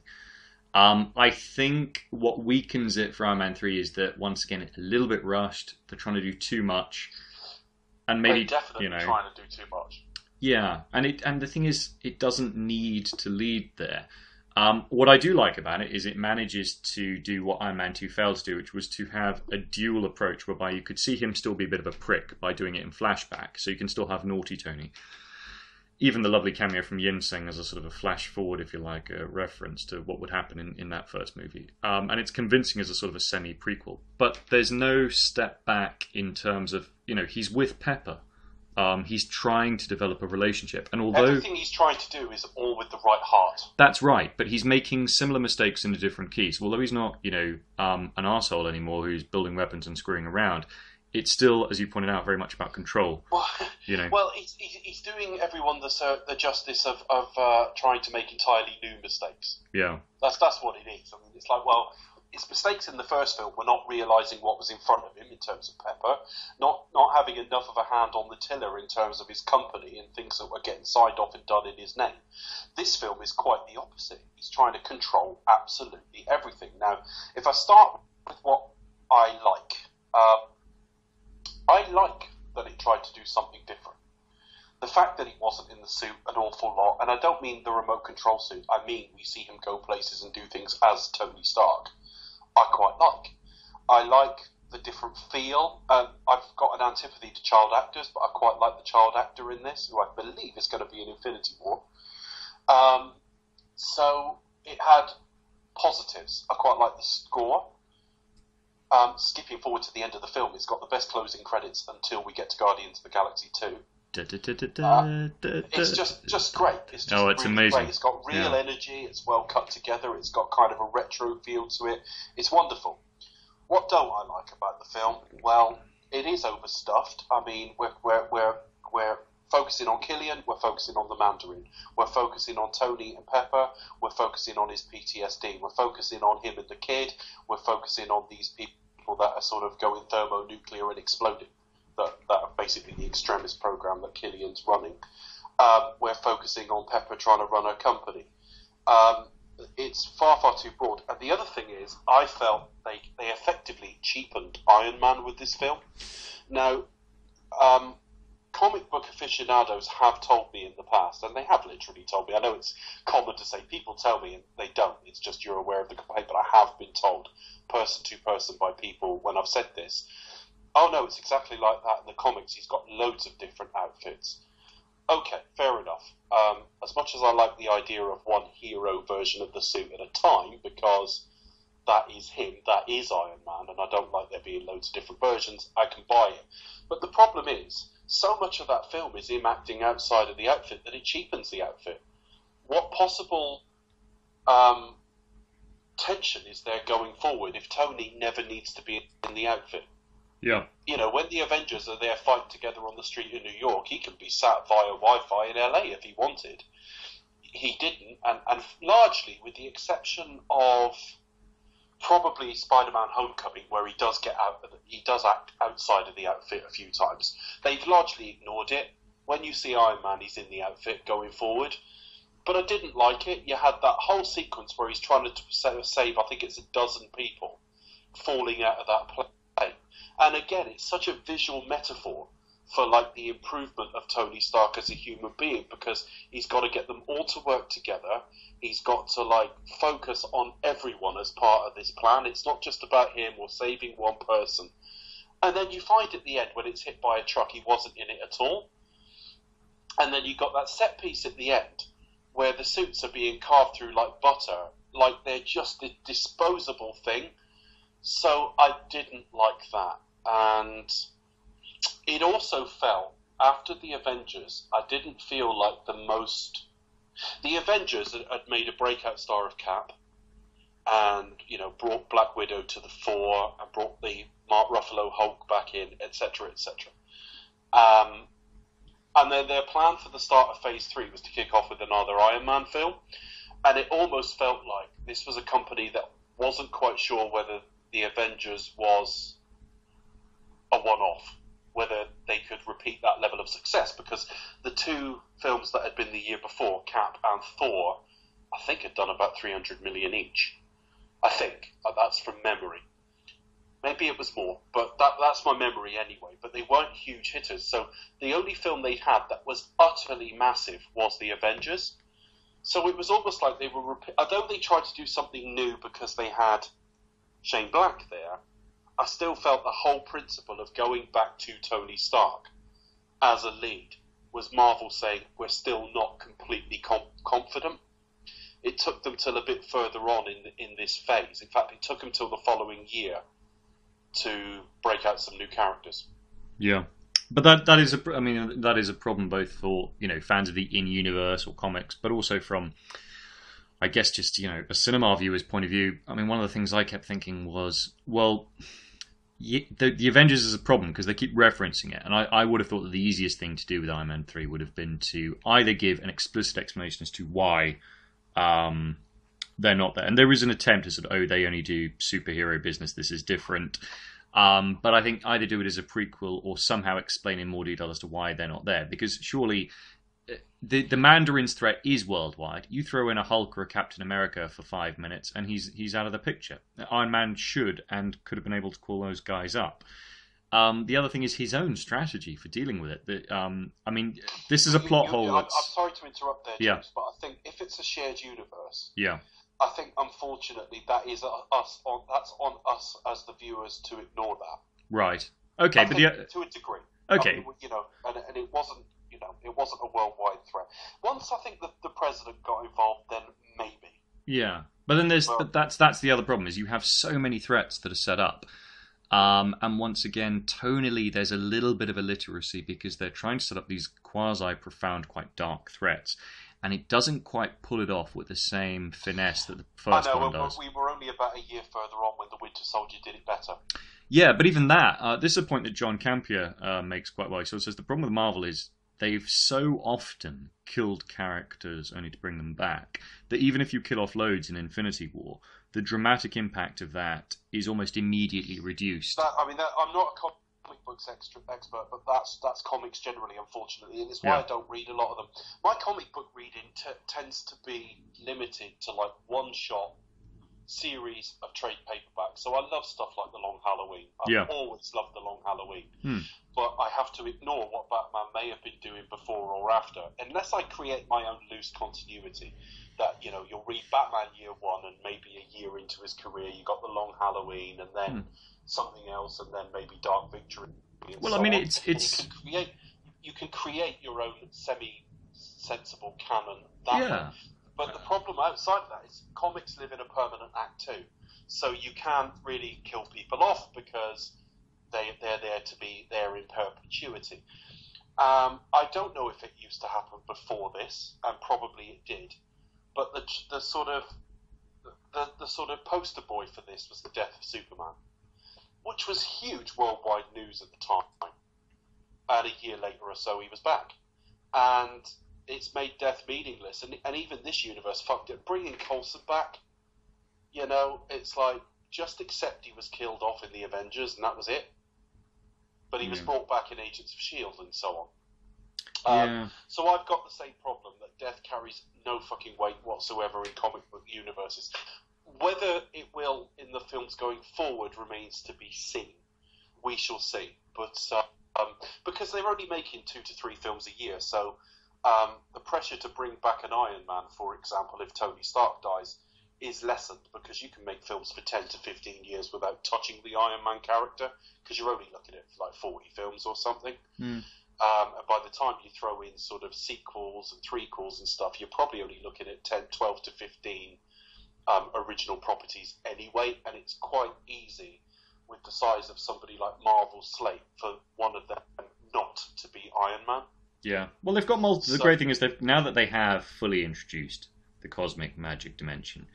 I think what weakens it for Iron Man 3 is that, once again, it's a little bit rushed. They're trying to do too much. And maybe, they're definitely trying to do too much. Yeah, and the thing is, it doesn't need to lead there. What I do like about it is it manages to do what Iron Man 2 failed to do, which was to have a dual approach whereby you could see him still be a bit of a prick by doing it in flashback, so you can still have naughty Tony. Even the lovely cameo from Yinsen as a sort of a flash forward, if you like, a reference to what would happen in that first movie. And it's convincing as a sort of a semi-prequel. But there's no step back in terms of, he's with Pepper. He's trying to develop a relationship, and although everything he's trying to do is all with the right heart. That's right, but he's making similar mistakes in a different keys. Although he's not, an arsehole anymore who's building weapons and screwing around, it's still, as you pointed out, very much about control. Well, he's doing everyone the justice of trying to make entirely new mistakes. Yeah, that's what it is. I mean, it's like, well, his mistakes in the first film were not realising what was in front of him in terms of Pepper, not having enough of a hand on the tiller in terms of his company and things that were getting signed off and done in his name. This film is quite the opposite. He's trying to control absolutely everything. Now, if I start with what I like that it tried to do something different. The fact that he wasn't in the suit an awful lot, and I don't mean the remote control suit, I mean we see him go places and do things as Tony Stark, I quite like. I like the different feel. I've got an antipathy to child actors, but I quite like the child actor in this, who I believe is going to be in Infinity War. So it had positives. I quite like the score. Skipping forward to the end of the film, it's got the best closing credits until we get to Guardians of the Galaxy 2. It's just great. It's just it's really amazing. Great. It's got real energy. It's well cut together. It's got kind of a retro feel to it. It's wonderful. What don't I like about the film? Well, it is overstuffed. I mean, we're focusing on Killian. We're focusing on the Mandarin. We're focusing on Tony and Pepper. We're focusing on his PTSD. We're focusing on him and the kid. We're focusing on these people that are sort of going thermonuclear and exploding. That are basically the extremist program that Killian's running. We're focusing on Pepper trying to run her company. It's far too broad. And the other thing is, I felt they effectively cheapened Iron Man with this film. Now, comic book aficionados have told me in the past, and they have literally told me, I know it's common to say people tell me and they don't, it's just you're aware of the complaint, but I have been told person to person by people when I've said this, oh no, it's exactly like that in the comics, he's got loads of different outfits. Okay, fair enough. As much as I like the idea of one hero version of the suit at a time, because that is him, that is Iron Man, and I don't like there being loads of different versions, I can buy it. But the problem is, so much of that film is him acting outside of the outfit that it cheapens the outfit. What possible tension is there going forward if Tony never needs to be in the outfit? Yeah. You know, when the Avengers are there fighting together on the street in New York, he can be sat via Wi-Fi in LA if he wanted. He didn't, and largely, with the exception of probably Spider-Man: Homecoming, where he does act outside of the outfit a few times. They've largely ignored it. When you see Iron Man, he's in the outfit going forward. But I didn't like it. You had that whole sequence where he's trying to save, I think it's a dozen people, falling out of that plane. And again, it's such a visual metaphor for like the improvement of Tony Stark as a human being, because he's got to get them all to work together. He's got to like focus on everyone as part of this plan. It's not just about him or saving one person. And then you find at the end, when it's hit by a truck, he wasn't in it at all. And then you got that set piece at the end where the suits are being carved through like butter, like they're just a disposable thing. So I didn't like that. And it also felt, after the Avengers, I didn't feel like the Avengers had made a breakout star of Cap, and brought Black Widow to the fore, and brought the Mark Ruffalo Hulk back in, etc., etc. And then their plan for the start of Phase 3 was to kick off with another Iron Man film, and it almost felt like this was a company that wasn't quite sure whether the Avengers was a one-off, whether they could repeat that level of success, because the two films that had been the year before, Cap and Thor, I think had done about 300 million each. I think. That's from memory. Maybe it was more, but that's my memory anyway. But they weren't huge hitters, so the only film they had that was utterly massive was The Avengers. So it was almost like they were, although they tried to do something new because they had Shane Black there, I still felt the whole principle of going back to Tony Stark as a lead was Marvel saying, we're still not completely confident. It took them till a bit further on in this phase. In fact, it took them till the following year to break out some new characters. Yeah, but that is a problem both for fans of the in-universe or comics, but also from, I guess, just a cinema viewer's point of view. I mean, one of the things I kept thinking was, well, the Avengers is a problem because they keep referencing it, and I would have thought that the easiest thing to do with Iron Man 3 would have been to either give an explicit explanation as to why they're not there. And there is an attempt to sort of, they only do superhero business, this is different. But I think either do it as a prequel or somehow explain in more detail as to why they're not there. Because surely the Mandarin's threat is worldwide. You throw in a Hulk or a Captain America for 5 minutes and he's out of the picture. Iron Man should and could have been able to call those guys up. The other thing is his own strategy for dealing with it. I mean, this is a plot hole. I'm sorry to interrupt there, James, but I think if it's a shared universe, I think unfortunately that's on us as the viewers to ignore that. Right. Okay, to a degree. Okay. I mean, and it wasn't a worldwide threat. Once I think that the president got involved, then maybe. Yeah, but then that's the other problem is you have so many threats that are set up. And once again, tonally, there's a little bit of illiteracy because they're trying to set up these quasi-profound, quite dark threats, and it doesn't quite pull it off with the same finesse that the first one does. We were only about a year further on when the Winter Soldier did it better. Yeah, but even that, this is a point that John Campier makes quite well. So it says the problem with Marvel is they've so often killed characters only to bring them back that even if you kill off loads in Infinity War, the dramatic impact of that is almost immediately reduced. I'm not a comic books expert, but that's comics generally, unfortunately, and it's why I don't read a lot of them. My comic book reading tends to be limited to like one-shot series of trade paperbacks. So I love stuff like The Long Halloween. I've always loved The Long Halloween. But I have to ignore what Batman may have been doing before or after, unless I create my own loose continuity. That, you'll read Batman Year 1 and maybe a year into his career you got The Long Halloween and then something else and then maybe Dark Victory. Well, I mean, it's... You can create you can create your own semi-sensible canon that way. But the problem outside of that is comics live in a permanent act too. So you can't really kill people off because they're there to be there in perpetuity. I don't know if it used to happen before this, and probably it did. But the sort of poster boy for this was the death of Superman, which was huge worldwide news at the time. And a year later or so, he was back, and it's made death meaningless. And even this universe fucked it. Bringing Coulson back, it's like, just accept he was killed off in the Avengers, and that was it. But he was brought back in Agents of S.H.I.E.L.D. and so on. So I've got the same problem, that death carries no fucking weight whatsoever in comic book universes. Whether it will in the films going forward remains to be seen. We shall see. But because they're only making 2 to 3 films a year, so the pressure to bring back an Iron Man, for example, if Tony Stark dies, is lessened, because you can make films for 10 to 15 years without touching the Iron Man character, because you're only looking at like 40 films or something. And by the time you throw in sort of sequels and threequels and stuff, you're probably only looking at 10, 12 to 15 original properties anyway, and it's quite easy with the size of somebody like Marvel's slate for one of them not to be Iron Man. Yeah. Well, they've got multiple. The great thing is that now that they have fully introduced the cosmic magic dimension,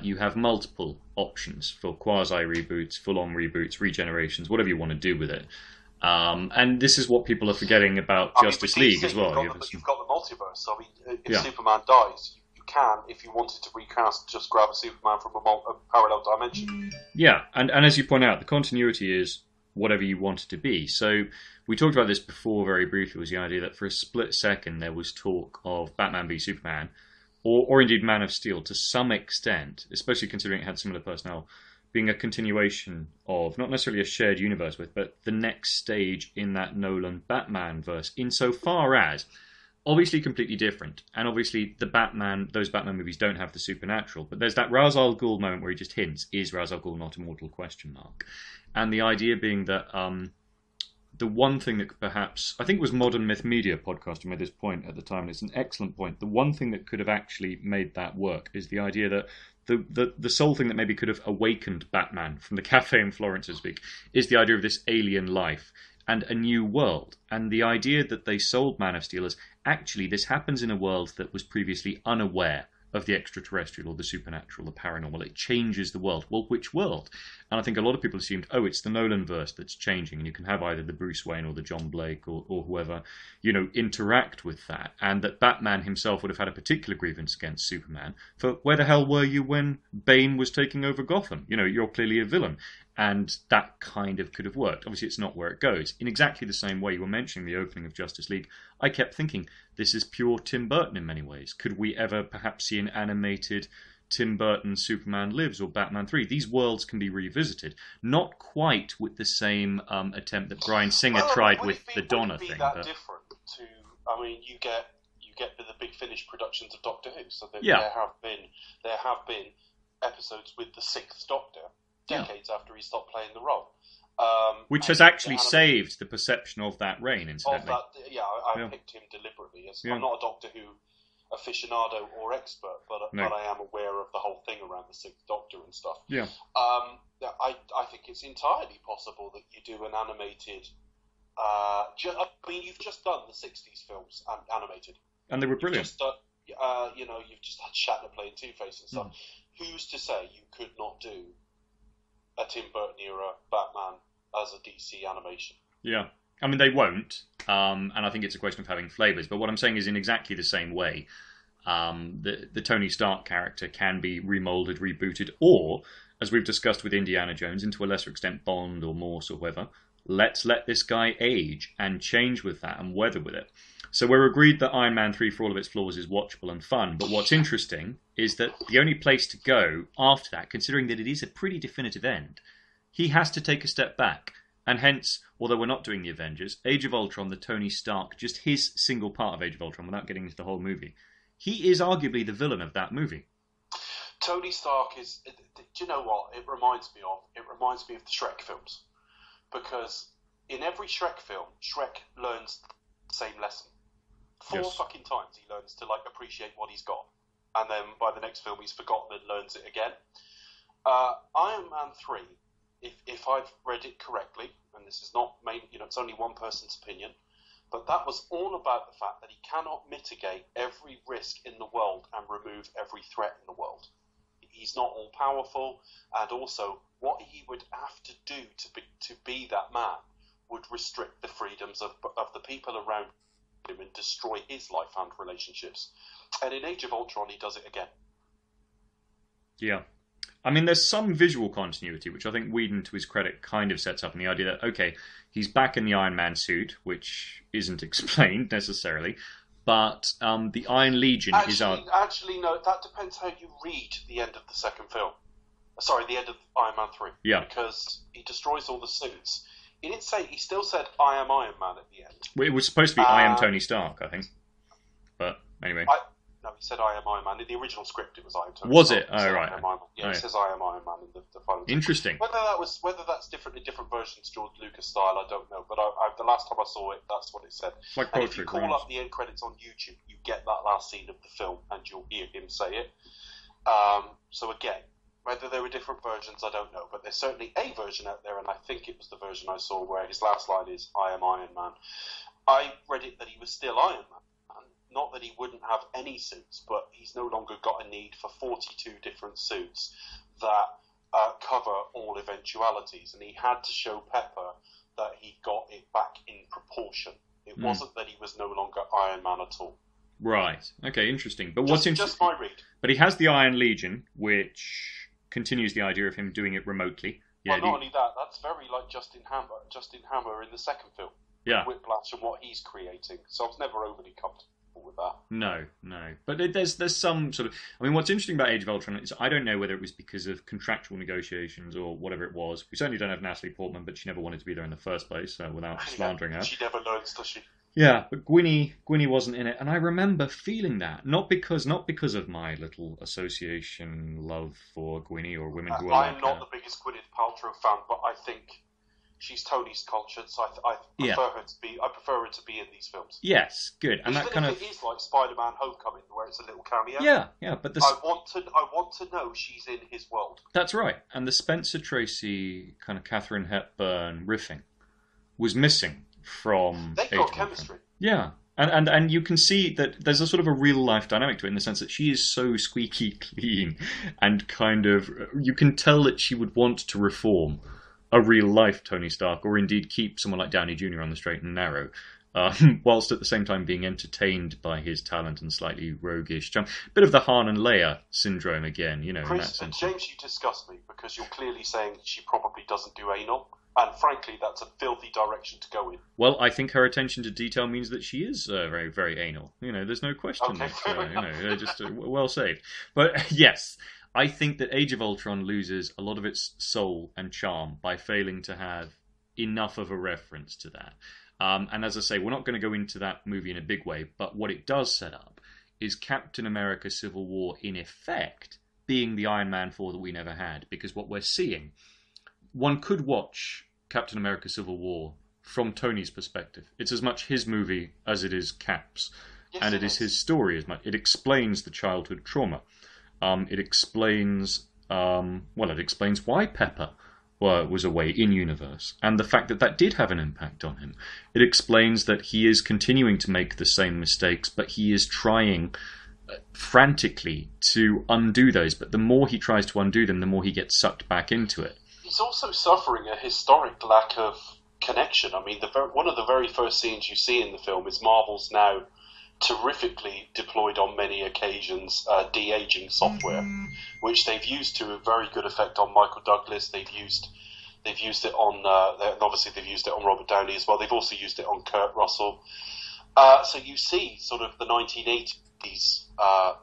you have multiple options for quasi-reboots, full-on reboots, regenerations, whatever you want to do with it. And this is what people are forgetting about Justice League as well. You've got the multiverse. I mean, if Superman dies, you can, if you wanted to recast, just grab a Superman from a parallel dimension. Yeah, and as you point out, the continuity is whatever you want it to be. So we talked about this before very briefly, was the idea that for a split second there was talk of Batman v Superman, or indeed Man of Steel to some extent, especially considering it had similar personnel, being a continuation of, not necessarily a shared universe with, but the next stage in that Nolan Batman verse, insofar as, obviously completely different, and obviously those Batman movies don't have the supernatural, but there's that Ra's al Ghul moment where he just hints, is Ra's al Ghul not immortal, ? And the idea being that the one thing that perhaps, I think it was Modern Myth Media podcast who made this point at the time, and it's an excellent point, the one thing that could have actually made that work is the idea that the sole thing that maybe could have awakened Batman from the cafe in Florence, so to speak, is the idea of this alien life and a new world. And the idea that they sold Man of Steel as, actually, this happens in a world that was previously unaware of the extraterrestrial or the supernatural, the paranormal. It changes the world. Well, which world? And I think a lot of people assumed, it's the Nolan-verse that's changing, and you can have either the Bruce Wayne or the John Blake or whoever, interact with that, and that Batman himself would have had a particular grievance against Superman for, where the hell were you when Bane was taking over Gotham? You're clearly a villain. And that kind of could have worked. Obviously, it's not where it goes. In exactly the same way you were mentioning the opening of Justice League, I kept thinking, this is pure Tim Burton in many ways. Could we ever perhaps see an animated Tim Burton Superman Lives or Batman 3? These worlds can be revisited. Not quite with the same attempt that Bryan Singer tried with the Donna thing. That different to, you get the Big Finish productions of Doctor Who. So there have been episodes with the Sixth Doctor, decades after he stopped playing the role. Which has actually saved the perception of that reign, incidentally. I picked him deliberately. I'm not a Doctor Who aficionado or expert, but I am aware of the whole thing around the Sixth Doctor and stuff. Yeah. I think it's entirely possible that you do an animated... you've just done the 60s films animated. And they were brilliant. You've just had Shatner playing Two-Face and stuff. Who's to say you could not do a Tim Burton era Batman as a DC animation? Yeah. They won't, and I think it's a question of having flavours, but what I'm saying is, in exactly the same way, the Tony Stark character can be remoulded, rebooted, or, as we've discussed with Indiana Jones, and to a lesser extent Bond or Morse or whoever, let's let this guy age and change with that and weather with it. So we're agreed that Iron Man 3, for all of its flaws, is watchable and fun, but what's interesting is that the only place to go after that, considering that it is a pretty definitive end, he has to take a step back. And hence, although we're not doing the Avengers, Age of Ultron, the Tony Stark, just his single part of Age of Ultron, without getting into the whole movie, he is arguably the villain of that movie. Tony Stark is... Do you know what it reminds me of? It reminds me of the Shrek films. Because in every Shrek film, Shrek learns the same lesson. Four Yes. fucking times he learns to like appreciate what he's got, and then by the next film he's forgotten and learns it again. Iron Man 3, if I've read it correctly, and this is not it's only one person's opinion, but that was all about the fact that he cannot mitigate every risk in the world and remove every threat in the world. He's not all powerful, and also what he would have to do to be that man would restrict the freedoms of the people around him and destroy his life and relationships. And in Age of Ultron, he does it again. Yeah. I mean, there's some visual continuity, which I think Whedon, to his credit, kind of sets up in the idea that, okay, he's back in the Iron Man suit, which isn't explained necessarily, but the Iron Legion is out. Actually, no, that depends how you read the end of the second film. Sorry, the end of Iron Man 3. Yeah. Because he destroys all the suits. He still said, I am Iron Man at the end. Well, it was supposed to be I am Tony Stark, I think. But anyway. No, he said I am Iron Man. In the original script, it was I am Tony Was Stark. it? Oh, right. It says I am Iron Man in the final. Interesting. Whether that's different in different versions, George Lucas style, I don't know. But the last time I saw it, that's what it said. Like and if you call up the end credits on YouTube, you get that last scene of the film, and you'll hear him say it. So again, whether there were different versions, I don't know. But there's certainly a version out there, and I think it was the version I saw where his last line is I am Iron Man. I read it that he was still Iron Man. Not that he wouldn't have any suits, but he's no longer got a need for 42 different suits that cover all eventualities. And he had to show Pepper that he got it back in proportion. It wasn't that he was no longer Iron Man at all. Right. Okay, interesting. But just my read. But he has the Iron Legion, which continues the idea of him doing it remotely. Yeah, well, not only that, that's very like Justin Hammer in the second film. Yeah. Whiplash and what he's creating. So I was never overly comfortable with that. No. But there's some sort of... I mean, what's interesting about Age of Ultron is I don't know whether it was because of contractual negotiations or whatever it was. We certainly don't have Natalie Portman, but she never wanted to be there in the first place, without slandering her. She never learns, does she? Yeah, but Gwynny wasn't in it, and I remember feeling that not because of my little association love for Gwynny or women who are. I'm not the biggest Gwyneth Paltrow fan, but I think she's Tony's conscience. I prefer her to be in these films. Yes, good, and even that kind if it is like Spider-Man: Homecoming, where it's a little cameo. Yeah, but I want to know she's in his world. That's right, and the Spencer Tracy kind of Katharine Hepburn riffing was missing from. They've got chemistry. Yeah. And you can see that there's a sort of a real life dynamic to it in the sense that she is so squeaky clean and kind of you can tell that she would want to reform a real life Tony Stark or indeed keep someone like Downey Jr. on the straight and narrow, whilst at the same time being entertained by his talent and slightly roguish charm. Bit of the Han and Leia syndrome again, in that sense. James, you disgust me because you're clearly saying she probably doesn't do anal. And frankly, that's a filthy direction to go in. Well, I think her attention to detail means that she is very, very anal. There's no question. Okay. Just well saved. But yes, I think that Age of Ultron loses a lot of its soul and charm by failing to have enough of a reference to that. And as I say, we're not going to go into that movie in a big way, but what it does set up is Captain America Civil War, in effect, being the Iron Man 4 that we never had. Because what we're seeing... One could watch Captain America Civil War from Tony's perspective. It's as much his movie as it is Cap's. Yes, and it is his story as much. It explains the childhood trauma. It explains why Pepper was away in-universe, and the fact that did have an impact on him. It explains that he is continuing to make the same mistakes, but he is trying frantically to undo those. But the more he tries to undo them, the more he gets sucked back into it. He's also suffering a historic lack of connection. I mean, one of the very first scenes you see in the film is Marvel's now terrifically deployed on many occasions de-aging software, which they've used to a very good effect on Michael Douglas. They've used it on, obviously they've used it on Robert Downey as well. They've also used it on Kurt Russell. So you see sort of the 1980s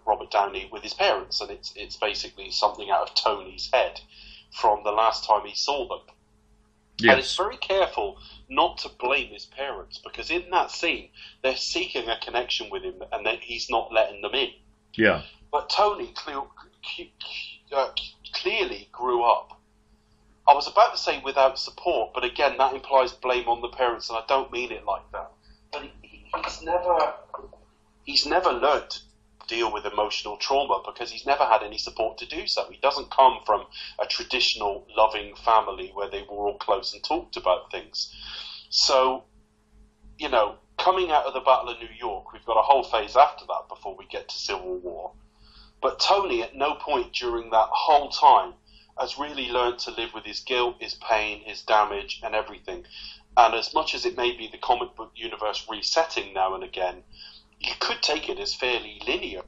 Robert Downey with his parents, and it's basically something out of Tony's head from the last time he saw them. Yes. And it's very careful not to blame his parents, because in that scene, they're seeking a connection with him, and that he's not letting them in. Yeah. But Tony clearly grew up I was about to say without support, but again, that implies blame on the parents, and I don't mean it like that. But he's never learned to deal with emotional trauma because he's never had any support to do so. He doesn't come from a traditional loving family where they were all close and talked about things. So, coming out of the Battle of New York, we've got a whole phase after that before we get to Civil War. But Tony, at no point during that whole time, has really learned to live with his guilt, his pain, his damage, and everything. And as much as it may be the comic book universe resetting now and again, you could take it as fairly linear,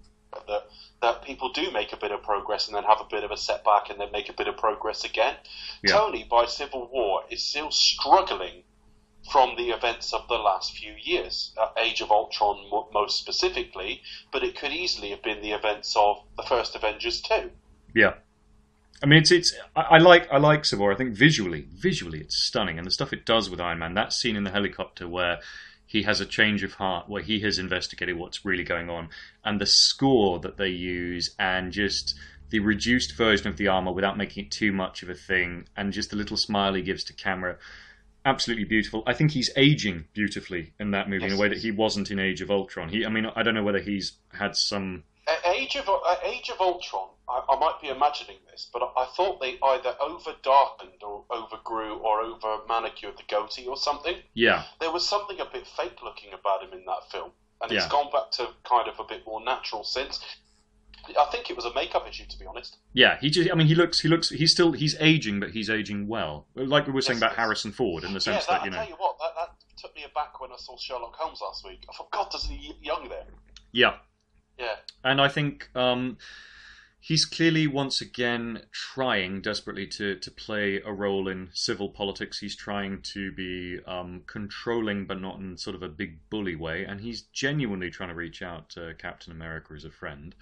that people do make a bit of progress and then have a bit of a setback and then make a bit of progress again. Yeah. Tony, by Civil War, is still struggling from the events of the last few years, Age of Ultron most specifically, but it could easily have been the events of the first Avengers too. Yeah. I mean, I like Civil War. I think visually it's stunning, and the stuff it does with Iron Man. That scene in the helicopter where he has a change of heart, where he has investigated what's really going on, and the score that they use, and just the reduced version of the armor without making it too much of a thing, and just the little smile he gives to camera. Absolutely beautiful. I think he's aging beautifully in that movie in a way that he wasn't in Age of Ultron. I don't know whether he's had some. Age of Ultron, I might be imagining this, but I thought they either over-darkened or overgrew or over-manicured the goatee or something. Yeah. There was something a bit fake-looking about him in that film, and it's gone back to kind of a bit more natural since. I think it was a makeup issue, to be honest. Yeah, he's aging, but he's aging well. Like we were saying about Harrison Ford, in the sense that, I tell you what, that took me aback when I saw Sherlock Holmes last week. I thought, God, doesn't he young there? Yeah. Yeah. And I think he's clearly once again trying desperately to play a role in civil politics. He's trying to be controlling, but not in sort of a big bully way. And he's genuinely trying to reach out to Captain America as a friend.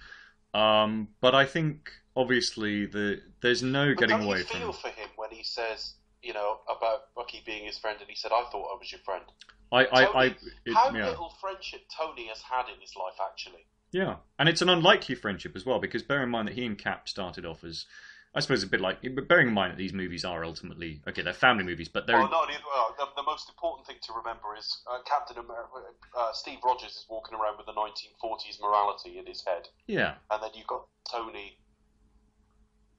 But I think obviously there's no getting away from. How do you feel for him when he says, about Bucky being his friend, and he said, "I thought I was your friend." How little friendship Tony has had in his life, actually. Yeah, and it's an unlikely friendship as well, because bear in mind that he and Cap started off as, I suppose, a bit like, but bearing in mind that these movies are ultimately, okay, they're family movies, but they're... the most important thing to remember is Captain America, Steve Rogers is walking around with the 1940s morality in his head. Yeah. And then you've got Tony,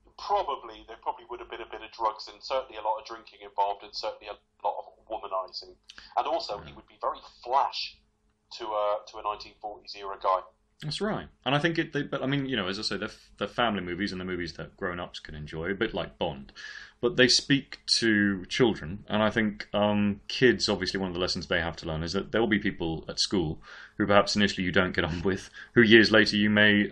there probably would have been a bit of drugs and certainly a lot of drinking involved and certainly a lot of womanizing. And also, he would be very flash to a 1940s era guy. That's right, and I think but I mean, as I say, they're family movies and the movies that grown-ups can enjoy, a bit like Bond, but they speak to children, and I think kids, obviously, one of the lessons they have to learn is that there will be people at school who perhaps initially you don't get on with, who years later you may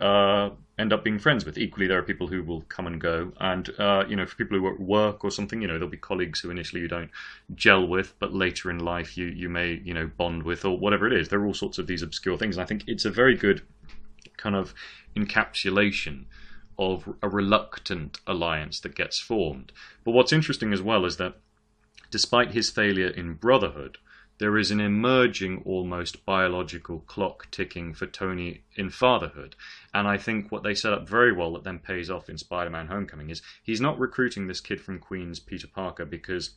end up being friends with. Equally, there are people who will come and go, and for people who are at work or something, there'll be colleagues who initially you don't gel with, but later in life you may bond with, or whatever it is. There are all sorts of these obscure things, and I think it's a very good kind of encapsulation of a reluctant alliance that gets formed. But what's interesting as well is that despite his failure in Brotherhood, there is an emerging almost biological clock ticking for Tony in Fatherhood. And I think what they set up very well that then pays off in Spider-Man Homecoming is he's not recruiting this kid from Queens, Peter Parker, because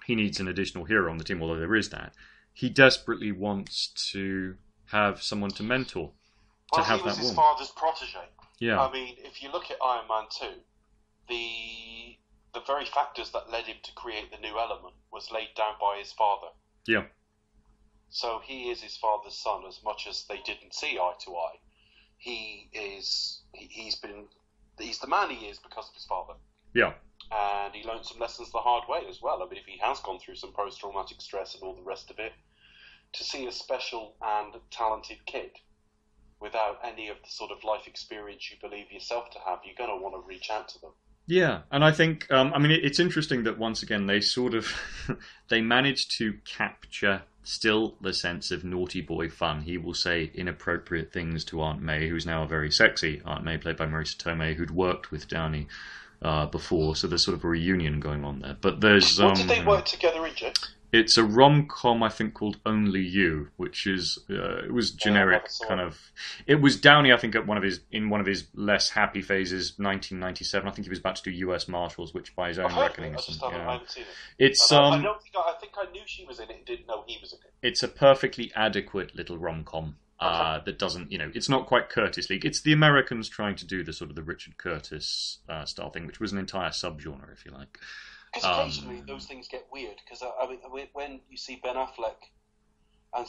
he needs an additional hero on the team, although there is that. He desperately wants to have someone to mentor. Well, he was his father's protege. Yeah. I mean, if you look at Iron Man 2, the very factors that led him to create the new element was laid down by his father. Yeah. So he is his father's son as much as they didn't see eye to eye. He's the man he is because of his father. Yeah. And he learned some lessons the hard way as well. I mean, if he has gone through some post-traumatic stress and all the rest of it, to see a special and talented kid without any of the sort of life experience you believe yourself to have, you're going to want to reach out to them. Yeah, and I think, it's interesting that once again they sort of, they managed to capture still the sense of naughty boy fun. He will say inappropriate things to Aunt May, who's now a very sexy Aunt May, played by Marisa Tomei, who'd worked with Downey before, so there's sort of a reunion going on there. But there's... What did they work together in, Jake? It's a rom-com, I think, called Only You, which is it was Yeah, I generic never saw kind it. of. It was Downey, I think, at one of his less happy phases, 1997. I think he was about to do U.S. Marshals, which by his I've own heard of reckoning it. I is just some, I yeah. haven't seen it. It's And I don't think I think I knew she was in it and didn't know he was in it. it's a perfectly adequate little rom-com. Okay. That doesn't, it's not quite Curtis League. It's the Americans trying to do the sort of the Richard Curtis style thing, which was an entire subgenre, if you like. Because occasionally those things get weird. Because I mean, when you see Ben Affleck, and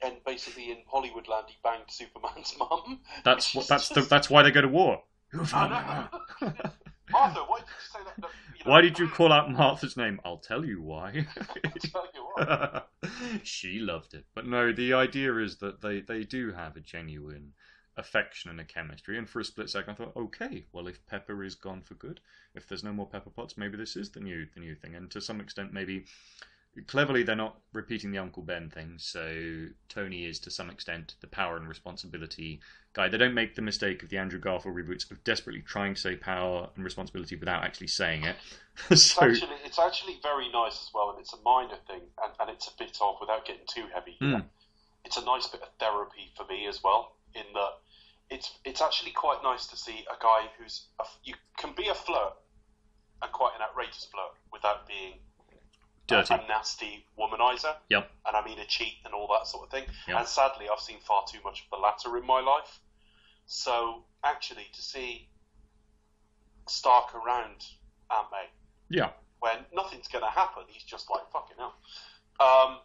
and basically in Hollywoodland he banged Superman's mum. That's why they go to war. I know. Martha, why did you say that? No, Why did you call out Martha's name? I'll tell you why. I'll tell you what. She loved it. But no, the idea is that they do have a genuine affection and a chemistry. And for a split second, I thought, okay, well, if Pepper is gone for good, if there's no more Pepper Potts, maybe this is the new thing. And to some extent, maybe cleverly, they're not repeating the Uncle Ben thing. So Tony is to some extent the power and responsibility guy. They don't make the mistake of the Andrew Garfield reboots of desperately trying to say power and responsibility without actually saying it. So It's actually very nice as well, and it's a minor thing, and it's a bit of, without getting too heavy here, it's a nice bit of therapy for me as well, in that it's actually quite nice to see a guy you can be a flirt, and quite an outrageous flirt, without being dirty. a nasty womanizer. Yep. And I mean a cheat and all that sort of thing. Yep. And sadly, I've seen far too much of the latter in my life. So actually, to see Stark around Aunt May, Yeah. when nothing's going to happen, he's just like, fucking hell,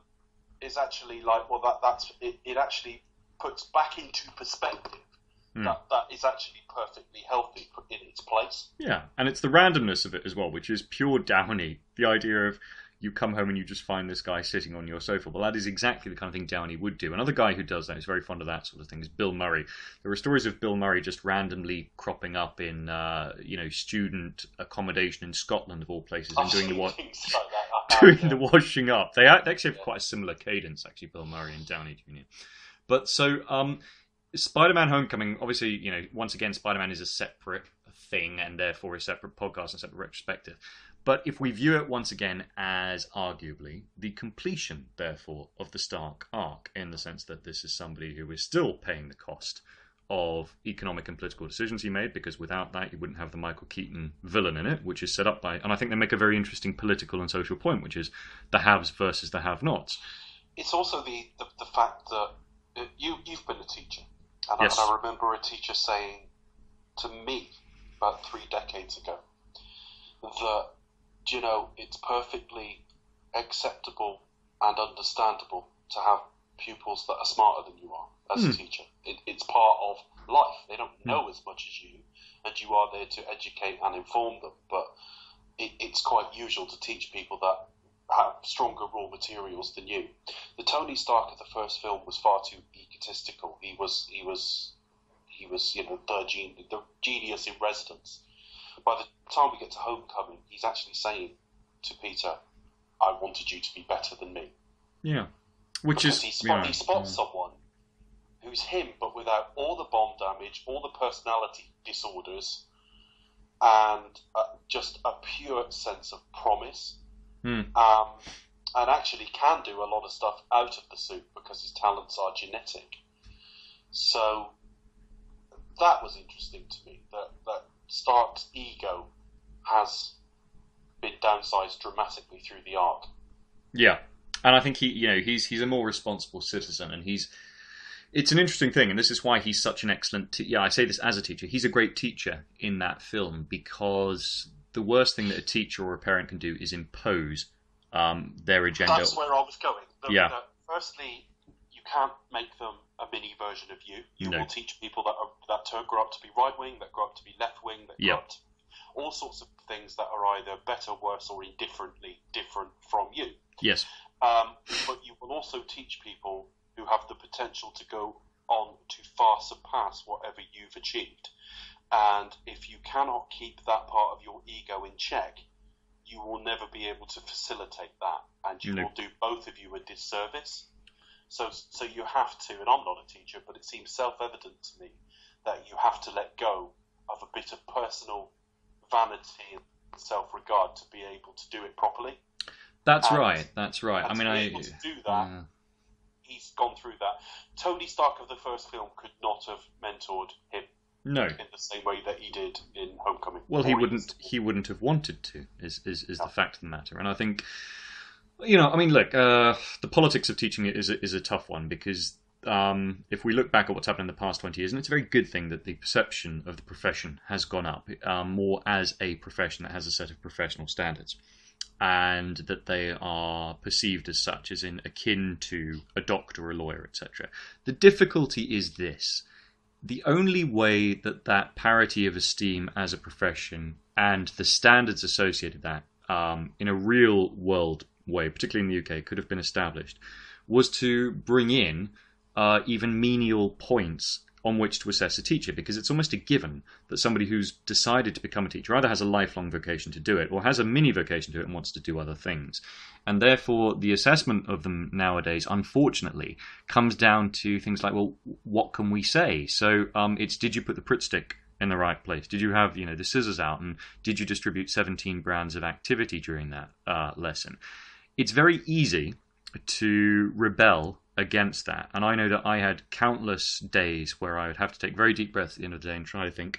is actually like, well, that's it. It actually puts back into perspective that is actually perfectly healthy in its place. Yeah, and it's the randomness of it as well, which is pure Downey. The idea of you come home and you just find this guy sitting on your sofa. Well, that is exactly the kind of thing Downey would do. Another guy who does that, is very fond of that sort of thing, is Bill Murray. There are stories of Bill Murray just randomly cropping up in, student accommodation in Scotland, of all places, and doing Things like that. doing the washing up. They actually have quite a similar cadence, actually, Bill Murray and Downey Jr. But so, Spider-Man: Homecoming, obviously, once again, Spider-Man is a separate thing and therefore a separate podcast and separate retrospective. But if we view it once again as arguably the completion, therefore, of the Stark arc, in the sense that this is somebody who is still paying the cost of economic and political decisions he made, because without that you wouldn't have the Michael Keaton villain in it, which is set up by, and I think they make a very interesting political and social point, which is the haves versus the have-nots. It's also the fact that you've been a teacher, and Yes. I remember a teacher saying to me about 3 decades ago that, it's perfectly acceptable and understandable to have pupils that are smarter than you are as a teacher. It's part of life. They don't know as much as you, and you are there to educate and inform them. But it's quite usual to teach people that have stronger raw materials than you. The Tony Stark of the first film was far too egotistical. He was the genius in residence. By the time we get to Homecoming, he's actually saying to Peter, I wanted you to be better than me. Yeah. Which because is... he spots someone who's him, but without all the bomb damage, all the personality disorders, and just a pure sense of promise. And actually can do a lot of stuff out of the suit because his talents are genetic. So that was interesting to me, that Stark's ego has been downsized dramatically through the arc. Yeah, and I think he's a more responsible citizen, and it's an interesting thing, and this is why he's such an excellent... I say this as a teacher. He's a great teacher in that film, because the worst thing that a teacher or a parent can do is impose their agenda. That's where I was going. Yeah. Firstly, you can't make them a mini version of you. You No. will teach people that grow up to be right wing, that grow up to be left wing, that grow Yep. up to all sorts of things that are either better, worse, or indifferently different from you. Yes. But you will also teach people who have the potential to go on to far surpass whatever you've achieved. And if you cannot keep that part of your ego in check, you will never be able to facilitate that, and you will do both of you a disservice. So you have to, and I'm not a teacher, but it seems self-evident to me that you have to let go of a bit of personal vanity and self-regard to be able to do it properly. That's And, right. That's right. and I to mean, be able to do that, he's gone through that. Tony Stark of the first film could not have mentored him no. in the same way that he did in Homecoming. Well, he wouldn't have wanted to. Is the fact of the matter, and I think, I mean, look, the politics of teaching it is a tough one because if we look back at what's happened in the past 20 years, and it's a very good thing that the perception of the profession has gone up more as a profession that has a set of professional standards, and that they are perceived as such, as in akin to a doctor or a lawyer, etc. The difficulty is this. The only way that parity of esteem as a profession and the standards associated with that in a real world way, particularly in the UK, could have been established was to bring in even menial points on which to assess a teacher, because it's almost a given that somebody who's decided to become a teacher either has a lifelong vocation to do it or has a mini vocation to do it and wants to do other things. And therefore, the assessment of them nowadays, unfortunately, comes down to things like, well, what can we say? So it's, did you put the Pritt stick in the right place? Did you have, the scissors out? And did you distribute 17 brands of activity during that lesson? It's very easy to rebel against that. And I know that I had countless days where I would have to take very deep breaths at the end of the day and try to think,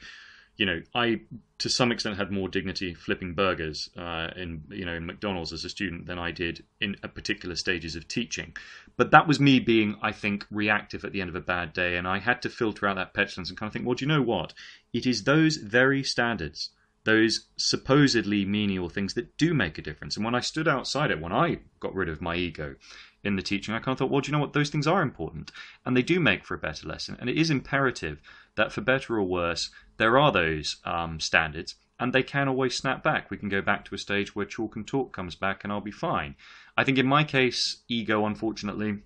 I to some extent had more dignity flipping burgers in McDonald's as a student than I did in particular stages of teaching. But that was me being, I think, reactive at the end of a bad day, and I had to filter out that petulance and kind of think, well, do you know what? It is those very standards, those supposedly menial things that do make a difference. And when I stood outside it, when I got rid of my ego in the teaching, I kind of thought, well, do you know what? Those things are important, and they do make for a better lesson. And it is imperative that, for better or worse, there are those standards, and they can always snap back. We can go back to a stage where chalk and talk comes back, and I'll be fine. I think in my case, ego, unfortunately,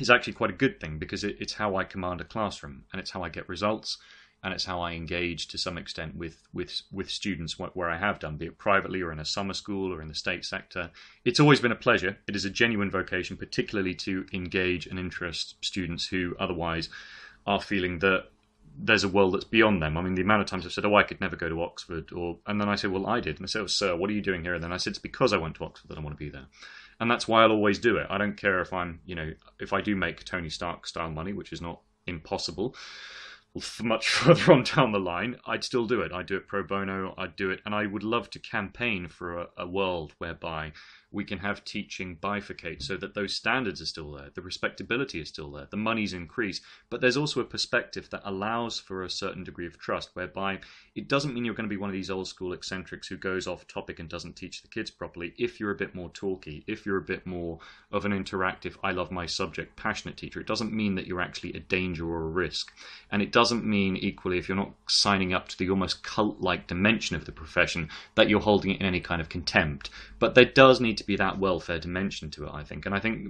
is actually quite a good thing, because it's how I command a classroom, and it's how I get results, and it's how I engage to some extent with students where I have done, be it privately or in a summer school or in the state sector. It's always been a pleasure. It is a genuine vocation, particularly to engage and interest students who otherwise are feeling that there's a world that's beyond them. I mean, the amount of times I've said, I could never go to Oxford, and then I say, well, I did. And I say, oh, sir, what are you doing here? And then I said, it's because I went to Oxford that I want to be there. And that's why I'll always do it. I don't care if if I do make Tony Stark style money, which is not impossible, much further on down the line, I'd still do it. I'd do it pro bono, I'd do it, and I would love to campaign for a world whereby we can have teaching bifurcate so that those standards are still there, the respectability is still there, the money's increased, but there's also a perspective that allows for a certain degree of trust, whereby it doesn't mean you're going to be one of these old school eccentrics who goes off topic and doesn't teach the kids properly. If you're a bit more talky, if you're a bit more of an interactive, I love my subject, passionate teacher, it doesn't mean that you're actually a danger or a risk. And it doesn't mean equally, if you're not signing up to the almost cult-like dimension of the profession, that you're holding it in any kind of contempt. But there does need to be that welfare dimension to it, I think. And I think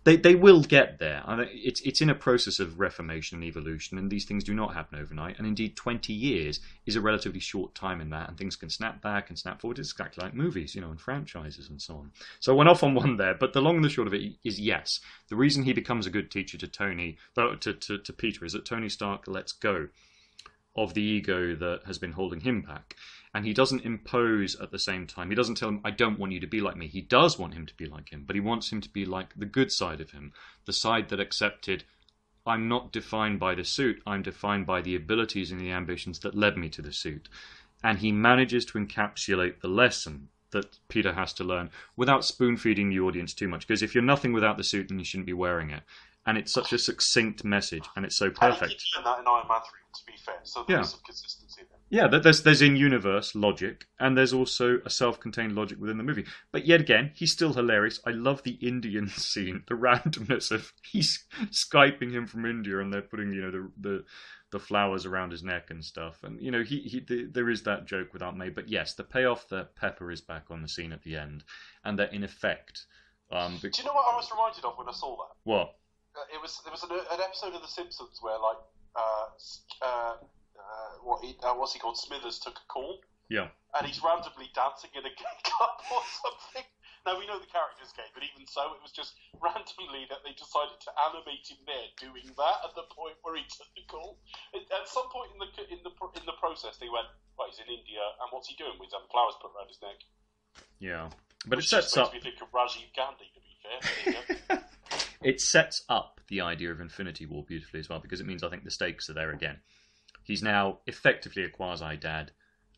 they will get there. It's in a process of reformation and evolution, and these things do not happen overnight. And indeed, 20 years is a relatively short time in that, and things can snap back and snap forward. It's exactly like movies, and franchises and so on. So I went off on one there, but the long and the short of it is, yes, the reason he becomes a good teacher to Peter is that Tony Stark lets go of the ego that has been holding him back. And he doesn't impose at the same time. He doesn't tell him, I don't want you to be like me. He does want him to be like him, but he wants him to be like the good side of him, the side that accepted, I'm not defined by the suit, I'm defined by the abilities and the ambitions that led me to the suit. And he manages to encapsulate the lesson that Peter has to learn without spoon-feeding the audience too much. Because if you're nothing without the suit, then you shouldn't be wearing it. And it's such a succinct message, and it's so perfect. And he did that in Iron Man 3, to be fair, so there's some consistency there. Yeah, there's in-universe logic, and there's also a self-contained logic within the movie. But yet again, he's still hilarious. I love the Indian scene, the randomness of he's Skyping him from India, and they're putting the flowers around his neck and stuff. And there is that joke without me. But yes, the payoff that Pepper is back on the scene at the end, and that in effect. Do you know what I was reminded of when I saw that? What? There was an episode of The Simpsons where what's he called? Smithers took a call. Yeah. And he's randomly dancing in a gay club or something. Now we know the character's gay, but even so, it was just randomly that they decided to animate him there doing that at the point where he took the call. At some point in the process, they went, "Well, he's in India, and what's he doing? He's having flowers put around his neck." Yeah. But Which it sets just up. makes me think of Rajiv Gandhi, to be fair. There you go. It sets up the idea of Infinity War beautifully as well, because it means I think the stakes are there again. He's now effectively a quasi-dad,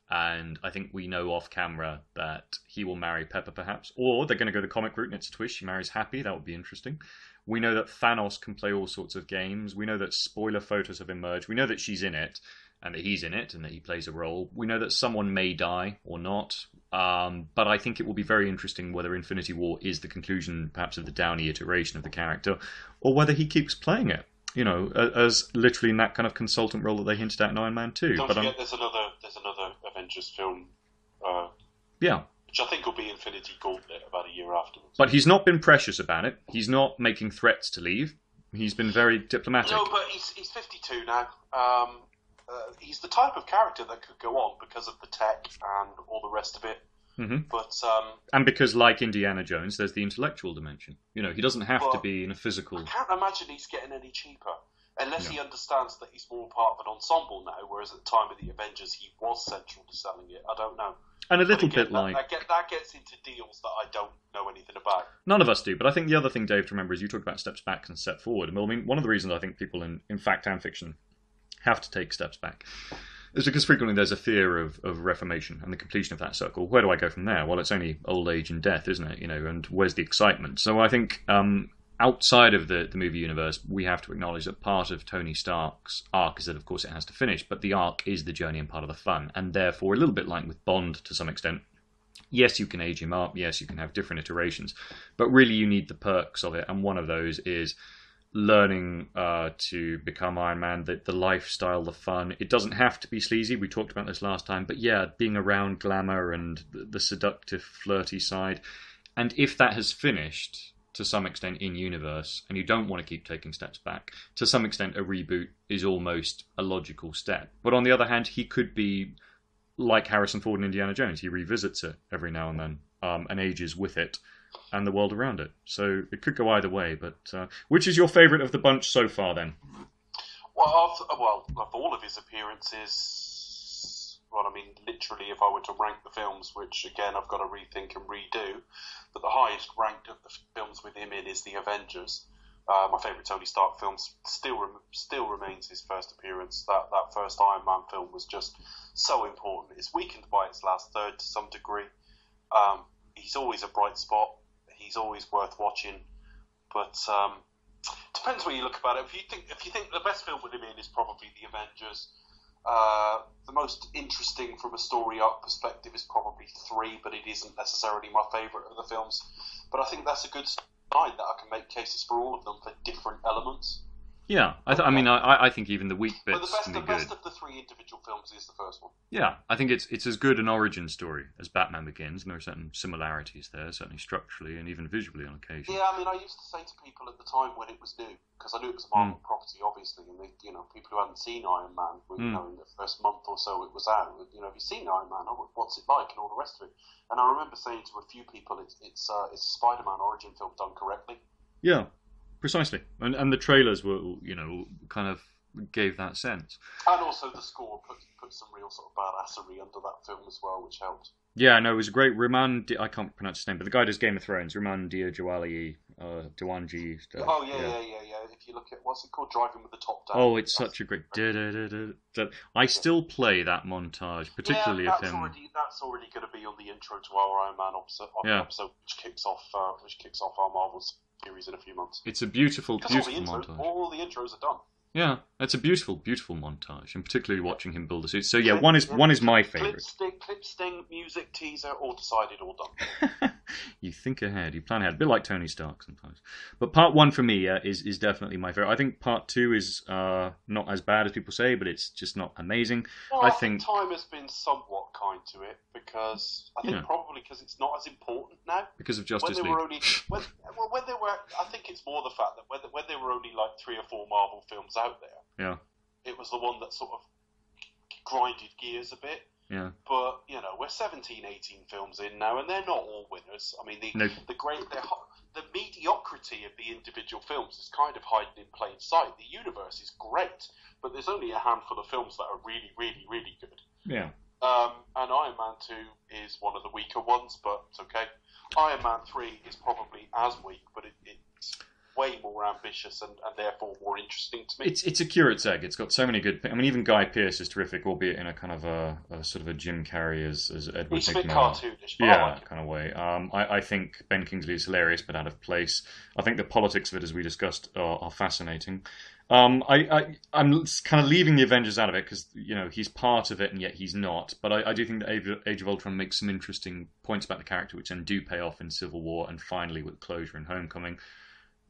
and I think we know off camera that he will marry Pepper perhaps, or they're going to go the comic route and it's a twist. She marries Happy. That would be interesting. We know that Thanos can play all sorts of games. We know that spoiler photos have emerged. We know that she's in it, and that he's in it, and that he plays a role. We know that someone may die or not, but I think it will be very interesting whether Infinity War is the conclusion, perhaps, of the Downey iteration of the character, or whether he keeps playing it, as literally in that kind of consultant role that they hinted at in Iron Man 2. Don't forget, there's another Avengers film. Yeah. Which I think will be Infinity Gauntlet about a year afterwards. But he's not been precious about it. He's not making threats to leave. He's been very diplomatic. No, but he's 52 now. He's the type of character that could go on because of the tech and all the rest of it. Mm-hmm. But and because, like Indiana Jones, there's the intellectual dimension. He doesn't have to be in a physical. I can't imagine he's getting any cheaper. Unless he understands that he's more part of an ensemble now, whereas at the time of the Avengers he was central to selling it. I don't know. And a little bit like... That gets into deals that I don't know anything about. None of us do, but I think the other thing, Dave, to remember is you talked about steps back and step forward. Well, I mean, one of the reasons I think people in fact and fiction have to take steps back is because frequently there's a fear of reformation and the completion of that circle. Where do I go from there? Well, it's only old age and death, isn't it? And where's the excitement? So I think... outside of the movie universe, we have to acknowledge that part of Tony Stark's arc is that, of course, it has to finish, but the arc is the journey and part of the fun, and therefore, a little bit like with Bond to some extent, yes, you can age him up, yes, you can have different iterations, but really you need the perks of it, and one of those is learning to become Iron Man, the lifestyle, the fun. It doesn't have to be sleazy, we talked about this last time, but yeah, being around glamour and the seductive, flirty side, and if that has finished... to some extent in universe, and you don't want to keep taking steps back, to some extent a reboot is almost a logical step. But on the other hand, he could be like Harrison Ford in Indiana Jones. He revisits it every now and then, and ages with it and the world around it. So it could go either way, but which is your favourite of the bunch so far then? Well, of all of his appearances, well, I mean, literally, if I were to rank the films, which again I've got to rethink and redo, but the highest ranked of the films with him in is The Avengers. My favourite Tony Stark film still remains his first appearance. That first Iron Man film was just so important. It's weakened by its last third to some degree. He's always a bright spot. He's always worth watching. But depends where you look about it. If you think the best film with him in is probably The Avengers. The most interesting from a story arc perspective is probably 3, but it isn't necessarily my favourite of the films. But I think that's a good sign that I can make cases for all of them for different elements. Yeah, I think even the weak bits can be good. The best of the 3 individual films is the first one. Yeah, I think it's as good an origin story as Batman Begins, and there are certain similarities there, certainly structurally and even visually on occasion. Yeah, I mean, I used to say to people at the time when it was new, because I knew it was a Marvel property, obviously, and people who hadn't seen Iron Man, in the first month or so it was out, have you seen Iron Man? What's it like, and all the rest of it. And I remember saying to a few people, it's a Spider-Man origin film done correctly. Yeah. Precisely, and the trailers were, kind of gave that sense. And also the score put some real sort of badassery under that film as well, which helped. Yeah, no, it was great. I can't pronounce his name, but the guy does Game of Thrones, Raman Diawali, Dewanji. Oh, yeah. If you look at, what's it called, Driving with the Top Down. Oh, it's such a great... I still play that montage, particularly of him... That's already going to be on the intro to our Iron Man episode, which kicks off our Marvel series in a few months. It's a beautiful montage. All the intros are done. Yeah, it's a beautiful, beautiful montage, and particularly watching him build the suit. So yeah, one is my favourite. Clip, sting, music, teaser, all decided, all done. You think ahead, you plan ahead, a bit like Tony Stark sometimes. But part 1 for me is definitely my favourite. I think part 2 is not as bad as people say, but it's just not amazing. Well, I think time has been somewhat kind to it, because I think probably because it's not as important now. Because of Justice League. When they were, I think it's more the fact that when there were only like 3 or 4 Marvel films out there, it was the one that sort of grinded gears a bit. Yeah. But we're 17, 18 films in now, and they're not all winners. I mean, the mediocrity of the individual films is kind of hiding in plain sight. The universe is great, but there's only a handful of films that are really, really, really good. Yeah. And Iron Man 2 is one of the weaker ones, but it's okay. Iron Man 3 is probably as weak, but it's way more ambitious and therefore more interesting to me. It's a curate's egg. It's got so many good. I mean, even Guy Pearce is terrific, albeit in a kind of a sort of a Jim Carrey as Edward. He's a bit cartoonish, but yeah, I like it. kind of way. I think Ben Kingsley is hilarious, but out of place. I think the politics of it, as we discussed, are fascinating. I'm kind of leaving the Avengers out of it because he's part of it and yet he's not. But I do think that Age of Ultron makes some interesting points about the character, which then do pay off in Civil War and finally with closure in Homecoming.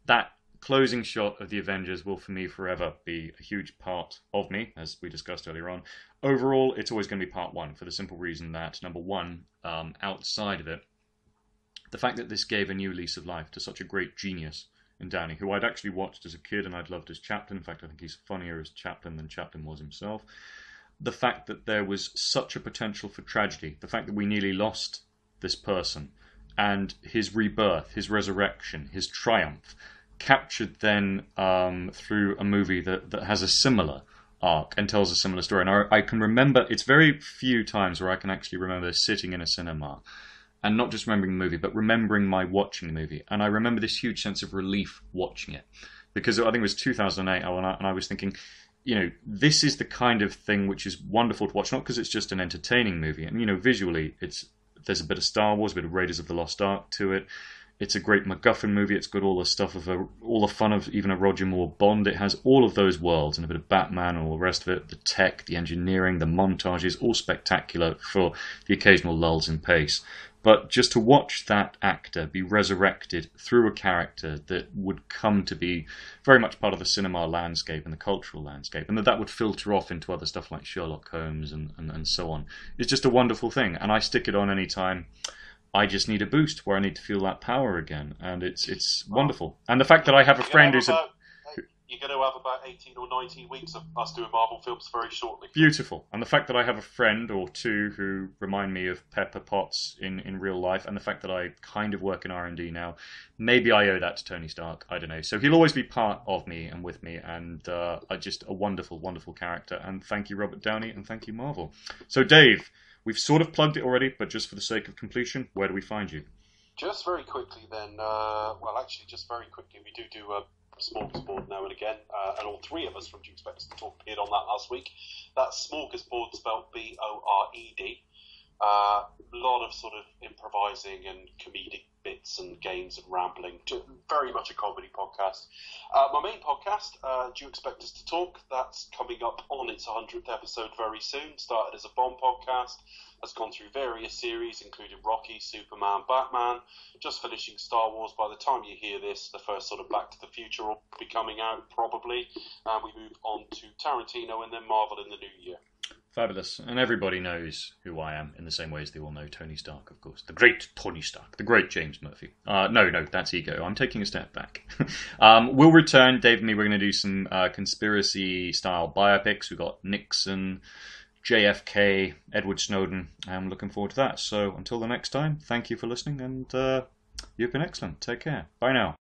That closing shot of the Avengers will, for me, forever be a huge part of me, as we discussed earlier on. Overall, it's always going to be part one for the simple reason that, number one, outside of it, the fact that this gave a new lease of life to such a great genius in Downey, who I'd actually watched as a kid and I'd loved as Chaplin. In fact, I think he's funnier as Chaplin than Chaplin was himself. The fact that there was such a potential for tragedy, the fact that we nearly lost this person, and his rebirth, his resurrection, his triumph, captured then through a movie that has a similar arc and tells a similar story. And I can remember, it's very few times where I can actually remember sitting in a cinema and not just remembering the movie, but remembering my watching the movie. And I remember this huge sense of relief watching it. Because I think it was 2008, and I was thinking, this is the kind of thing which is wonderful to watch, not because it's just an entertaining movie. And, visually, there's a bit of Star Wars, a bit of Raiders of the Lost Ark to it. It's a great MacGuffin movie. It's got all the stuff of all the fun of even a Roger Moore Bond. It has all of those worlds and a bit of Batman and all the rest of it. The tech, the engineering, the montages, all spectacular for the occasional lulls in pace. But just to watch that actor be resurrected through a character that would come to be very much part of the cinema landscape and the cultural landscape, and that would filter off into other stuff like Sherlock Holmes and so on, is just a wonderful thing. And I stick it on any time I just need a boost where I need to feel that power again. And it's wonderful. And the fact that I have a friend who's you're going to have about 18 or 19 weeks of us doing Marvel films very shortly. Beautiful. And the fact that I have a friend or two who remind me of Pepper Potts in real life, and the fact that I kind of work in R&D now, maybe I owe that to Tony Stark. I don't know. So he'll always be part of me and with me, and just a wonderful, wonderful character. And thank you, Robert Downey, and thank you, Marvel. So, Dave, we've sort of plugged it already, but just for the sake of completion, where do we find you? Just very quickly then, just very quickly, we do a smorgasbord now and again, and all three of us from Do You Expect Us to Talk appeared on that last week. That's smorgasbord spelled B-O-R-E-D. A lot of sort of improvising and comedic bits and games and rambling. Very much a comedy podcast. My main podcast, Do You Expect Us to Talk? That's coming up on its 100th episode very soon. Started as a Bond podcast, has gone through various series, including Rocky, Superman, Batman. Just finishing Star Wars. By the time you hear this, the first sort of Back to the Future will be coming out, probably. And we move on to Tarantino and then Marvel in the new year. Fabulous. And everybody knows who I am in the same way as they all know Tony Stark, of course. The great Tony Stark. The great James Murphy. No, that's ego. I'm taking a step back. We'll return. Dave and me, we're going to do some conspiracy-style biopics. We've got Nixon, JFK, Edward Snowden. I'm looking forward to that. So until the next time, thank you for listening, and you've been excellent. Take care. Bye now.